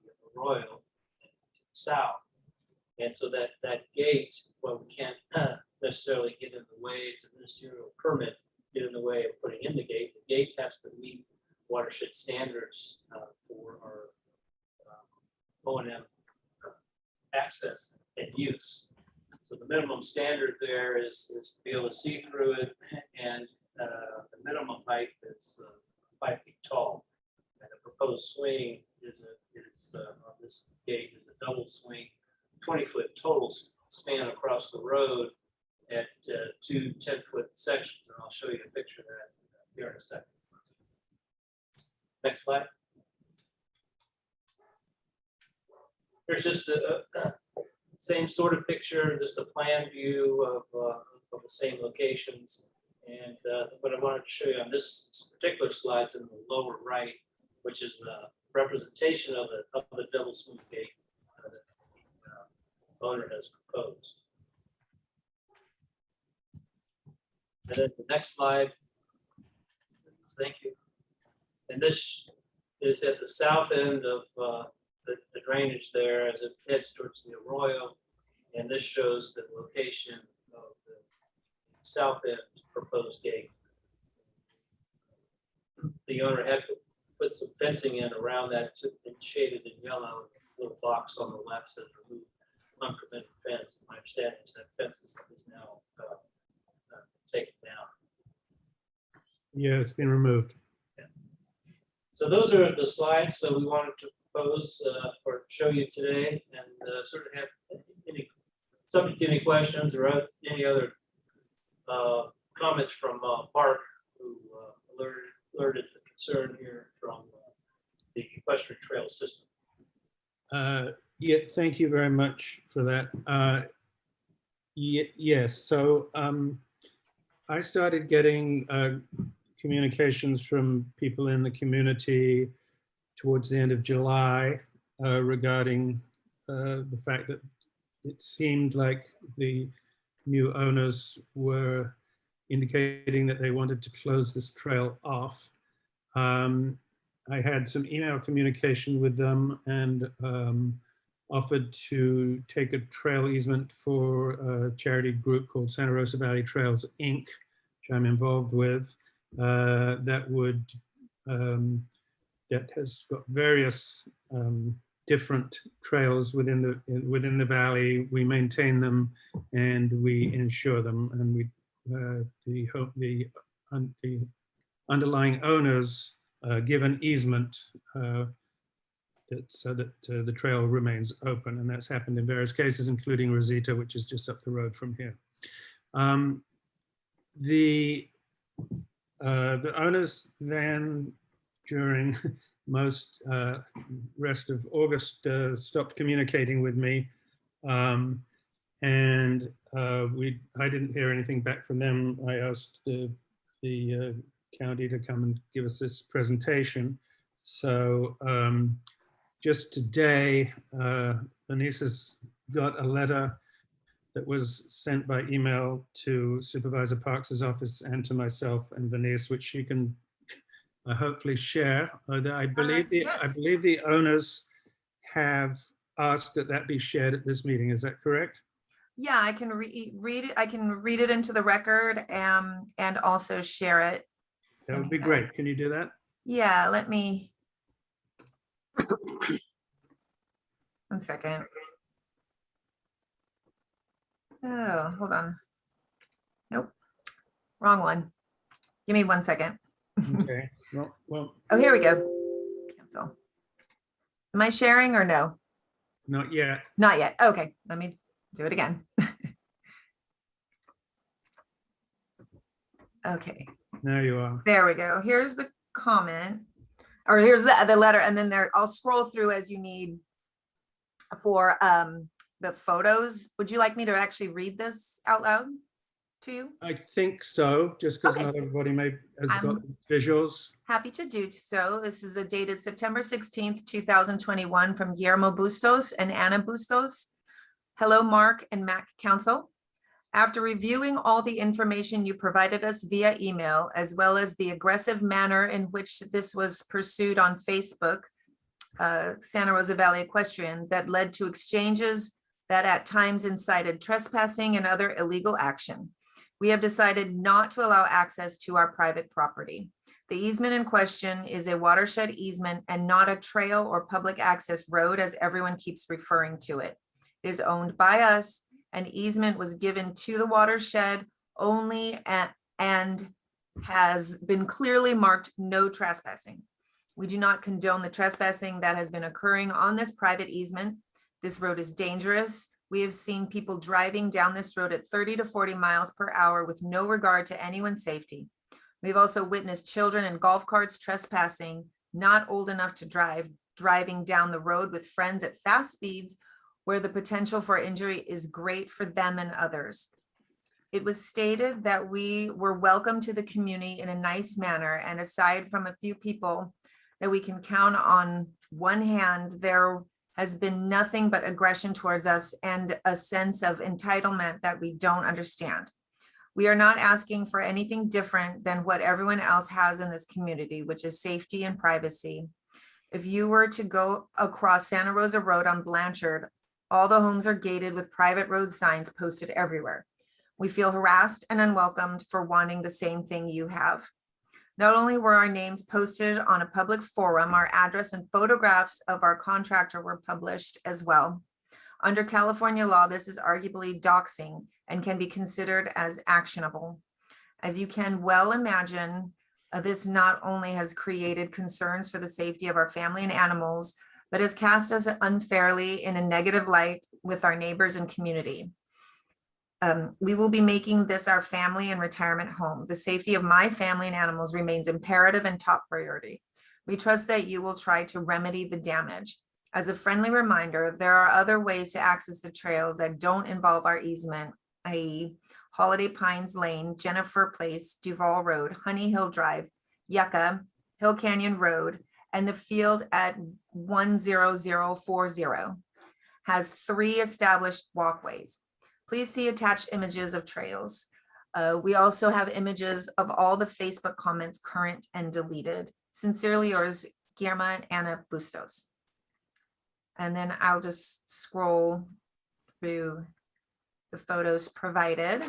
arroyo and south. And so that gate, well, we can't necessarily get in the way, it's a ministerial permit, get in the way of putting in the gate. The gate has to meet Watershed standards for our O&M access and use. So the minimum standard there is to be able to see through it, and the minimum height is 5 feet tall. And the proposed swing on this gate is a double swing, 20-foot total span across the road at 2 10-foot sections. And I'll show you a picture of that here in a second. Next slide. here's just a same sort of picture, just a plan view of the same locations. And what I wanted to show you on this particular slide is in the lower right, which is a representation of the double smooth gate that the owner has proposed. And then the next slide. Thank you. And this is at the south end of the drainage there as it heads towards the arroyo. And this shows the location of the south end proposed gate. The owner had to put some fencing in around that, and shaded in yellow. A little box on the left says remove unpermitted fence. My understanding is that fence is now taken down. Yeah, it's been removed. So those are the slides. So we wanted to propose or show you today, and sort of have any subject to any questions or any other comments from Mark, who alerted the concern here from the equestrian trail system. Yeah, thank you very much for that. Yes, so I started getting communications from people in the community towards the end of July regarding the fact that it seemed like the new owners were indicating that they wanted to close this trail off. I had some email communication with them and offered to take a trail easement for a charity group called Santa Rosa Valley Trails, Inc., which I'm involved with, that has got various different trails within the valley. We maintain them and we insure them, and the underlying owners give an easement so that the trail remains open, and that's happened in various cases, including Rosita, which is just up the road from here. The owners then, during most rest of August, stopped communicating with me, and I didn't hear anything back from them. I asked the county to come and give us this presentation. So just today, Denise has got a letter that was sent by email to Supervisor Parks's office and to myself and Denise, which she can hopefully share. I believe the owners have asked that be shared at this meeting. Is that correct? Yeah, I can read it. I can read it into the record and also share it. That would be great. Can you do that? Yeah, let me. 1 second. Oh, hold on. Nope, wrong one. Give me 1 second. Okay. Well. Oh, here we go. Cancel. Am I sharing or no? Not yet. Not yet. Okay, let me do it again. Okay. There you are. There we go. Here's the comment, or here's the letter, and then there, I'll scroll through as you need for the photos. Would you like me to actually read this out loud to you? I think so, just because Okay. not everybody has got visuals. Happy to do so. This is dated September 16th, 2021 from Guillermo Bustos and Ana Bustos. Hello, Mark and MAC Council. After reviewing all the information you provided us via email, as well as the aggressive manner in which this was pursued on Facebook, Santa Rosa Valley Equestrian, that led to exchanges that at times incited trespassing and other illegal action, we have decided not to allow access to our private property. The easement in question is a watershed easement and not a trail or public access road, as everyone keeps referring to it. It is owned by us. An easement was given to the watershed only and has been clearly marked no trespassing. We do not condone the trespassing that has been occurring on this private easement. This road is dangerous. We have seen people driving down this road at 30 to 40 miles per hour with no regard to anyone's safety. We've also witnessed children in golf carts trespassing, not old enough to drive, driving down the road with friends at fast speeds where the potential for injury is great for them and others. It was stated that we were welcome to the community in a nice manner, and aside from a few people that we can count on one hand, there has been nothing but aggression towards us and a sense of entitlement that we don't understand. We are not asking for anything different than what everyone else has in this community, which is safety and privacy. If you were to go across Santa Rosa Road on Blanchard, all the homes are gated with private road signs posted everywhere. We feel harassed and unwelcomed for wanting the same thing you have. Not only were our names posted on a public forum, our address and photographs of our contractor were published as well. Under California law, this is arguably doxing and can be considered as actionable. As you can well imagine, this not only has created concerns for the safety of our family and animals, but has cast us unfairly in a negative light with our neighbors and community. We will be making this our family and retirement home. The safety of my family and animals remains imperative and top priority. We trust that you will try to remedy the damage. As a friendly reminder, there are other ways to access the trails that don't involve our easement, i.e. Holiday Pines Lane, Jennifer Place, Duval Road, Honey Hill Drive, Yucca, Hill Canyon Road, and the field at 10040 has 3 established walkways. Please see attached images of trails. We also have images of all the Facebook comments, current and deleted. Sincerely yours, Guillermo and Anna Bustos. And then I'll just scroll through the photos provided.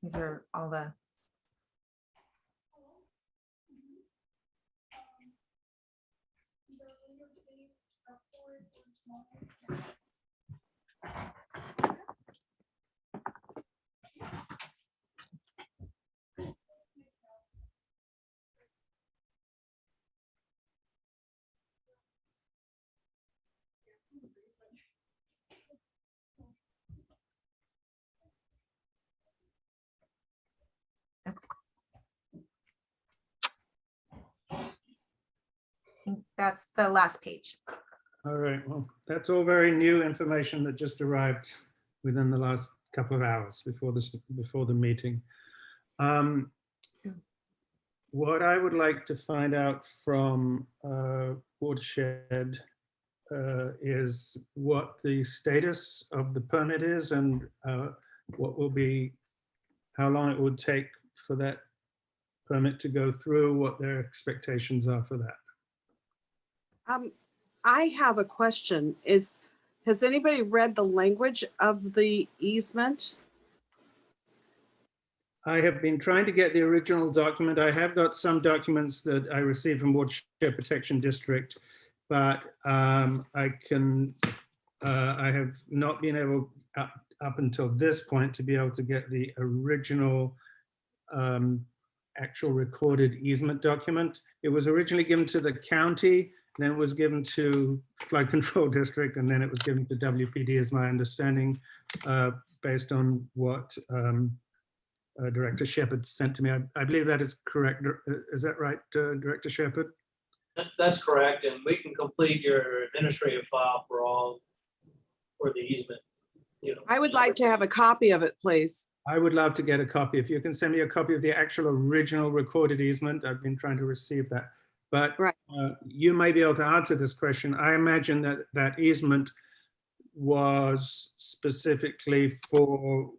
These are all the that's the last page. All right, well, that's all very new information that just arrived within the last couple of hours before the meeting. What I would like to find out from Watershed is what the status of the permit is and how long it would take for that permit to go through, what their expectations are for that. I have a question. Has anybody read the language of the easement? I have been trying to get the original document. I have got some documents that I received from Watershed Protection District, but I have not been able up until this point to be able to get the original actual recorded easement document. It was originally given to the county, then it was given to Flood Control District, and then it was given to WPD, is my understanding, based on what Director Shepherd sent to me. I believe that is correct. Is that right, Director Shepherd? That's correct, and we can complete your administrative file for the easement. I would like to have a copy of it, please. I would love to get a copy. If you can send me a copy of the actual original recorded easement, I've been trying to receive that. But you may be able to answer this question. I imagine that that easement was specifically for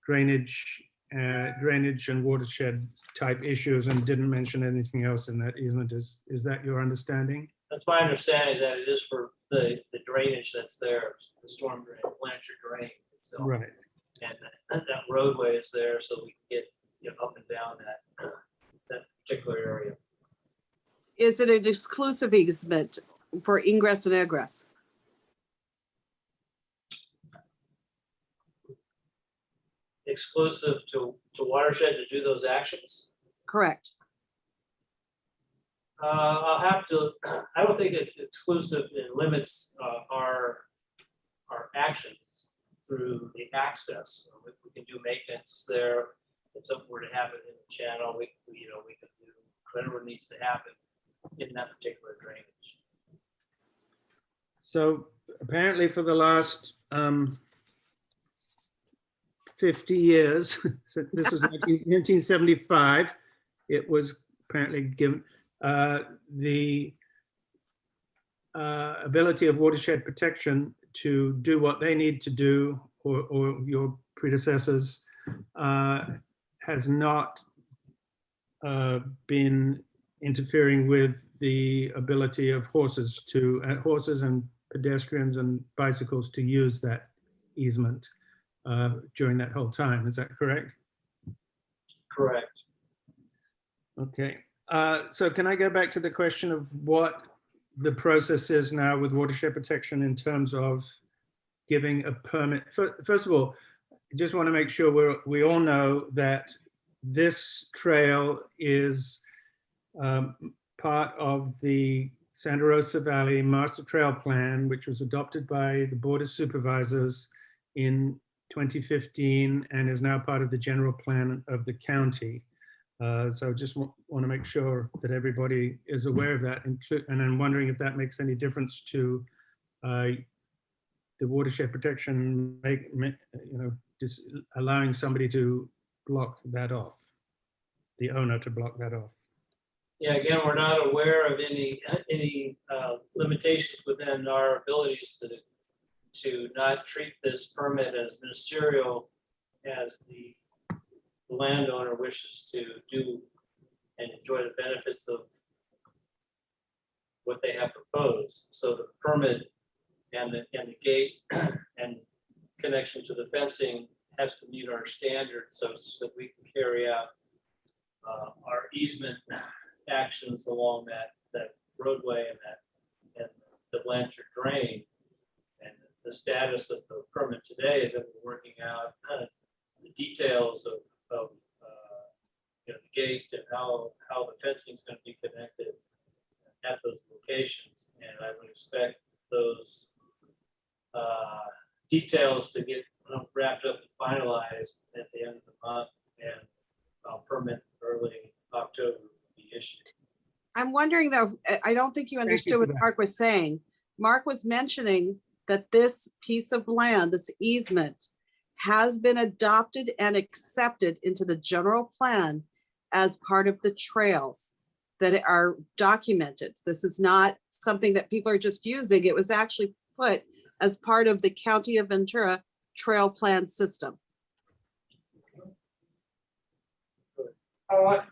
drainage and watershed type issues and didn't mention anything else in that easement. Is that your understanding? That's my understanding, that it is for the drainage that's there, the storm drain, Blanchard drain itself. Right. And that roadway is there so we can get up and down that particular area. Is it an exclusive easement for ingress and egress? Exclusive to Watershed to do those actions? Correct. I'll have to, I don't think it's exclusive. It limits our actions through the access. We can do maintenance there. If something were to happen in the channel, we can do whatever needs to happen in that particular drainage. So apparently for the last 50 years, so this was 1975, it was apparently given the ability of watershed protection to do what they need to do, or your predecessors, has not been interfering with the ability of horses and pedestrians and bicycles to use that easement during that whole time. Is that correct? Correct. Okay. So can I go back to the question of what the process is now with watershed protection in terms of giving a permit? First of all, I just want to make sure we all know that this trail is part of the Santa Rosa Valley Master Trail Plan, which was adopted by the Board of Supervisors in 2015 and is now part of the general plan of the county. So just want to make sure that everybody is aware of that. And I'm wondering if that makes any difference to the watershed protection, just allowing somebody to block that off, the owner to block that off. Yeah, again, we're not aware of any limitations within our abilities to not treat this permit as ministerial as the landowner wishes to do and enjoy the benefits of what they have proposed. So the permit and the gate and connection to the fencing has to meet our standards so that we can carry out our easement actions along that roadway and the Blanchard drain. And the status of the permit today is that we're working out the details of the gate and how the fencing is going to be connected at those locations. And I would expect those details to get wrapped up and finalized at the end of the month, and permit early October will be issued. I'm wondering though, I don't think you understood what Mark was saying. Mark was mentioning that this piece of land, this easement, has been adopted and accepted into the general plan as part of the trails that are documented. This is not something that people are just using. It was actually put as part of the County of Ventura trail plan system.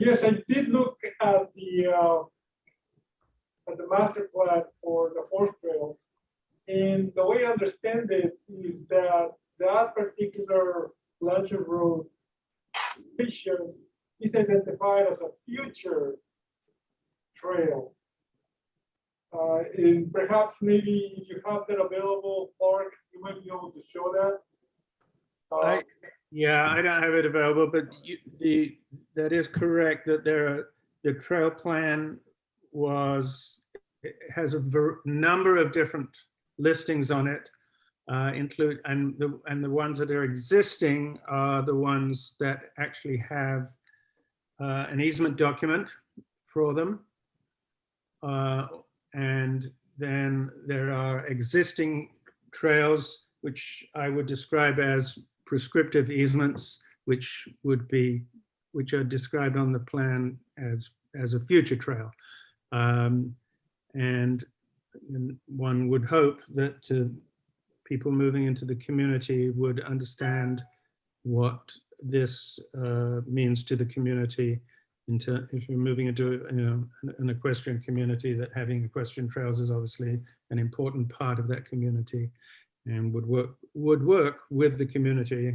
Yes, I did look at the master plan for the horse trail. And the way I understand it is that that particular Blanchard Road station is identified as a future trail. And perhaps maybe if you have that available, Mark, you might be able to show that. Yeah, I don't have it available, but that is correct that the trail plan has a number of different listings on it, and the ones that are existing are the ones that actually have an easement document for them. And then there are existing trails, which I would describe as prescriptive easements, which are described on the plan as a future trail. And one would hope that people moving into the community would understand what this means to the community. If you're moving into an equestrian community, that having equestrian trails is obviously an important part of that community, and would work with the community.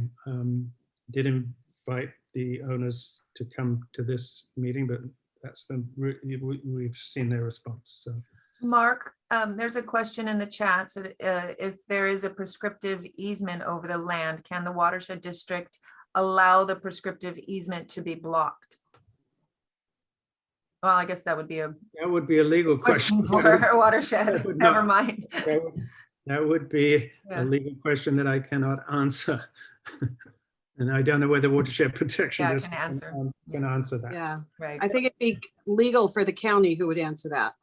Did invite the owners to come to this meeting, but we've seen their response. So, Mark, there's a question in the chat. So if there is a prescriptive easement over the land, can the watershed district allow the prescriptive easement to be blocked? Well, I guess that would be a That would be a legal question question. for a watershed. That would Never not- mind. That would be Yeah. a legal question that I cannot answer. And I don't know whether watershed protection Yeah, I District can answer. can answer that. Yeah, Right. I think it'd be legal for the county who would answer that.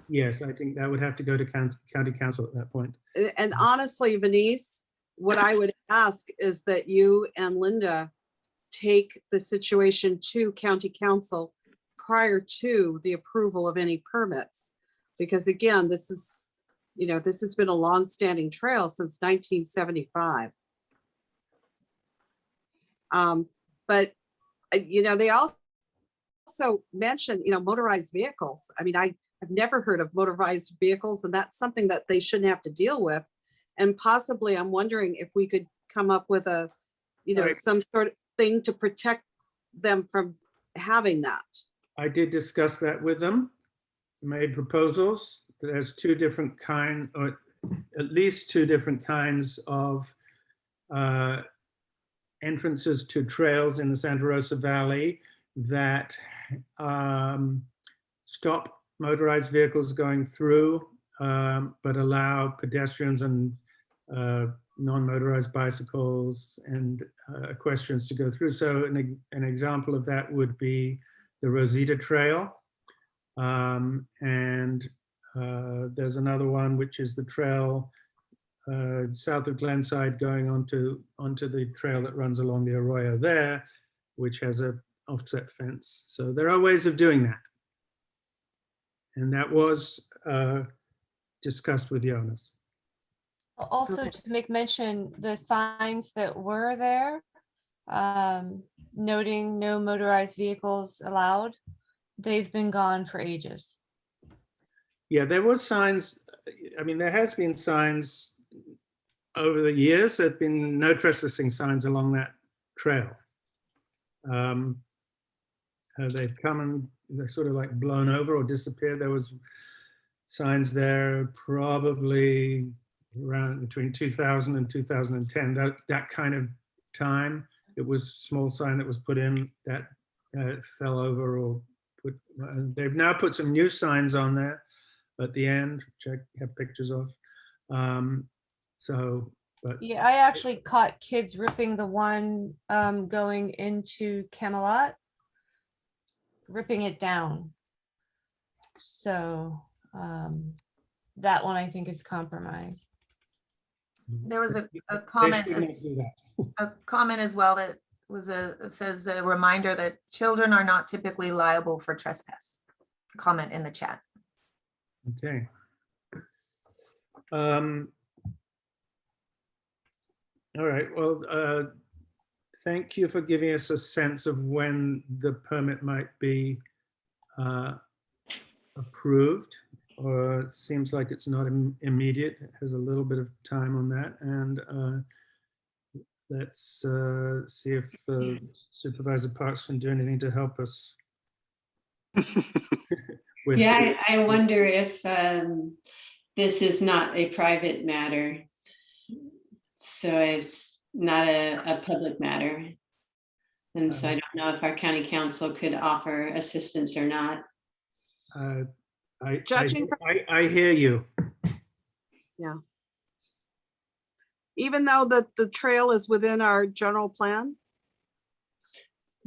Yes, I think that would have to go to county council at that point. And honestly, Venice, what I would ask is that you and Linda take the situation to county council prior to the approval of any permits. Because again, this is, you know, this has been a long-standing trail since 1975. But, you know, they also mentioned, you know, motorized vehicles. I mean, I've never heard of motorized vehicles, and that's something that they shouldn't have to deal with. And possibly, I'm wondering if we could come up with a, you know, Right. some sort of thing to protect them from having that. I did discuss that with them, made proposals. There's two different or at least two different kinds of entrances to trails in the Santa Rosa Valley that stop motorized vehicles going through, but allow pedestrians and non-motorized bicycles and equestrians to go through. So an example of that would be the Rosita Trail. And there's another one, which is the trail south of Glenside going onto the trail that runs along the arroyo there, which has a offset fence. So there are ways of doing that. And that was discussed with the owners. Also to make mention, the signs that were there, noting no motorized vehicles allowed, they've been gone for ages. Yeah, there was signs. I mean, there has been signs over the years. There've been no trespassing signs along that trail. They've come and they're sort of like blown over or disappeared. There was signs there probably around between 2000 and 2010, that kind of time. It was a small sign that was put in that fell over or put. They've now put some new signs on there at the end, which I have pictures of. But Yeah, I actually caught kids ripping the one going into Camelot, ripping it down. So that one I think is compromised. There was a they comment, should not do that. a comment as well that it says a reminder that children are not typically liable for trespass. Comment in the chat. Okay. All right, well, thank you for giving us a sense of when the permit might be approved. Or it seems like it's not immediate. It has a little bit of time on that. And let's see if Supervisor Parks can do anything to help us. Yeah, I wonder if this is not a private matter. So it's not a public matter. And so I don't know if our county council could offer assistance or not. I hear you. Yeah. Even though the trail is within our general plan?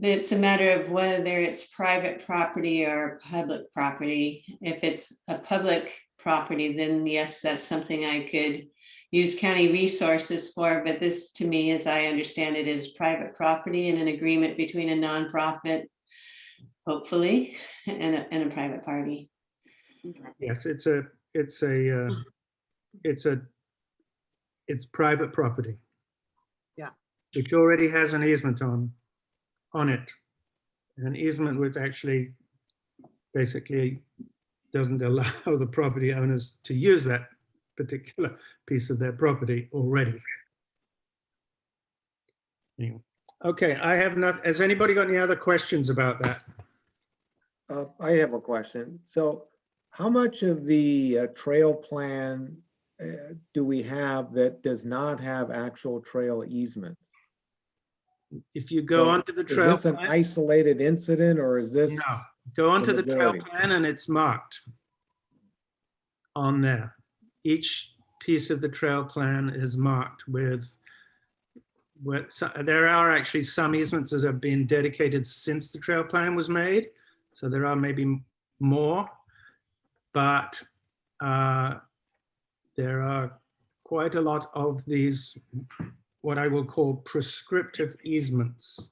It's a matter of whether it's private property or public property. If it's a public property, then yes, that's something I could use county resources for. But this, to me, as I understand it, is private property and an agreement between a nonprofit, hopefully, and a private party. Yes, it's private property. Yeah. Which already has an easement on it. An easement which actually basically doesn't allow the property owners to use that particular piece of their property already. Anyway. Okay, I have not, has anybody got any other questions about that? I have a question. So how much of the trail plan do we have that does not have actual trail easements? If you go onto the trail Is this an plan- isolated incident or is this? No, Go onto the the trail majority. plan and it's marked on there. Each piece of the trail plan is marked with there are actually some easements that have been dedicated since the trail plan was made. So there are maybe more, but there are quite a lot of these, what I will call prescriptive easements,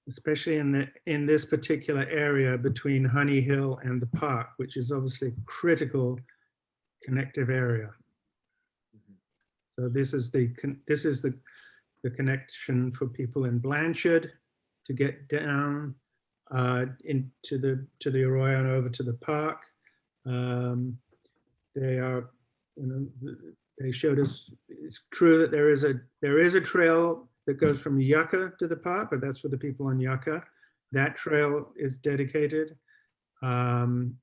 especially in this particular area between Honey Hill and the park, which is obviously a critical connective area. So this is the connection for people in Blanchard to get down into the Arroyo and over to the park. They are, they showed us, it's true that there is a trail that goes from Yucca to the park, but that's for the people on Yucca. That trail is dedicated. And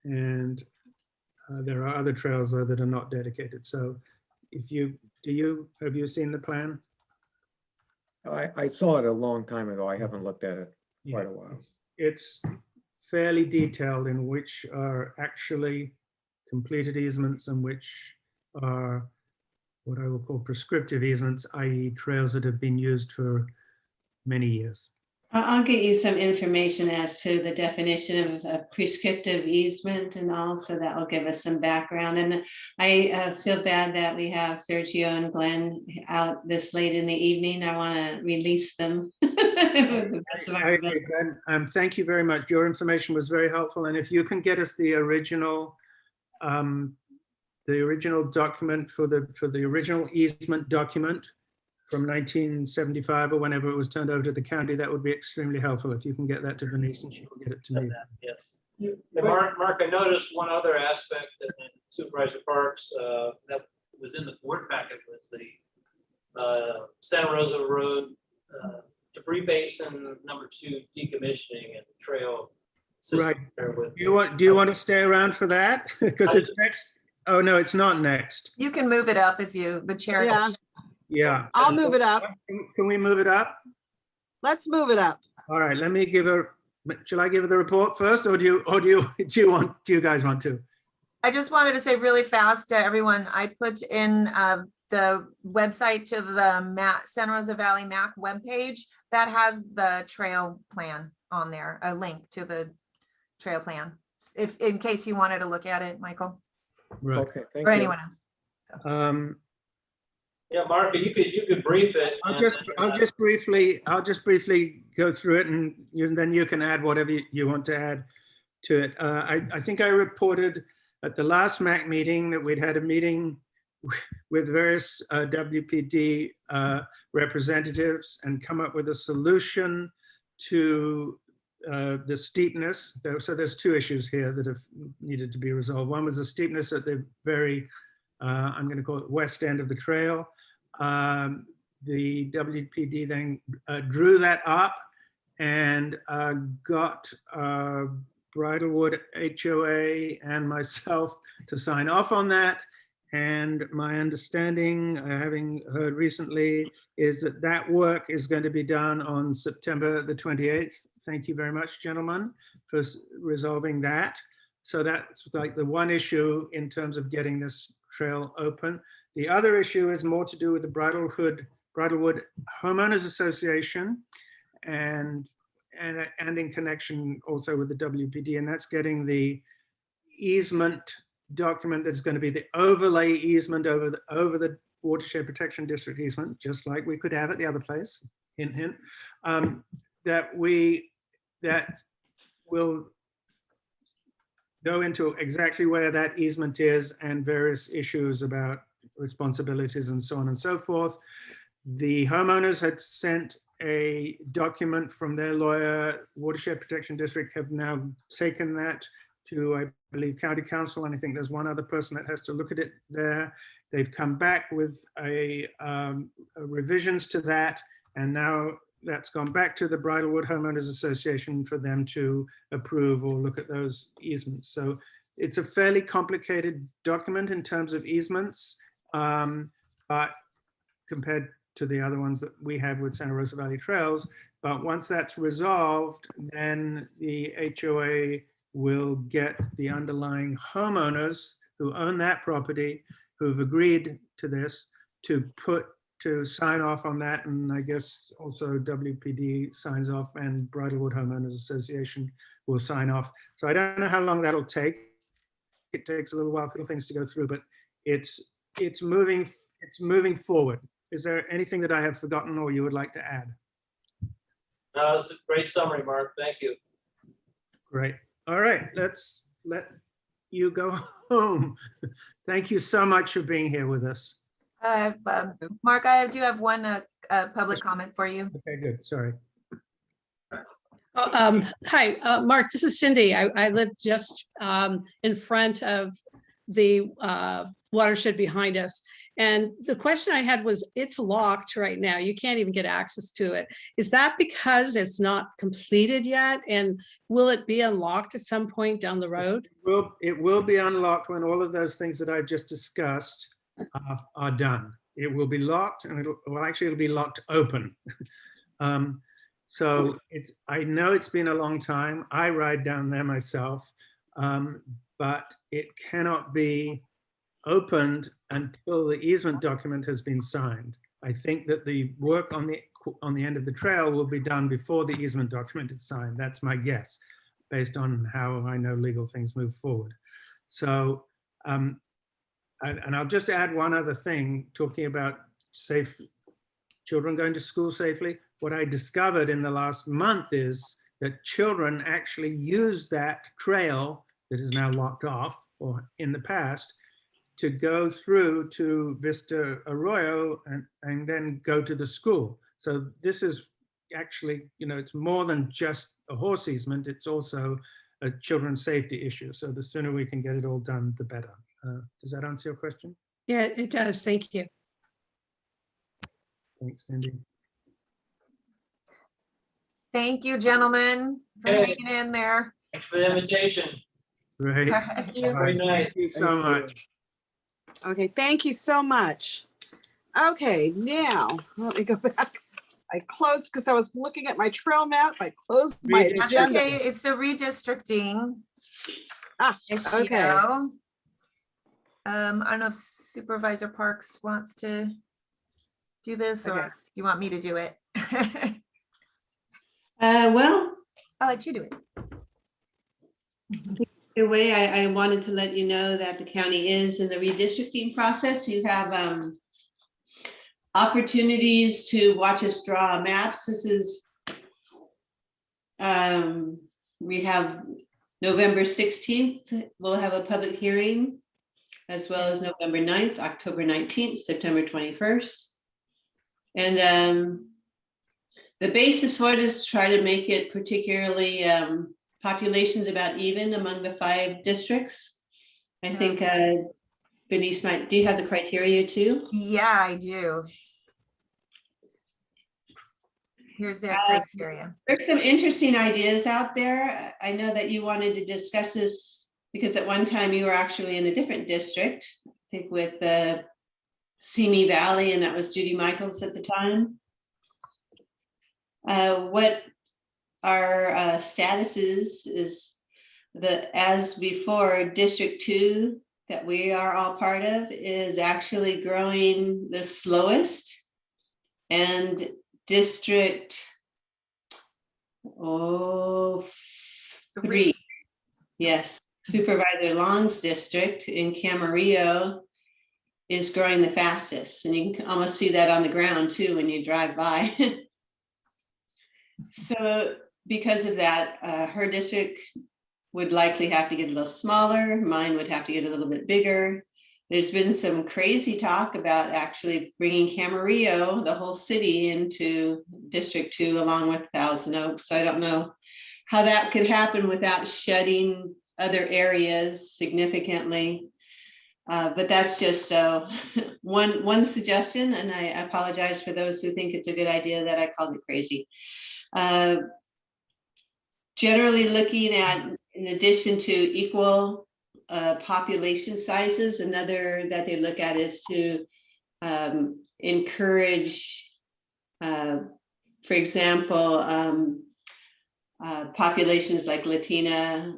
there are other trails though that are not dedicated. So if have you seen the plan? I saw it a long time ago. I haven't looked at it quite a while. It's fairly detailed in which are actually completed easements and which are what I will call prescriptive easements, i.e. trails that have been used for many years. I'll get you some information as to the definition of a prescriptive easement and also that will give us some background. And I feel bad that we have Sergio and Glenn out this late in the evening. I want to release them. I agree, Glenn. Thank you very much. Your information was very helpful. And if you can get us the original document for the original easement document from 1975 or whenever it was turned over to the county, that would be extremely helpful. If you can get that to Denise and she will get it to me. Yes. And Mark, I noticed one other aspect that in Supervisor Parks that was in the board packet was the Santa Rosa Road debris basin #2 decommissioning and trail system. Right. There with Do you want to stay around for that? Because it's next. Oh no, it's not next. You can move it up if the chair. Yeah, Yeah. I'll move it up. Can we move it up? Let's move it up. All right, let me give her, shall I give her the report first or do you guys want to? I just wanted to say really fast to everyone, I put in the website to the Santa Rosa Valley MAC webpage that has the trail plan on there, a link to the trail plan. If in case you wanted to look at it, Michael. Right. Okay, thank Or you. anyone else. So. Yeah, Mark, you could brief it. I'll just briefly go through it and then you can add whatever you want to add to it. I think I reported at the last MAC meeting that we'd had a meeting with various WPD representatives and come up with a solution to the steepness. So there's two issues here that have needed to be resolved. One was the steepness at the very, I'm going to call it west end of the trail. The WPD then drew that up and got Bridlewood HOA and myself to sign off on that. And my understanding, having heard recently, is that that work is going to be done on September the 28th. Thank you very much, gentlemen, for resolving that. So that's like the one issue in terms of getting this trail open. The other issue is more to do with the Bridlewood Homeowners Association and in connection also with the WPD, and that's getting the easement document that's going to be the overlay easement over the watershed protection district easement, just like we could have at the other place, hint, hint, that will go into exactly where that easement is and various issues about responsibilities and so on and so forth. The homeowners had sent a document from their lawyer. Watershed Protection District have now taken that to, I believe, County Council, and I think there's one other person that has to look at it there. They've come back with a revisions to that, and now that's gone back to the Bridlewood Homeowners Association for them to approve or look at those easements. So it's a fairly complicated document in terms of easements, but compared to the other ones that we have with Santa Rosa Valley Trails, But once that's resolved, then the HOA will get the underlying homeowners who own that property, who've agreed to this, to sign off on that. And I guess also WPD signs off and Bridlewood Homeowners Association will sign off. So I don't know how long that'll take. It takes a little while for things to go through, but it's moving forward. Is there anything that I have forgotten or you would like to add? That was a great summary, Mark. Thank you. Great. All right, let's let you go home. Thank you so much for being here with us. Mark, I do have one public comment for you. Okay, good. Sorry. Hi, Mark, this is Cindy. I live just in front of the watershed behind us. And the question I had was, it's locked right now. You can't even get access to it. Is that because it's not completed yet? And will it be unlocked at some point down the road? It will be unlocked when all of those things that I've just discussed are done. It will be locked, and it'll be locked open. So I know it's been a long time. I ride down there myself, but it cannot be opened until the easement document has been signed. I think that the work on the end of the trail will be done before the easement document is signed. That's my guess, based on how I know legal things move forward. So, and I'll just add one other thing, talking about safe children going to school safely. What I discovered in the last month is that children actually use that trail that is now locked off, or in the past, to go through to Vista Arroyo and then go to the school. So this is actually, it's more than just a horse easement, it's also a children's safety issue. So the sooner we can get it all done, the better. Does that answer your question? Yeah, it does. Thank you. Thanks, Cindy. Thank you, gentlemen, for Hey. hanging in there. Thanks for the invitation. Great. Thank you. Very nice. Thank you so much. Okay, thank you so much. Okay, now let me go back. I closed because I was looking at my trail map. I closed my That's agenda. okay. It's the redistricting. issue. okay. I don't know if Supervisor Parks wants to do this, or you want me to do it. Well, I'll let you do it. either way, I wanted to let you know that the county is in the redistricting process. You have opportunities to watch us draw maps. This is, we have November 16th, we'll have a public hearing, as well as November 9th, October 19th, September 21st. And the basis for it is to try to make it particularly populations about even among the 5 districts. I think Denise do you have the criteria too? Yeah, I do. Here's their criteria. There's some interesting ideas out there. I know that you wanted to discuss this because at one time you were actually in a different district, I think with the Simi Valley, and that was Judy Michaels at the time. What our status is the, as before, District 2 that we are all part of is actually growing the slowest, and District 3, yes, Supervisor Long's district in Camarillo is growing the fastest, and you can almost see that on the ground too when you drive by. So because of that, her district would likely have to get a little smaller. Mine would have to get a little bit bigger. There's been some crazy talk about actually bringing Camarillo, the whole city, into District 2 along with Thousand Oaks. So I don't know how that could happen without shutting other areas significantly. But that's just one suggestion, and I apologize for those who think it's a good idea that I called it crazy. Generally looking at, in addition to equal population sizes, another that they look at is to encourage for example, populations like Latinx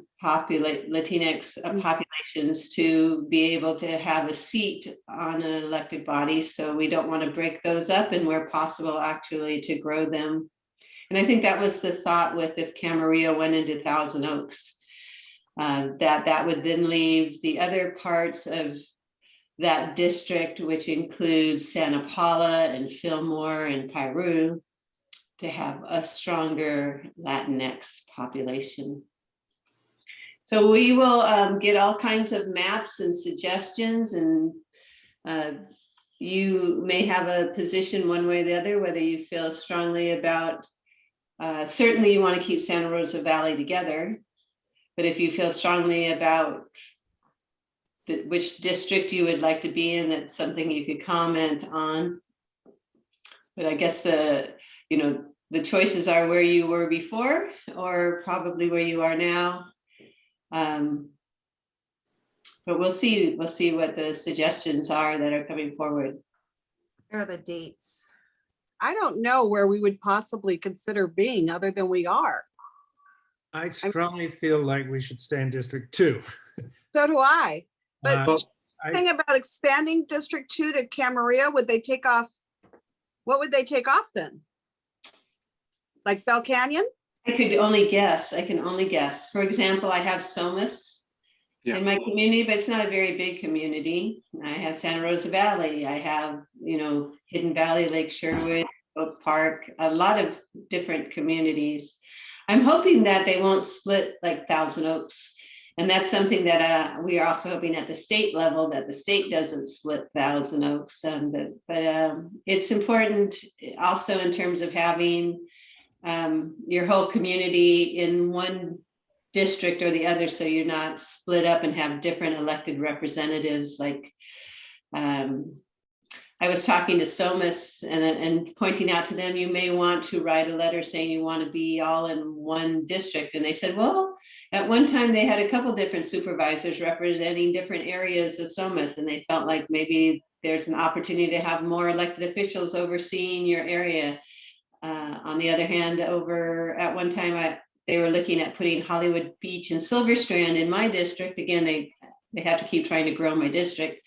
populations to be able to have a seat on an elected body. So we don't want to break those up, and where possible, actually to grow them. And I think that was the thought with if Camarillo went into Thousand Oaks, that would then leave the other parts of that district, which includes Santa Paula and Fillmore and Piru, to have a stronger Latinx population. So we will get all kinds of maps and suggestions, and you may have a position one way or the other, whether you feel strongly about, certainly you want to keep Santa Rosa Valley together, but if you feel strongly about which district you would like to be in, that's something you could comment on. But I guess the choices are where you were before, or probably where you are now. But we'll see what the suggestions are that are coming forward. Here are the dates. I don't know where we would possibly consider being other than we are. I strongly feel like we should stay in District 2. So do I. But I- thing about expanding District 2 to Camarillo, would they take off? What would they take off then? Like Bell Canyon? I can only guess. For example, I have Somas in my community, but it's not a very big community. I have Santa Rosa Valley. I have, Hidden Valley, Lake Sherwood, Oak Park, a lot of different communities. I'm hoping that they won't split like Thousand Oaks. And that's something that we are also hoping at the state level, that the state doesn't split Thousand Oaks. But it's important also in terms of having your whole community in one district or the other, so you're not split up and have different elected representatives. Like I was talking to Somas and pointing out to them, you may want to write a letter saying you want to be all in one district. And they said, well, at one time they had a couple different supervisors representing different areas of Somas, and they felt like maybe there's an opportunity to have more elected officials overseeing your area. On the other hand, over at one time, they were looking at putting Hollywood Beach and Silver Strand in my district. Again, they have to keep trying to grow my district.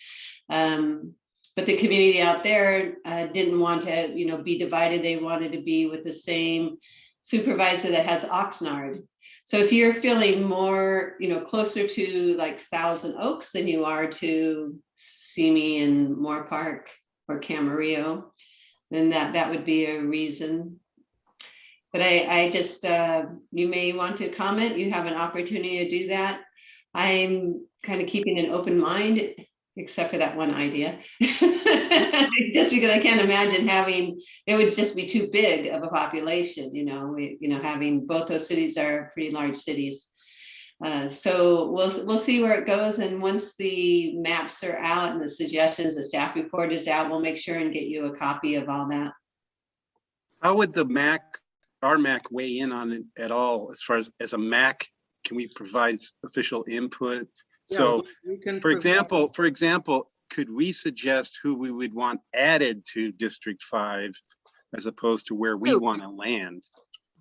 But the community out there didn't want to, be divided. They wanted to be with the same supervisor that has Oxnard. So if you're feeling more, closer to like Thousand Oaks than you are to Simi and Moore Park or Camarillo, then that would be a reason. But I just, you may want to comment. You have an opportunity to do that. I'm kind of keeping an open mind, except for that one idea. Just because I can't imagine it would just be too big of a population, having both those cities are pretty large cities. So we'll see where it goes. And once the maps are out and the suggestions, the staff report is out, we'll make sure and get you a copy of all that. How would our MAC weigh in on it at all as far as a MAC? Can we provide official input? Yeah, So we can for example, could we suggest who we would want added to District 5 as opposed to where we want to land?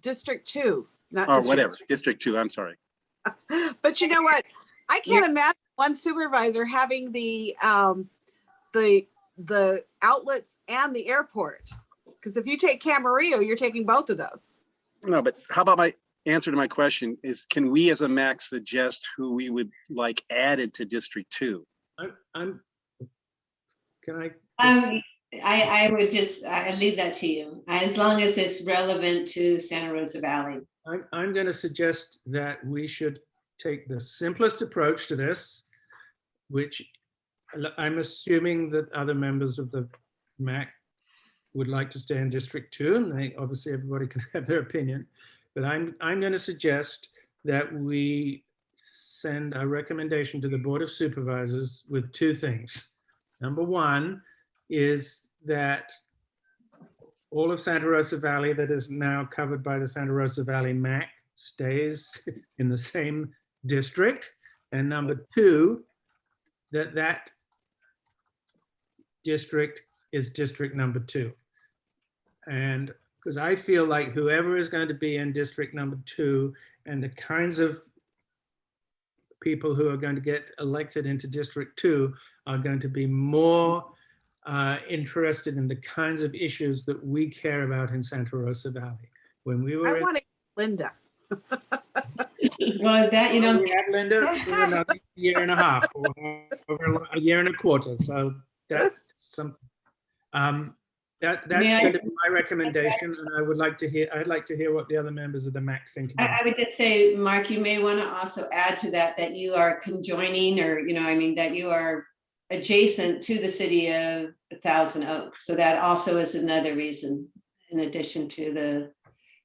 District 2, not Or District whatever, District 2, I'm sorry. But you know what? I can't imagine one supervisor having the outlets and the airport. Because if you take Camarillo, you're taking both of those. No, but how about my answer to my question is, can we as a MAC suggest who we would like added to District 2? I would just leave that to you, as long as it's relevant to Santa Rosa Valley. I'm going to suggest that we should take the simplest approach to this, which I'm assuming that other members of the MAC would like to stay in District 2, and obviously everybody can have their opinion. But I'm going to suggest that we send a recommendation to the Board of Supervisors with two things. Number one is that all of Santa Rosa Valley that is now covered by the Santa Rosa Valley MAC stays in the same district. And number two, that district is district number 2. And because I feel like whoever is going to be in District Number 2 and the kinds of people who are going to get elected into District 2 are going to be more interested in the kinds of issues that we care about in Santa Rosa Valley. When we were I in, want Linda. Well, that, you know, we had Linda for another year and a half or over a year and a quarter. So that's something. That's May I- going to be my recommendation, and I'd like to hear what the other members of the MAC think about it. I would just say, Mark, you may want to also add to that, that you are conjoining, or, you know, I mean, that you are adjacent to the city of Thousand Oaks. So that also is another reason, in addition to the,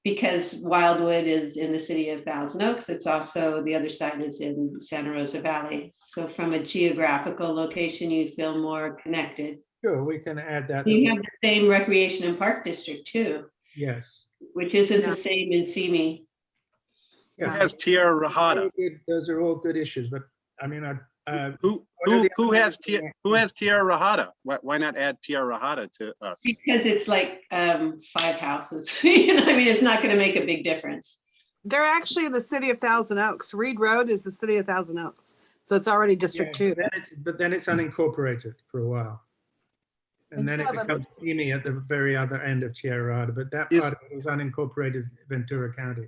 because Wildwood is in the city of Thousand Oaks, it's also, the other side is in Santa Rosa Valley. So from a geographical location, you feel more connected. Sure, we can add that. You have the same recreation and park district too, Yes. which isn't the same in Simi. It has Tierra Rajada. Those are all good issues, but I mean, Who has Tierra Rajada? Why not add Tierra Rajada to us? Because it's like 5 houses. You know, I mean, it's not going to make a big difference. They're actually in the city of Thousand Oaks. Reed Road is the city of Thousand Oaks. So it's already District 2. But then it's unincorporated for a while. And then it becomes Simi at the very other end of Tierra Rajada, but that part of it was unincorporated Ventura County.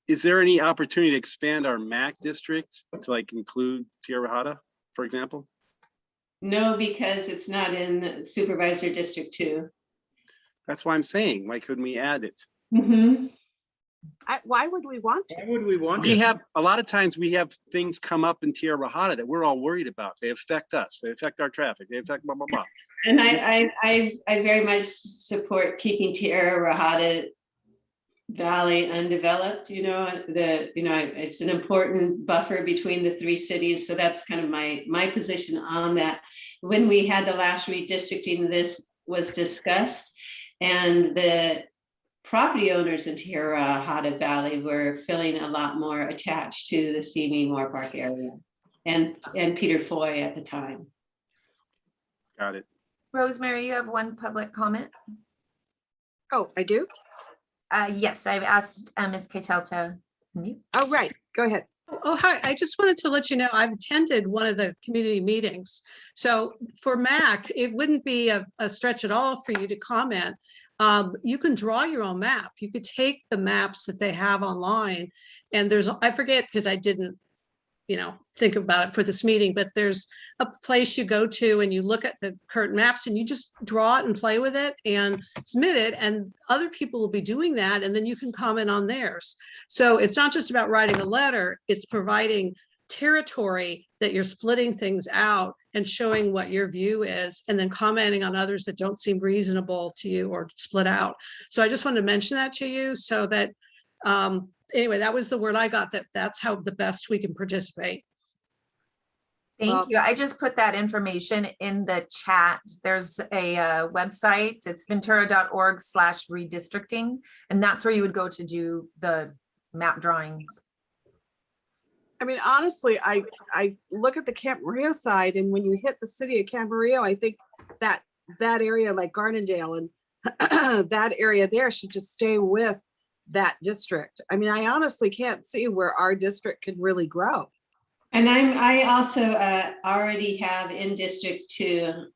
Is there any opportunity to expand our MAC district to like include Tierra Rajada, for example? No, because it's not in Supervisor District 2. That's why I'm saying, why couldn't we add it? Mm-hmm. Why would we want to? Why would we want We have, a lot of times we have things come up in Tierra Rajada that we're all worried about. They affect us, they affect our traffic, they affect blah, blah, blah. And I very much support keeping Tierra Rajada Valley undeveloped. You know, it's an important buffer between the 3 cities. So that's kind of my position on that. When we had the last redistricting, this was discussed, and the property owners in Tierra Rajada Valley were feeling a lot more attached to the Simi Moore Park area and Peter Foy at the time. Got it. Rosemary, you have one public comment? Oh, I do? Yes, I've asked Ms. Cattell to unmute. Oh, right. Go ahead. Oh, hi. I just wanted to let you know, I've attended one of the community meetings. So for MAC, it wouldn't be a stretch at all for you to comment. You can draw your own map. You could take the maps that they have online, and I forget because I didn't, think about it for this meeting, but there's a place you go to and you look at the current maps and you just draw it and play with it and submit it, and other people will be doing that, and then you can comment on theirs. So it's not just about writing a letter, it's providing territory that you're splitting things out and showing what your view is, and then commenting on others that don't seem reasonable to you or split out. So I just wanted to mention that to you so that anyway, that was the word I got, that's how the best we can participate. Thank you. I just put that information in the chat. There's a website. It's ventura.org/redistricting. And that's where you would go to do the map drawings. I mean, honestly, I look at the Camarillo side, and when you hit the city of Camarillo, I think that area like Gardendale and that area there should just stay with that district. I mean, I honestly can't see where our district could really grow. And I also already have in District 2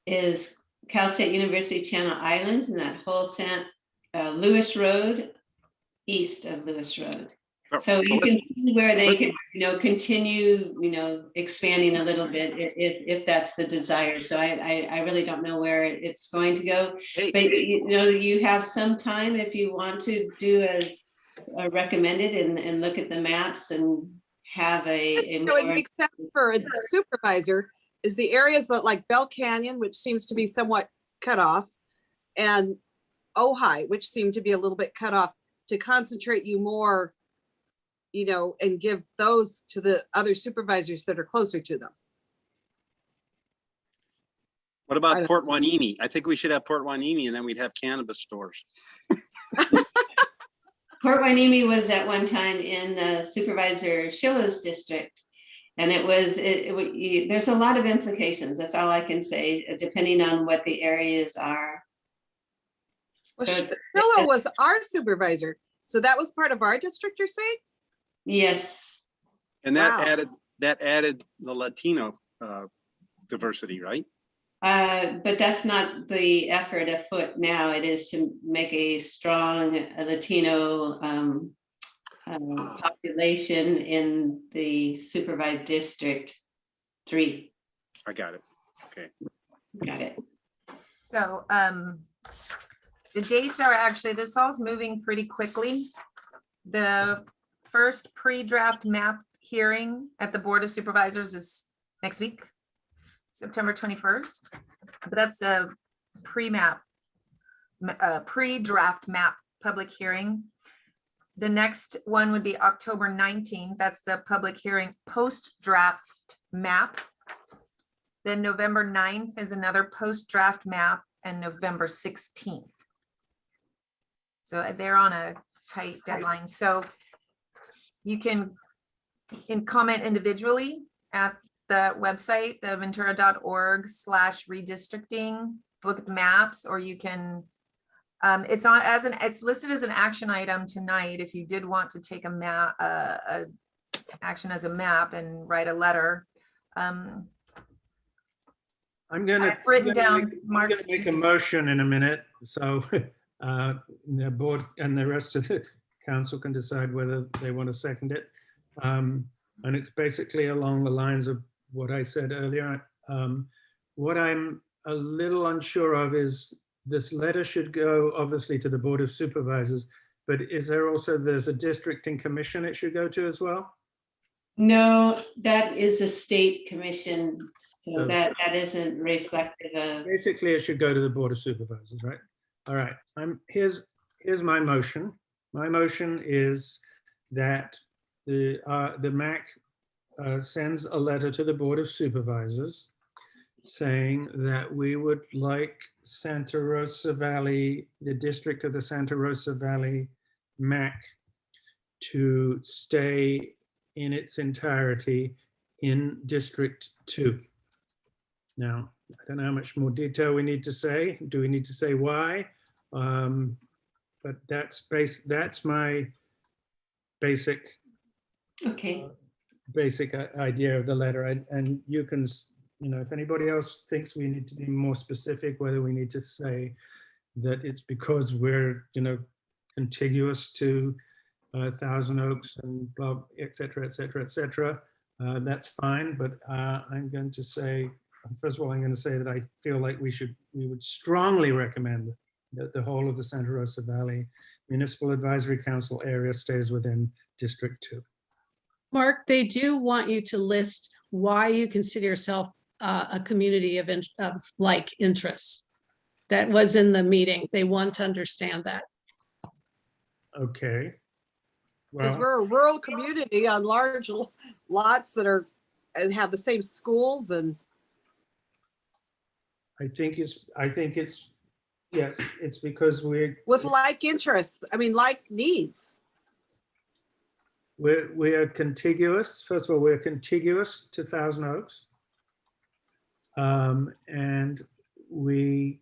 is Cal State University Channel Islands, and that whole Lewis Road, east of Lewis Road. So you can see where they can, continue, expanding a little bit if that's the desire. So I really don't know where it's going to go, but you have some time if you want to do as recommended and look at the maps and have it makes sense for a supervisor is the areas that like Bell Canyon, which seems to be somewhat cut off, and Ojai, which seem to be a little bit cut off, to concentrate you more, and give those to the other supervisors that are closer to them. What about Port Hueneme? I think we should have Port Hueneme, and then we'd have cannabis stores. Port Hueneme was at one time in Supervisor Schiller's district, and there's a lot of implications. That's all I can say, depending on what the areas are. Well, So it's- Sheila was our supervisor. So that was part of our district, you're saying? Yes, And that Wow. added the Latino diversity, right? but that's not the effort afoot now. It is to make a strong Latino population in the supervised district 3. I got it. Okay. Got it. So the dates are actually, this all's moving pretty quickly. The first pre-draft map hearing at the Board of Supervisors is next week, September 21st. But that's a pre-draft map public hearing. The next one would be October 19th. That's the public hearing post-draft map. Then November 9th is another post-draft map, and November 16th. So they're on a tight deadline. So you can comment individually at the website, the ventura.org/redistricting, look at the maps, or you can, it's listed as an action item tonight. If you did want to take a map, action as a map and write a letter. I'm gonna. I've written I'm gonna down make- I'm Mark's gonna make a motion in a minute, so the board and the rest of the council can decide whether they want to second it. And it's basically along the lines of what I said earlier. What I'm a little unsure of is this letter should go obviously to the Board of Supervisors, but is there also, there's a district and commission it should go to as well? No, that is a state commission, so So- that isn't reflective of. Basically, it should go to the Board of Supervisors, right? All right, here's my motion. My motion is that the MAC sends a letter to the Board of Supervisors saying that we would like Santa Rosa Valley, the district of the Santa Rosa Valley MAC to stay in its entirety in District 2. Now, I don't know how much more detail we need to say. Do we need to say why? But that's my basic Okay. basic idea of the letter. And you can, if anybody else thinks we need to be more specific, whether we need to say that it's because we're, contiguous to Thousand Oaks and blah, et cetera, et cetera, et cetera. That's fine, but I'm going to say, first of all, I'm going to say that I feel like we would strongly recommend that the whole of the Santa Rosa Valley Municipal Advisory Council area stays within District 2. Mark, they do want you to list why you consider yourself a community of like interests. That was in the meeting. They want to understand that. Okay. Because Well, we're a rural community on large lots that are, and have the same schools and. I think it's, yes, it's because With like interests, like needs. we are contiguous. First of all, we're contiguous to Thousand Oaks. And we,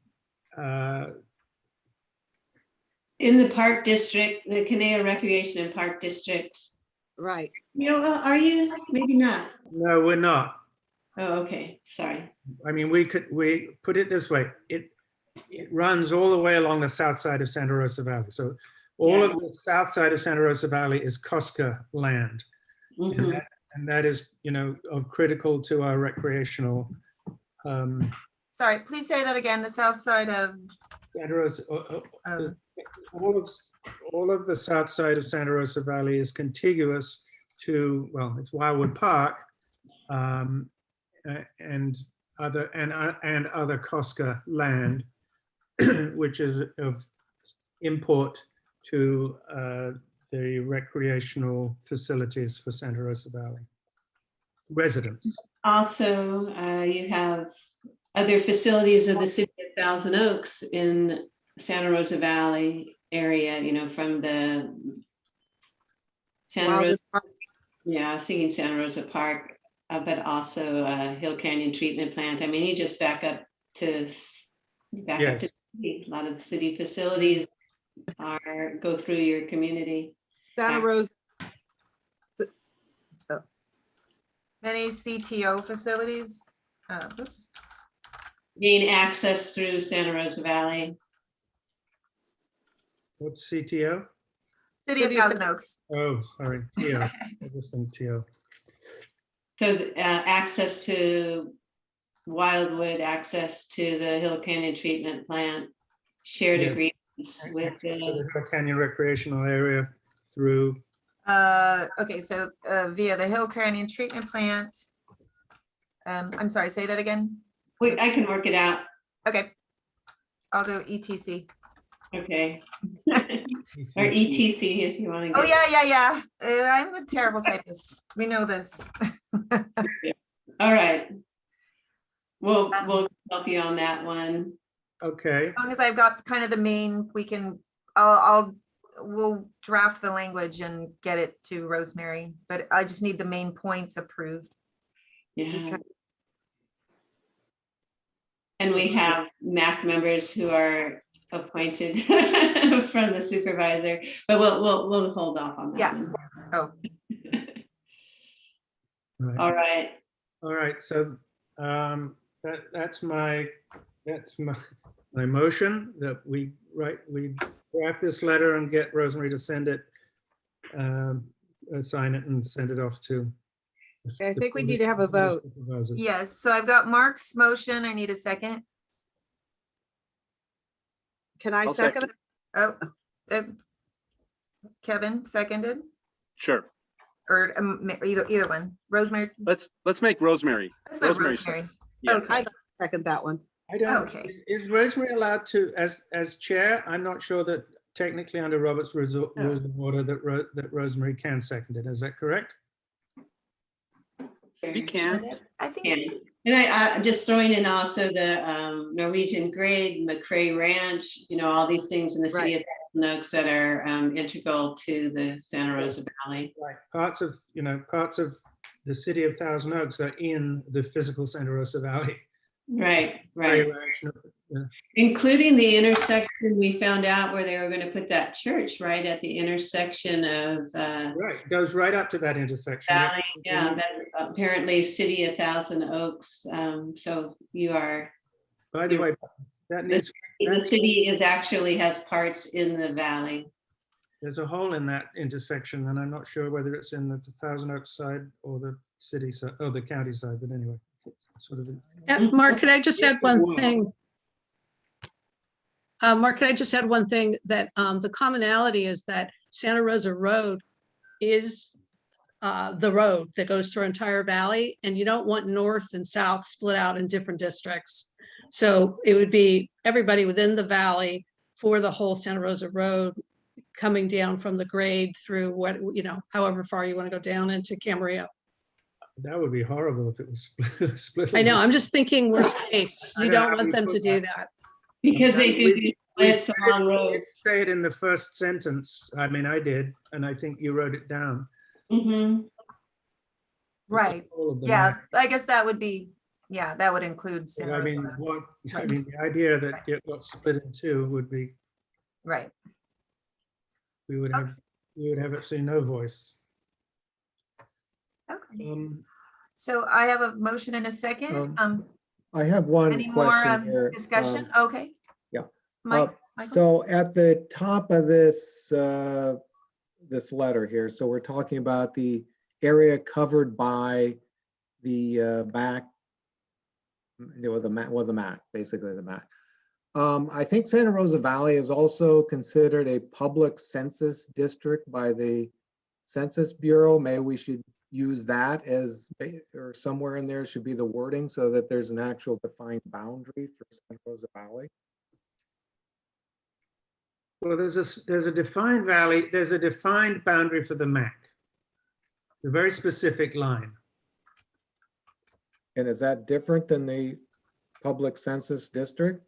In the park district, the Caneo Recreation and Park District. Right. Are you? Maybe not. no, we're not. Oh, okay, sorry. I mean, we put it this way. It runs all the way along the south side of Santa Rosa Valley. So all of the south side of Santa Rosa Valley is Cosca land. Mhm. And that is, of critical to our recreational. Sorry, please say that again, the south side of. Santa Rosa, all of the south side of Santa Rosa Valley is contiguous to, well, it's Wildwood Park, and other Cosca land, which is of import to the recreational facilities for Santa Rosa Valley residents. Also, you have other facilities of the city of Thousand Oaks in Santa Rosa Valley area, from the Santa Rosa, yeah, I was thinking Santa Rosa Park, but also Hill Canyon Treatment Plant. I mean, you just back up to Yes. A lot of the city facilities go through your community. Santa Rosa, Many CTO facilities. Oops. Gain access through Santa Rosa Valley. What's CTO? City of Thousand Oaks. Oh, sorry, TO. I just think TO. So access to Wildwood, access to the Hill Canyon Treatment Plant, shared Yeah. agreements with Access to the, the Hill Canyon recreational area through, Okay, so via the Hill Canyon Treatment Plant. I'm sorry, say that again. wait, I can work it out. Okay. I'll do ETC. Okay. Or ETC if you want to. Oh, yeah. I'm a terrible typist. We know this. All right. We'll help you on that one. okay. As long as I've got kind of the main, we'll draft the language and get it to Rosemary, but I just need the main points approved. Yeah. And we have MAC members who are appointed from the supervisor, but we'll hold off on that. Yeah. one. Oh. Right. All right. All right, so that's my motion that we draft this letter and get Rosemary to send it, sign it and send it off to. I think we need to have a vote. Yes, so I've got Mark's motion. I need a second. Can I second it? Oh, Kevin seconded, Sure. or either one. Rosemary. Let's make Rosemary. Let's let Rosemary. second. Yeah. Okay. I second that one. I don't, Okay. is Rosemary allowed to, as chair? I'm not sure that technically under Robert's rules of order that Rosemary can second it. Is that correct? You can. I think. Yeah. And I just throwing in also the Norwegian Grade, McCrae Ranch, all these things in the city of Thousand Oaks that are integral to the Santa Rosa Valley. Like parts of the city of Thousand Oaks are in the physical Santa Rosa Valley. Right. Very rational, yeah. Including the intersection, we found out where they were going to put that church right at the intersection of Right, it goes right up to that intersection. Valley. Yeah, that's apparently city of Thousand Oaks. So you are. By the way, that needs. The city has parts in the valley. There's a hole in that intersection, and I'm not sure whether it's in the Thousand Oaks side or the city side, or the county side, but anyway. It's sort of Mark, could I just add one thing? Mark, could I just add one thing, that the commonality is that Santa Rosa Road is the road that goes through our entire valley, and you don't want north and south split out in different districts. So it would be everybody within the valley for the whole Santa Rosa Road, coming down from the grade through however far you want to go down into Camarillo. That would be horrible if it was split. I know, I'm just thinking worst case. You don't want them to do that. Because they do splits along roads. Say it in the first sentence. I mean, I did, and I think you wrote it down. Mm-hmm. Right. Yeah, I guess that would be, that would include. I mean, the idea that it got split in two would be. Right. We would have absolutely no voice. Okay. So I have a motion and a second. I have one Any more question here. discussion? Okay. Yeah. Mike, So at the top of this this letter here, so we're talking about the area covered by the MAC, basically the MAC. I think Santa Rosa Valley is also considered a public census district by the Census Bureau. Maybe we should use that as, or somewhere in there should be the wording so that there's an actual defined boundary for Santa Rosa Valley. Well, there's a defined valley, there's a defined boundary for the MAC. A very specific line. And is that different than the public census district?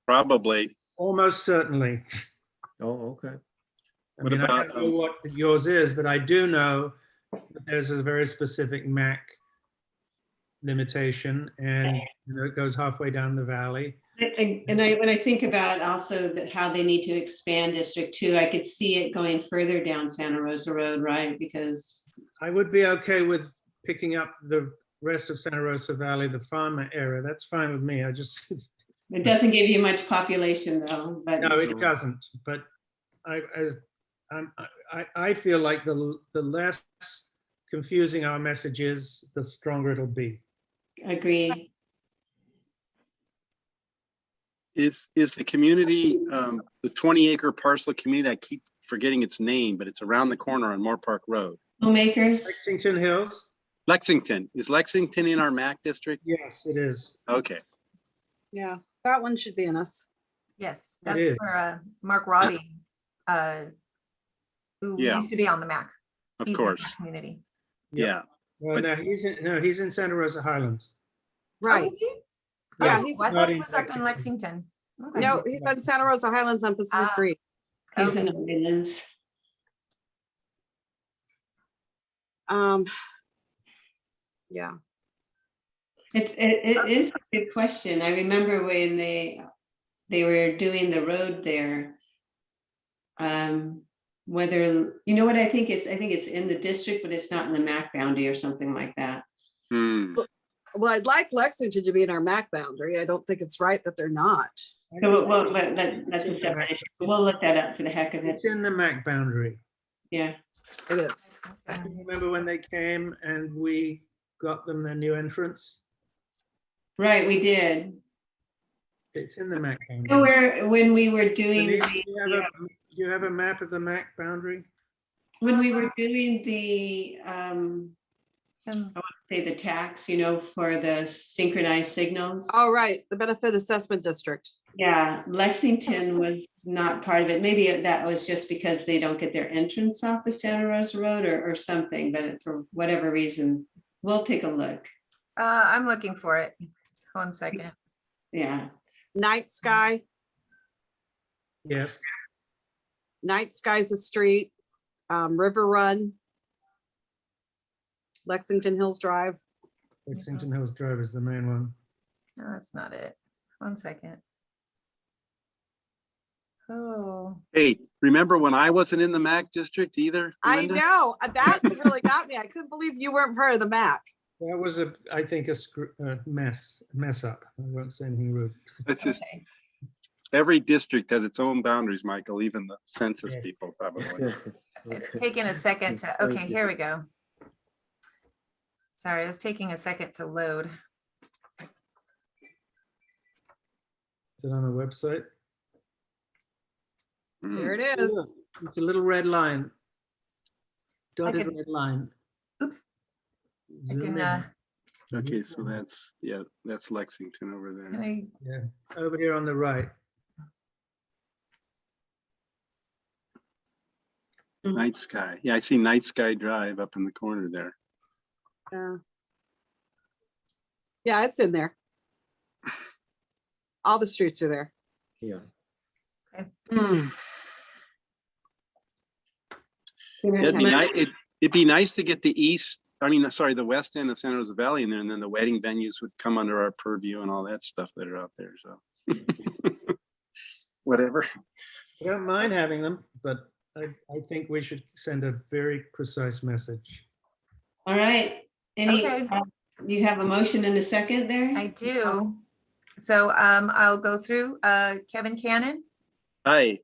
Probably. Almost certainly. Oh, okay. I mean, I don't know what yours is, but I do know that there's a very specific MAC limitation, and it goes halfway down the valley. When I think about also that how they need to expand District 2, I could see it going further down Santa Rosa Road, right? Because I would be okay with picking up the rest of Santa Rosa Valley, the farmer area. That's fine with me. I just, it doesn't give you much population though, but. no, it doesn't. But I feel like the less confusing our message is, the stronger it'll be. Agree. Is the community, the 20-acre parcel community, I keep forgetting its name, but it's around the corner on Moore Park Road. Homemakers. Lexington Hills? Lexington. Is Lexington in our MAC district? Yes, it is. Okay. Yeah, that one should be in us. Yes, It that's is. where Mark Roddy, who Yeah. used to be on the MAC. Of He's in course. that community. Yeah. Well, no, he's in Santa Rosa Highlands. Right. Oh, is he? Yeah, Oh, he's I thought not he in was up in Lexington. Okay. No, he's in Santa Rosa Highlands on Pacific Ah. Creek. He's in the Midlands. Yeah. It is a good question. I remember when they were doing the road there. Whether, you know what I think it's in the district, but it's not in the MAC boundary or something like that. Well, I'd like Lexington to be in our MAC boundary. I don't think it's right that they're not. So that's a separate issue. We'll look that up for the heck of it. It's in the MAC boundary. Yeah. It is. Remember when they came and we got them their new entrance? Right, we did. It's in the MAC boundary. So when we were doing Denise, do you have a map of the MAC boundary? when we were doing the I want to say the tax, for the synchronized signals. Oh, right, the benefit assessment district. Yeah, Lexington was not part of it. Maybe that was just because they don't get their entrance off the Santa Rosa Road or something, but for whatever reason, we'll take a look. I'm looking for it. 1 second. Yeah. Night Sky. Yes. Night Sky's a street. River Run. Lexington Hills Drive. Lexington Hills Drive is the main one. No, that's not it. 1 second. Oh. Hey, remember when I wasn't in the MAC district either? I Linda? know, that really got me. I couldn't believe you weren't part of the MAC. That was I think a mess up. I won't say anything rude. It's just, every district has its own boundaries, Michael, even the census people probably. It's taking a second to, okay, here we go. Sorry, it's taking a second to load. Is it on the website? There it is. It's a little red line. Dotted can- red line. Oops. I Zoom can, in. Okay, so that's Lexington over can there. I, Yeah, over here on the right. Night Sky. Yeah, I see Night Sky Drive up in the corner there. Yeah, it's in there. All the streets are there. Yeah. It'd be nice to get the the west end of Santa Rosa Valley in there, and then the wedding venues would come under our purview and all that stuff that are out there, so. Whatever. I don't mind having them, but I think we should send a very precise message. All right. Okay. You have a motion and a second there? I do. So I'll go through Kevin Cannon, Aye.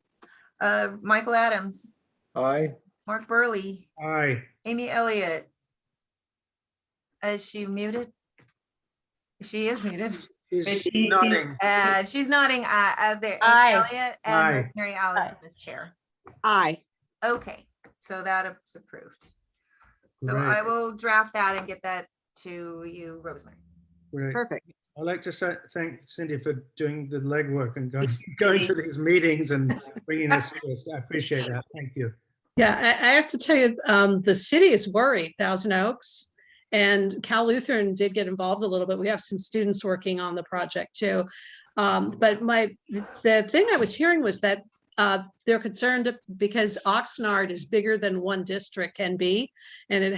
Michael Adams, Aye. Mark Burley, Aye. Amy Elliott. Is she muted? She is muted. She's nodding. She's nodding there. Amy Aye. Elliott and Aye. Rosemary Allison is chair. Aye. Okay, so that is approved. So Great. I will draft that and get that to you, Rosemary. Great. Perfect. I'd like to thank Cindy for doing the legwork and going to these meetings and bringing this to us. I appreciate that. Thank you. Yeah, I have to tell you, the city is worried, Thousand Oaks. And Cal Lutheran did get involved a little bit. We have some students working on the project too. But the thing I was hearing was that they're concerned because Oxnard is bigger than one district can be. And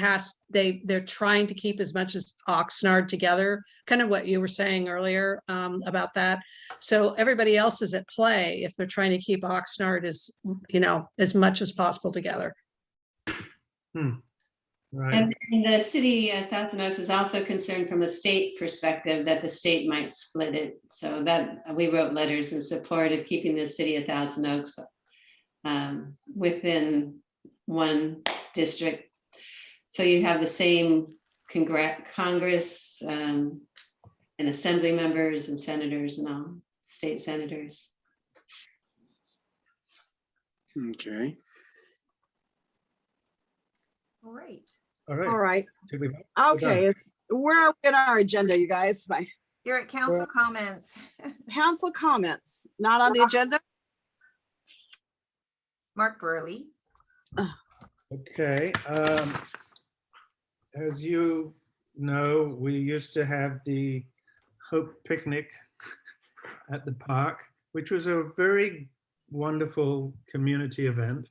they're trying to keep as much as Oxnard together, kind of what you were saying earlier about that. So everybody else is at play if they're trying to keep Oxnard as much as possible together. Right. And the city of Thousand Oaks is also concerned from a state perspective that the state might split it. So that we wrote letters in support of keeping the city of Thousand Oaks within one district. So you have the same Congress and assembly members and senators and all, state senators. Okay. All right. All right. All right. Did we vote? Okay, we're in our agenda, you guys. You're at council comments. Council comments, not on the agenda. Mark Burley. Okay. As you know, we used to have the Hope Picnic at the park, which was a very wonderful community event.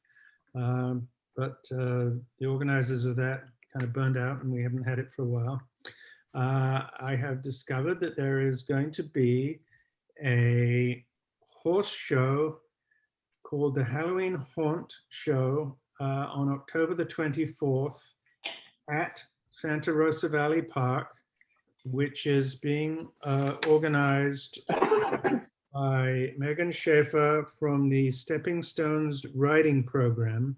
But the organizers of that kind of burned out and we haven't had it for a while. I have discovered that there is going to be a horse show called the Halloween Haunt Show on October the 24th at Santa Rosa Valley Park, which is being organized by Megan Schaefer from the Stepping Stones Riding Program,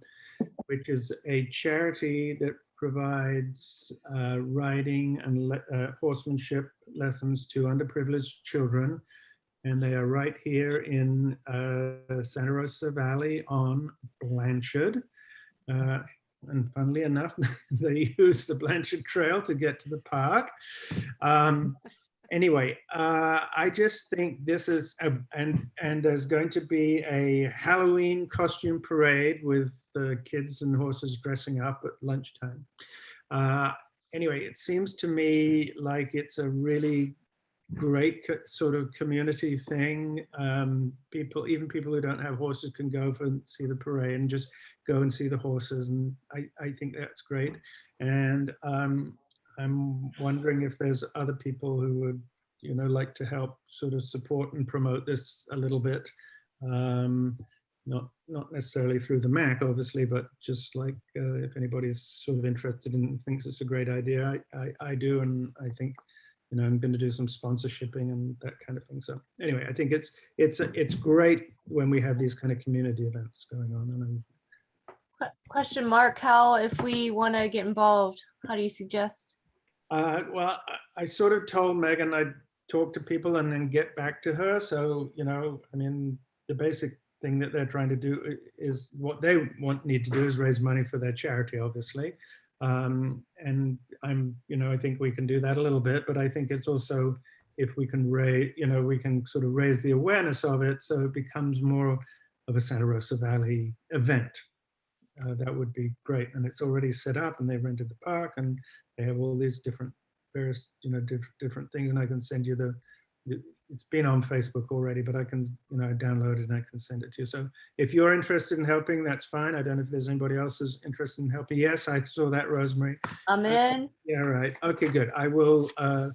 which is a charity that provides riding and horsemanship lessons to underprivileged children. And they are right here in Santa Rosa Valley on Blanchard. And funnily enough, they use the Blanchard Trail to get to the park. Anyway, I just think this is, and there's going to be a Halloween costume parade with the kids and horses dressing up at lunchtime. Anyway, it seems to me like it's a really great sort of community thing. Even people who don't have horses can go and see the parade and just go and see the horses. And I think that's great. And I'm wondering if there's other people who would, like to help sort of support and promote this a little bit. Not necessarily through the MAC, obviously, but just like if anybody's sort of interested and thinks it's a great idea, I do, and I think I'm going to do some sponsorshipping and that kind of thing. So anyway, I think it's great when we have these kind of community events going on. And Question mark, how, if we want to get involved, how do you suggest? Well, I sort of told Megan I'd talk to people and then get back to her. So, I mean, the basic thing that they're trying to do is what they need to do is raise money for their charity, obviously. And I think we can do that a little bit, but I think it's also, if we can raise, we can sort of raise the awareness of it so it becomes more of a Santa Rosa Valley event. That would be great. And it's already set up and they rented the park and they have all these various, different things. And I can send you it's been on Facebook already, but I can, download it and I can send it to you. So if you're interested in helping, that's fine. I don't know if there's anybody else who's interested in helping. Yes, I saw that, Rosemary. I'm in. Yeah, right. Okay, good. I will, and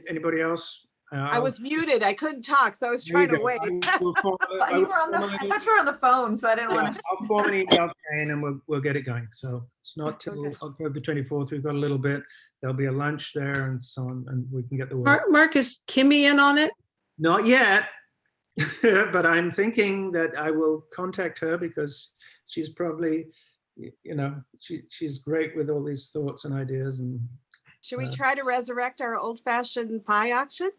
anybody else? I was muted. I couldn't talk, so I was trying to wait. You were on I thought you were on the phone, so I didn't want to. I'll form an email chain and we'll get it going. So it's not till October the 24th. We've got a little bit. There'll be a lunch there and so on, and we can get the word. Mark, is Kimmy in on it? Not yet, but I'm thinking that I will contact her because she's probably, she's great with all these thoughts and ideas. And should we try to resurrect our old-fashioned pie auction?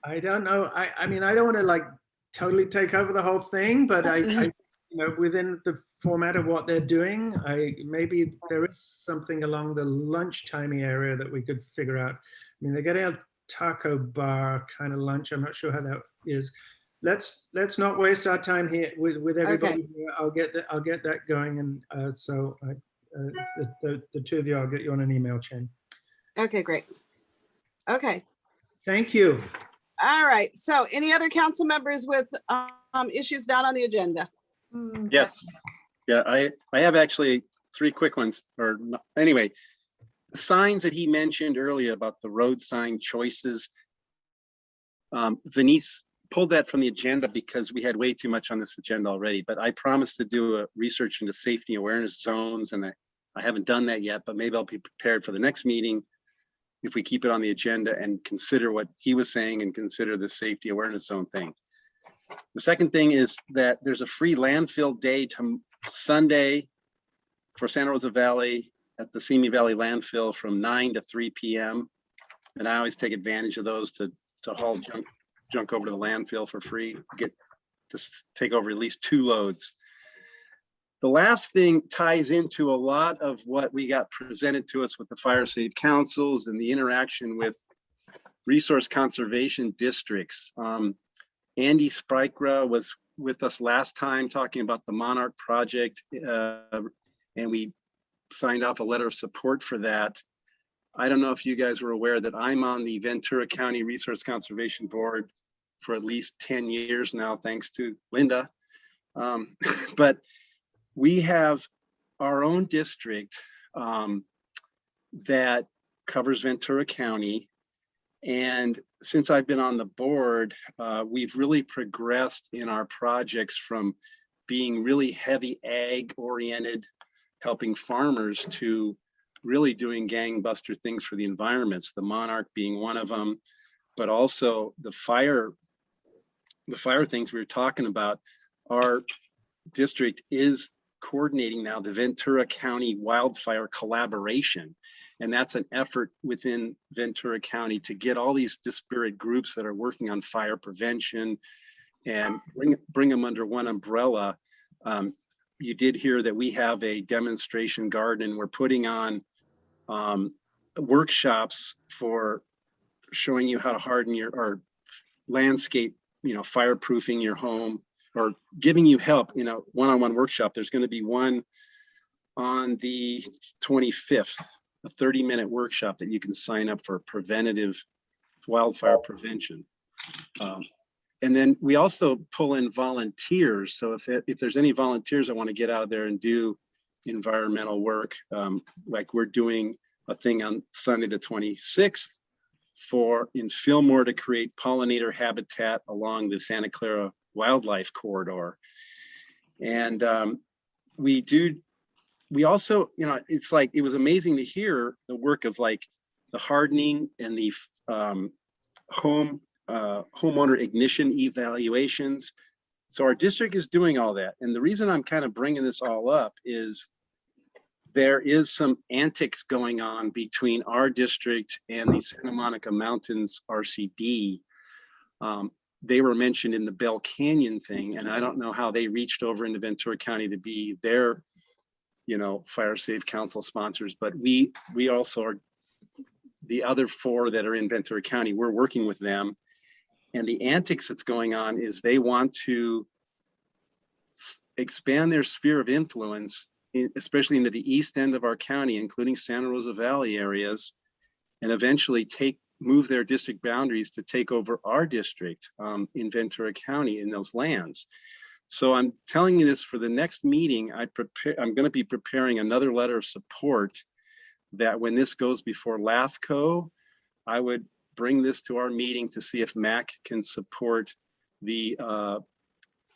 I don't know. I mean, I don't want to like totally take over the whole thing, but I within the format of what they're doing, maybe there is something along the lunchtimey area that we could figure out. I mean, they're getting a taco bar kind of lunch. I'm not sure how that is. Let's not waste our time here with everybody. Here. I'll get that going, and so the two of you, I'll get you on an email chain. Okay, great. Okay. Thank you. All right. So any other council members with issues not on the agenda? Yes. Yeah, I have actually 3 quick ones, or anyway, the signs that he mentioned earlier about the road sign choices. Denise pulled that from the agenda because we had way too much on this agenda already, but I promised to do a research into safety awareness zones, and I haven't done that yet, but maybe I'll be prepared for the next meeting if we keep it on the agenda and consider what he was saying and consider the safety awareness zone thing. The second thing is that there's a free landfill day to Sunday for Santa Rosa Valley at the Simi Valley landfill from 9 to 3 p.m. And I always take advantage of those to haul junk over to the landfill for free, get to take over at least 2 loads. The last thing ties into a lot of what we got presented to us with the fire safe councils and the interaction with resource conservation districts. Andy Spikra was with us last time talking about the Monarch project, and we signed off a letter of support for that. I don't know if you guys were aware that I'm on the Ventura County Resource Conservation Board for at least 10 years now, thanks to Linda. But we have our own district that covers Ventura County. And since I've been on the board, we've really progressed in our projects from being really heavy ag oriented, helping farmers, to really doing gangbuster things for the environments, the Monarch being one of them, but also the fire things we were talking about. Our district is coordinating now the Ventura County Wildfire Collaboration. And that's an effort within Ventura County to get all these disparate groups that are working on fire prevention and bring them under one umbrella. You did hear that we have a demonstration garden. We're putting on workshops for showing you how to harden or landscape, fireproofing your home, or giving you help in a one-on-one workshop. There's going to be one on the 25th, a 30-minute workshop that you can sign up for preventative wildfire prevention. And then we also pull in volunteers. So if there's any volunteers that want to get out there and do environmental work, like we're doing a thing on Sunday the 26th in Fillmore to create pollinator habitat along the Santa Clara Wildlife Corridor. And we also, it's like, it was amazing to hear the work of like the hardening and the homeowner ignition evaluations. So our district is doing all that. And the reason I'm kind of bringing this all up is there is some antics going on between our district and the Santa Monica Mountains RCD. They were mentioned in the Bell Canyon thing, and I don't know how they reached over into Ventura County to be their, fire safe council sponsors, but we also are the other 4 that are in Ventura County. We're working with them, and the antics that's going on is they want to expand their sphere of influence, especially into the east end of our county, including Santa Rosa Valley areas, and eventually move their district boundaries to take over our district in Ventura County in those lands. So I'm telling you this for the next meeting. I'm going to be preparing another letter of support that when this goes before LAFCO, I would bring this to our meeting to see if MAC can support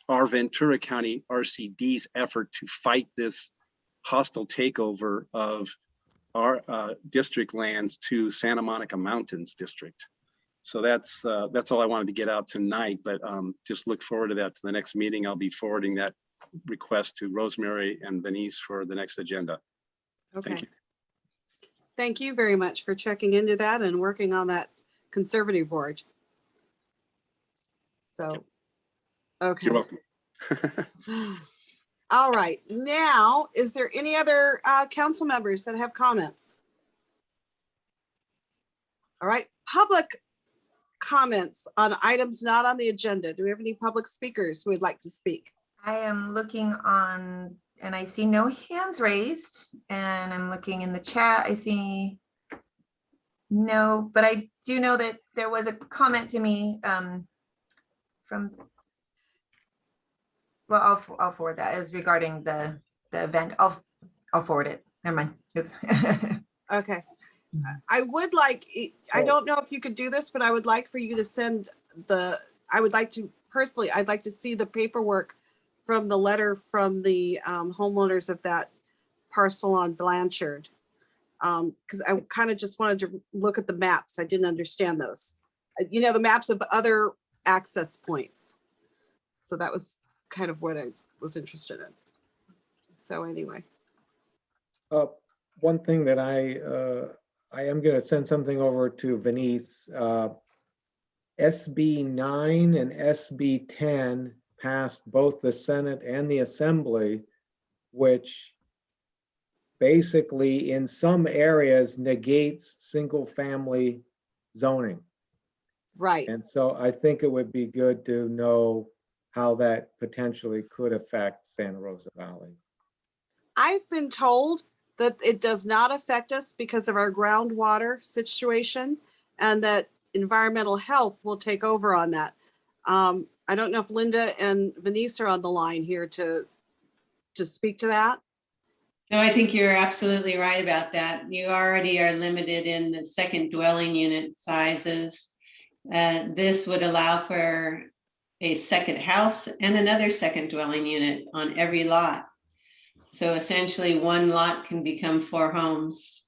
our Ventura County RCD's effort to fight this hostile takeover of our district lands to Santa Monica Mountains District. So that's all I wanted to get out tonight, but just look forward to that to the next meeting. I'll be forwarding that request to Rosemary and Denise for the next agenda. Okay. Thank you. Thank you very much for checking into that and working on that conservative board. So, okay. You're welcome. All right. Now, is there any other council members that have comments? All right. Public comments on items not on the agenda. Do we have any public speakers who would like to speak? I am looking on, and I see no hands raised, and I'm looking in the chat. I see no, but I do know that there was a comment to me from Well, I'll forward that as regarding the event. I'll forward it. Never mind. It's Okay. I would like, I don't know if you could do this, but I would like for you to send I would like to, personally, I'd like to see the paperwork from the letter from the homeowners of that parcel on Blanchard. Because I kind of just wanted to look at the maps. I didn't understand those. You know, the maps of other access points. So that was kind of what I was interested in. So anyway. One thing that I am going to send something over to Venice. SB 9 and SB 10 passed both the Senate and the Assembly, which basically in some areas negates single-family zoning. Right. And so I think it would be good to know how that potentially could affect Santa Rosa Valley. I've been told that it does not affect us because of our groundwater situation and that environmental health will take over on that. I don't know if Linda and Venice are on the line here to speak to that. No, I think you're absolutely right about that. You already are limited in the second dwelling unit sizes. This would allow for a second house and another second dwelling unit on every lot. So essentially one lot can become 4 homes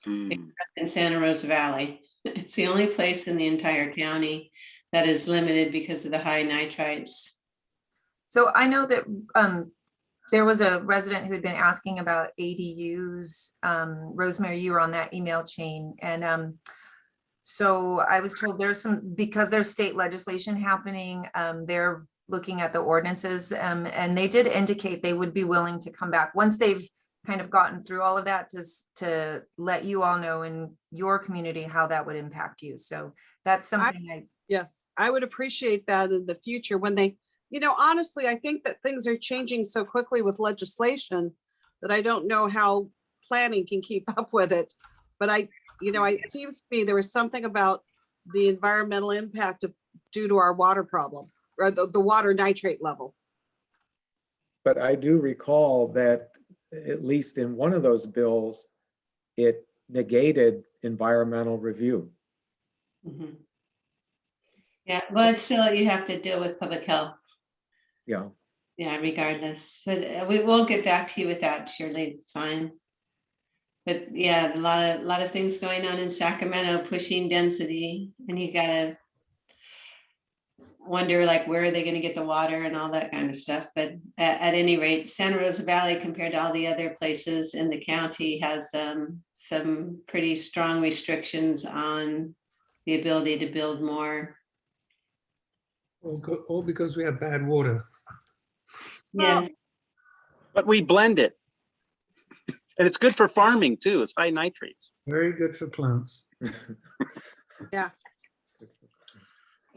except in Santa Rosa Valley. It's the only place in the entire county that is limited because of the high nitrites. so I know that there was a resident who had been asking about ADUs. Rosemary, you were on that email chain. And so I was told there's because there's state legislation happening, they're looking at the ordinances, and they did indicate they would be willing to come back once they've kind of gotten through all of that to let you all know in your community how that would impact you. So that's something Yes, I would appreciate that in the future when they, you know, honestly, I think that things are changing so quickly with legislation that I don't know how planning can keep up with it. But it seems to me there was something about the environmental impact due to our water problem or the water nitrate level. But I do recall that at least in one of those bills, it negated environmental review. Mm-hmm. Yeah, well, it's still, you have to deal with public health. Yeah. Yeah, regardless. But we will get back to you with that, Shirley. It's fine. But yeah, a lot of things going on in Sacramento pushing density, and you gotta wonder like where are they going to get the water and all that kind of stuff. But at any rate, Santa Rosa Valley compared to all the other places in the county has some pretty strong restrictions on the ability to build more. All because we have bad water. Yeah. But we blend it. And it's good for farming too. It's high nitrates. Very good for plants. Yeah.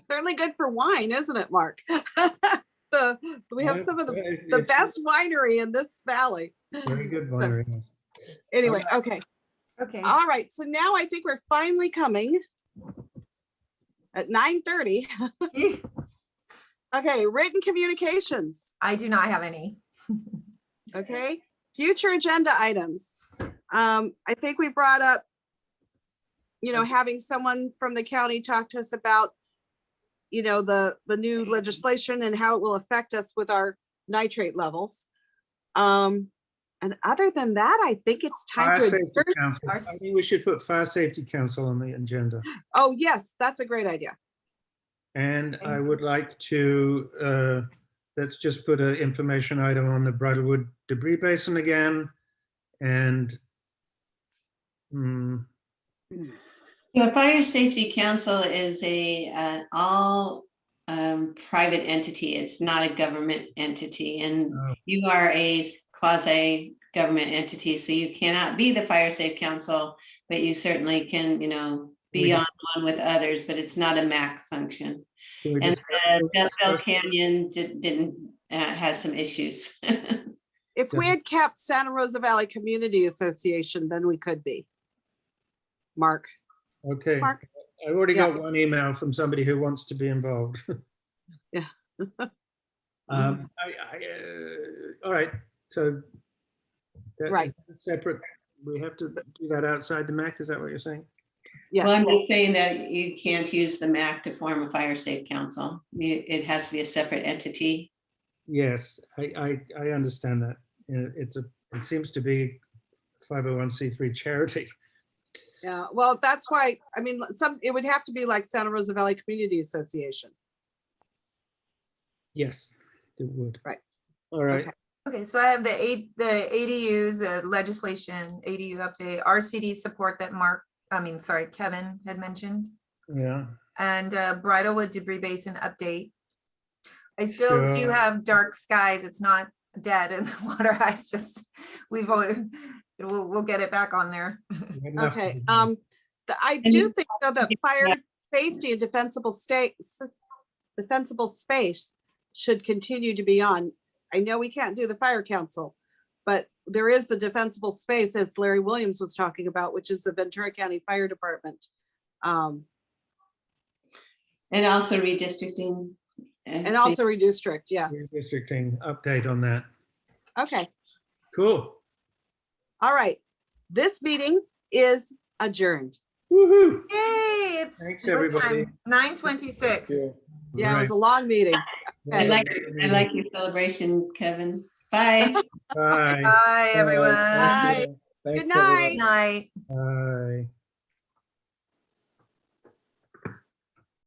Certainly good for wine, isn't it, Mark? We have some of the best winery in this valley. Very good winery. Anyway, okay. Okay. All right. So now I think we're finally coming at 9:30. Okay, written communications. I do not have any. Okay, future agenda items. I think we brought up, having someone from the county talk to us about, the new legislation and how it will affect us with our nitrate levels. And other than that, I think it's time Fire to. Safety Council. I think we should put Fire Safety Council on the agenda. Oh, yes, that's a great idea. And I would like to, let's just put an information item on the Bridlewood debris basin again. And The Fire Safety Council is an all private entity. It's not a government entity, and you are a quasi government entity, so you cannot be the Fire Safe Council, but you certainly can, be on one with others, but it's not a MAC function. And Death Bell Canyon didn't has some issues. If we had kept Santa Rosa Valley Community Association, then we could be. Mark. okay, Mark? I already got one email from somebody who wants to be involved. Yeah. All right, so. that Right. is Separate, we have to do that outside the MAC, is that what you're saying? Yes. Well, I'm just saying that you can't use the MAC to form a fire safe council. It has to be a separate entity. Yes, I understand that. It seems to be 501c3 charity. Yeah, well, that's why, I mean, it would have to be like Santa Rosa Valley Community Association. Yes, it would. Right. All right. Okay, so I have the ADUs, the legislation, ADU update, RCD support that Kevin had mentioned, Yeah. and Bridlewood debris basin update. I still do Sure. have dark skies. It's not dead in the water. We'll get it back on there. Okay, I do think though that fire safety and defensible space should continue to be on. I know we can't do the fire council, but there is the defensible space, as Larry Williams was talking about, which is the Ventura County Fire Department. And also redistricting. And also redistrict, yes. Redistricting update on that. Okay, Cool. all right. This meeting is adjourned. Woohoo. Yay, it's Thanks, what everybody. time? 9:26. Yeah, it was a long meeting. I like your celebration, Kevin. Bye. Bye. Bye, everyone. Bye. Thanks, Good everyone. night. Night. Bye.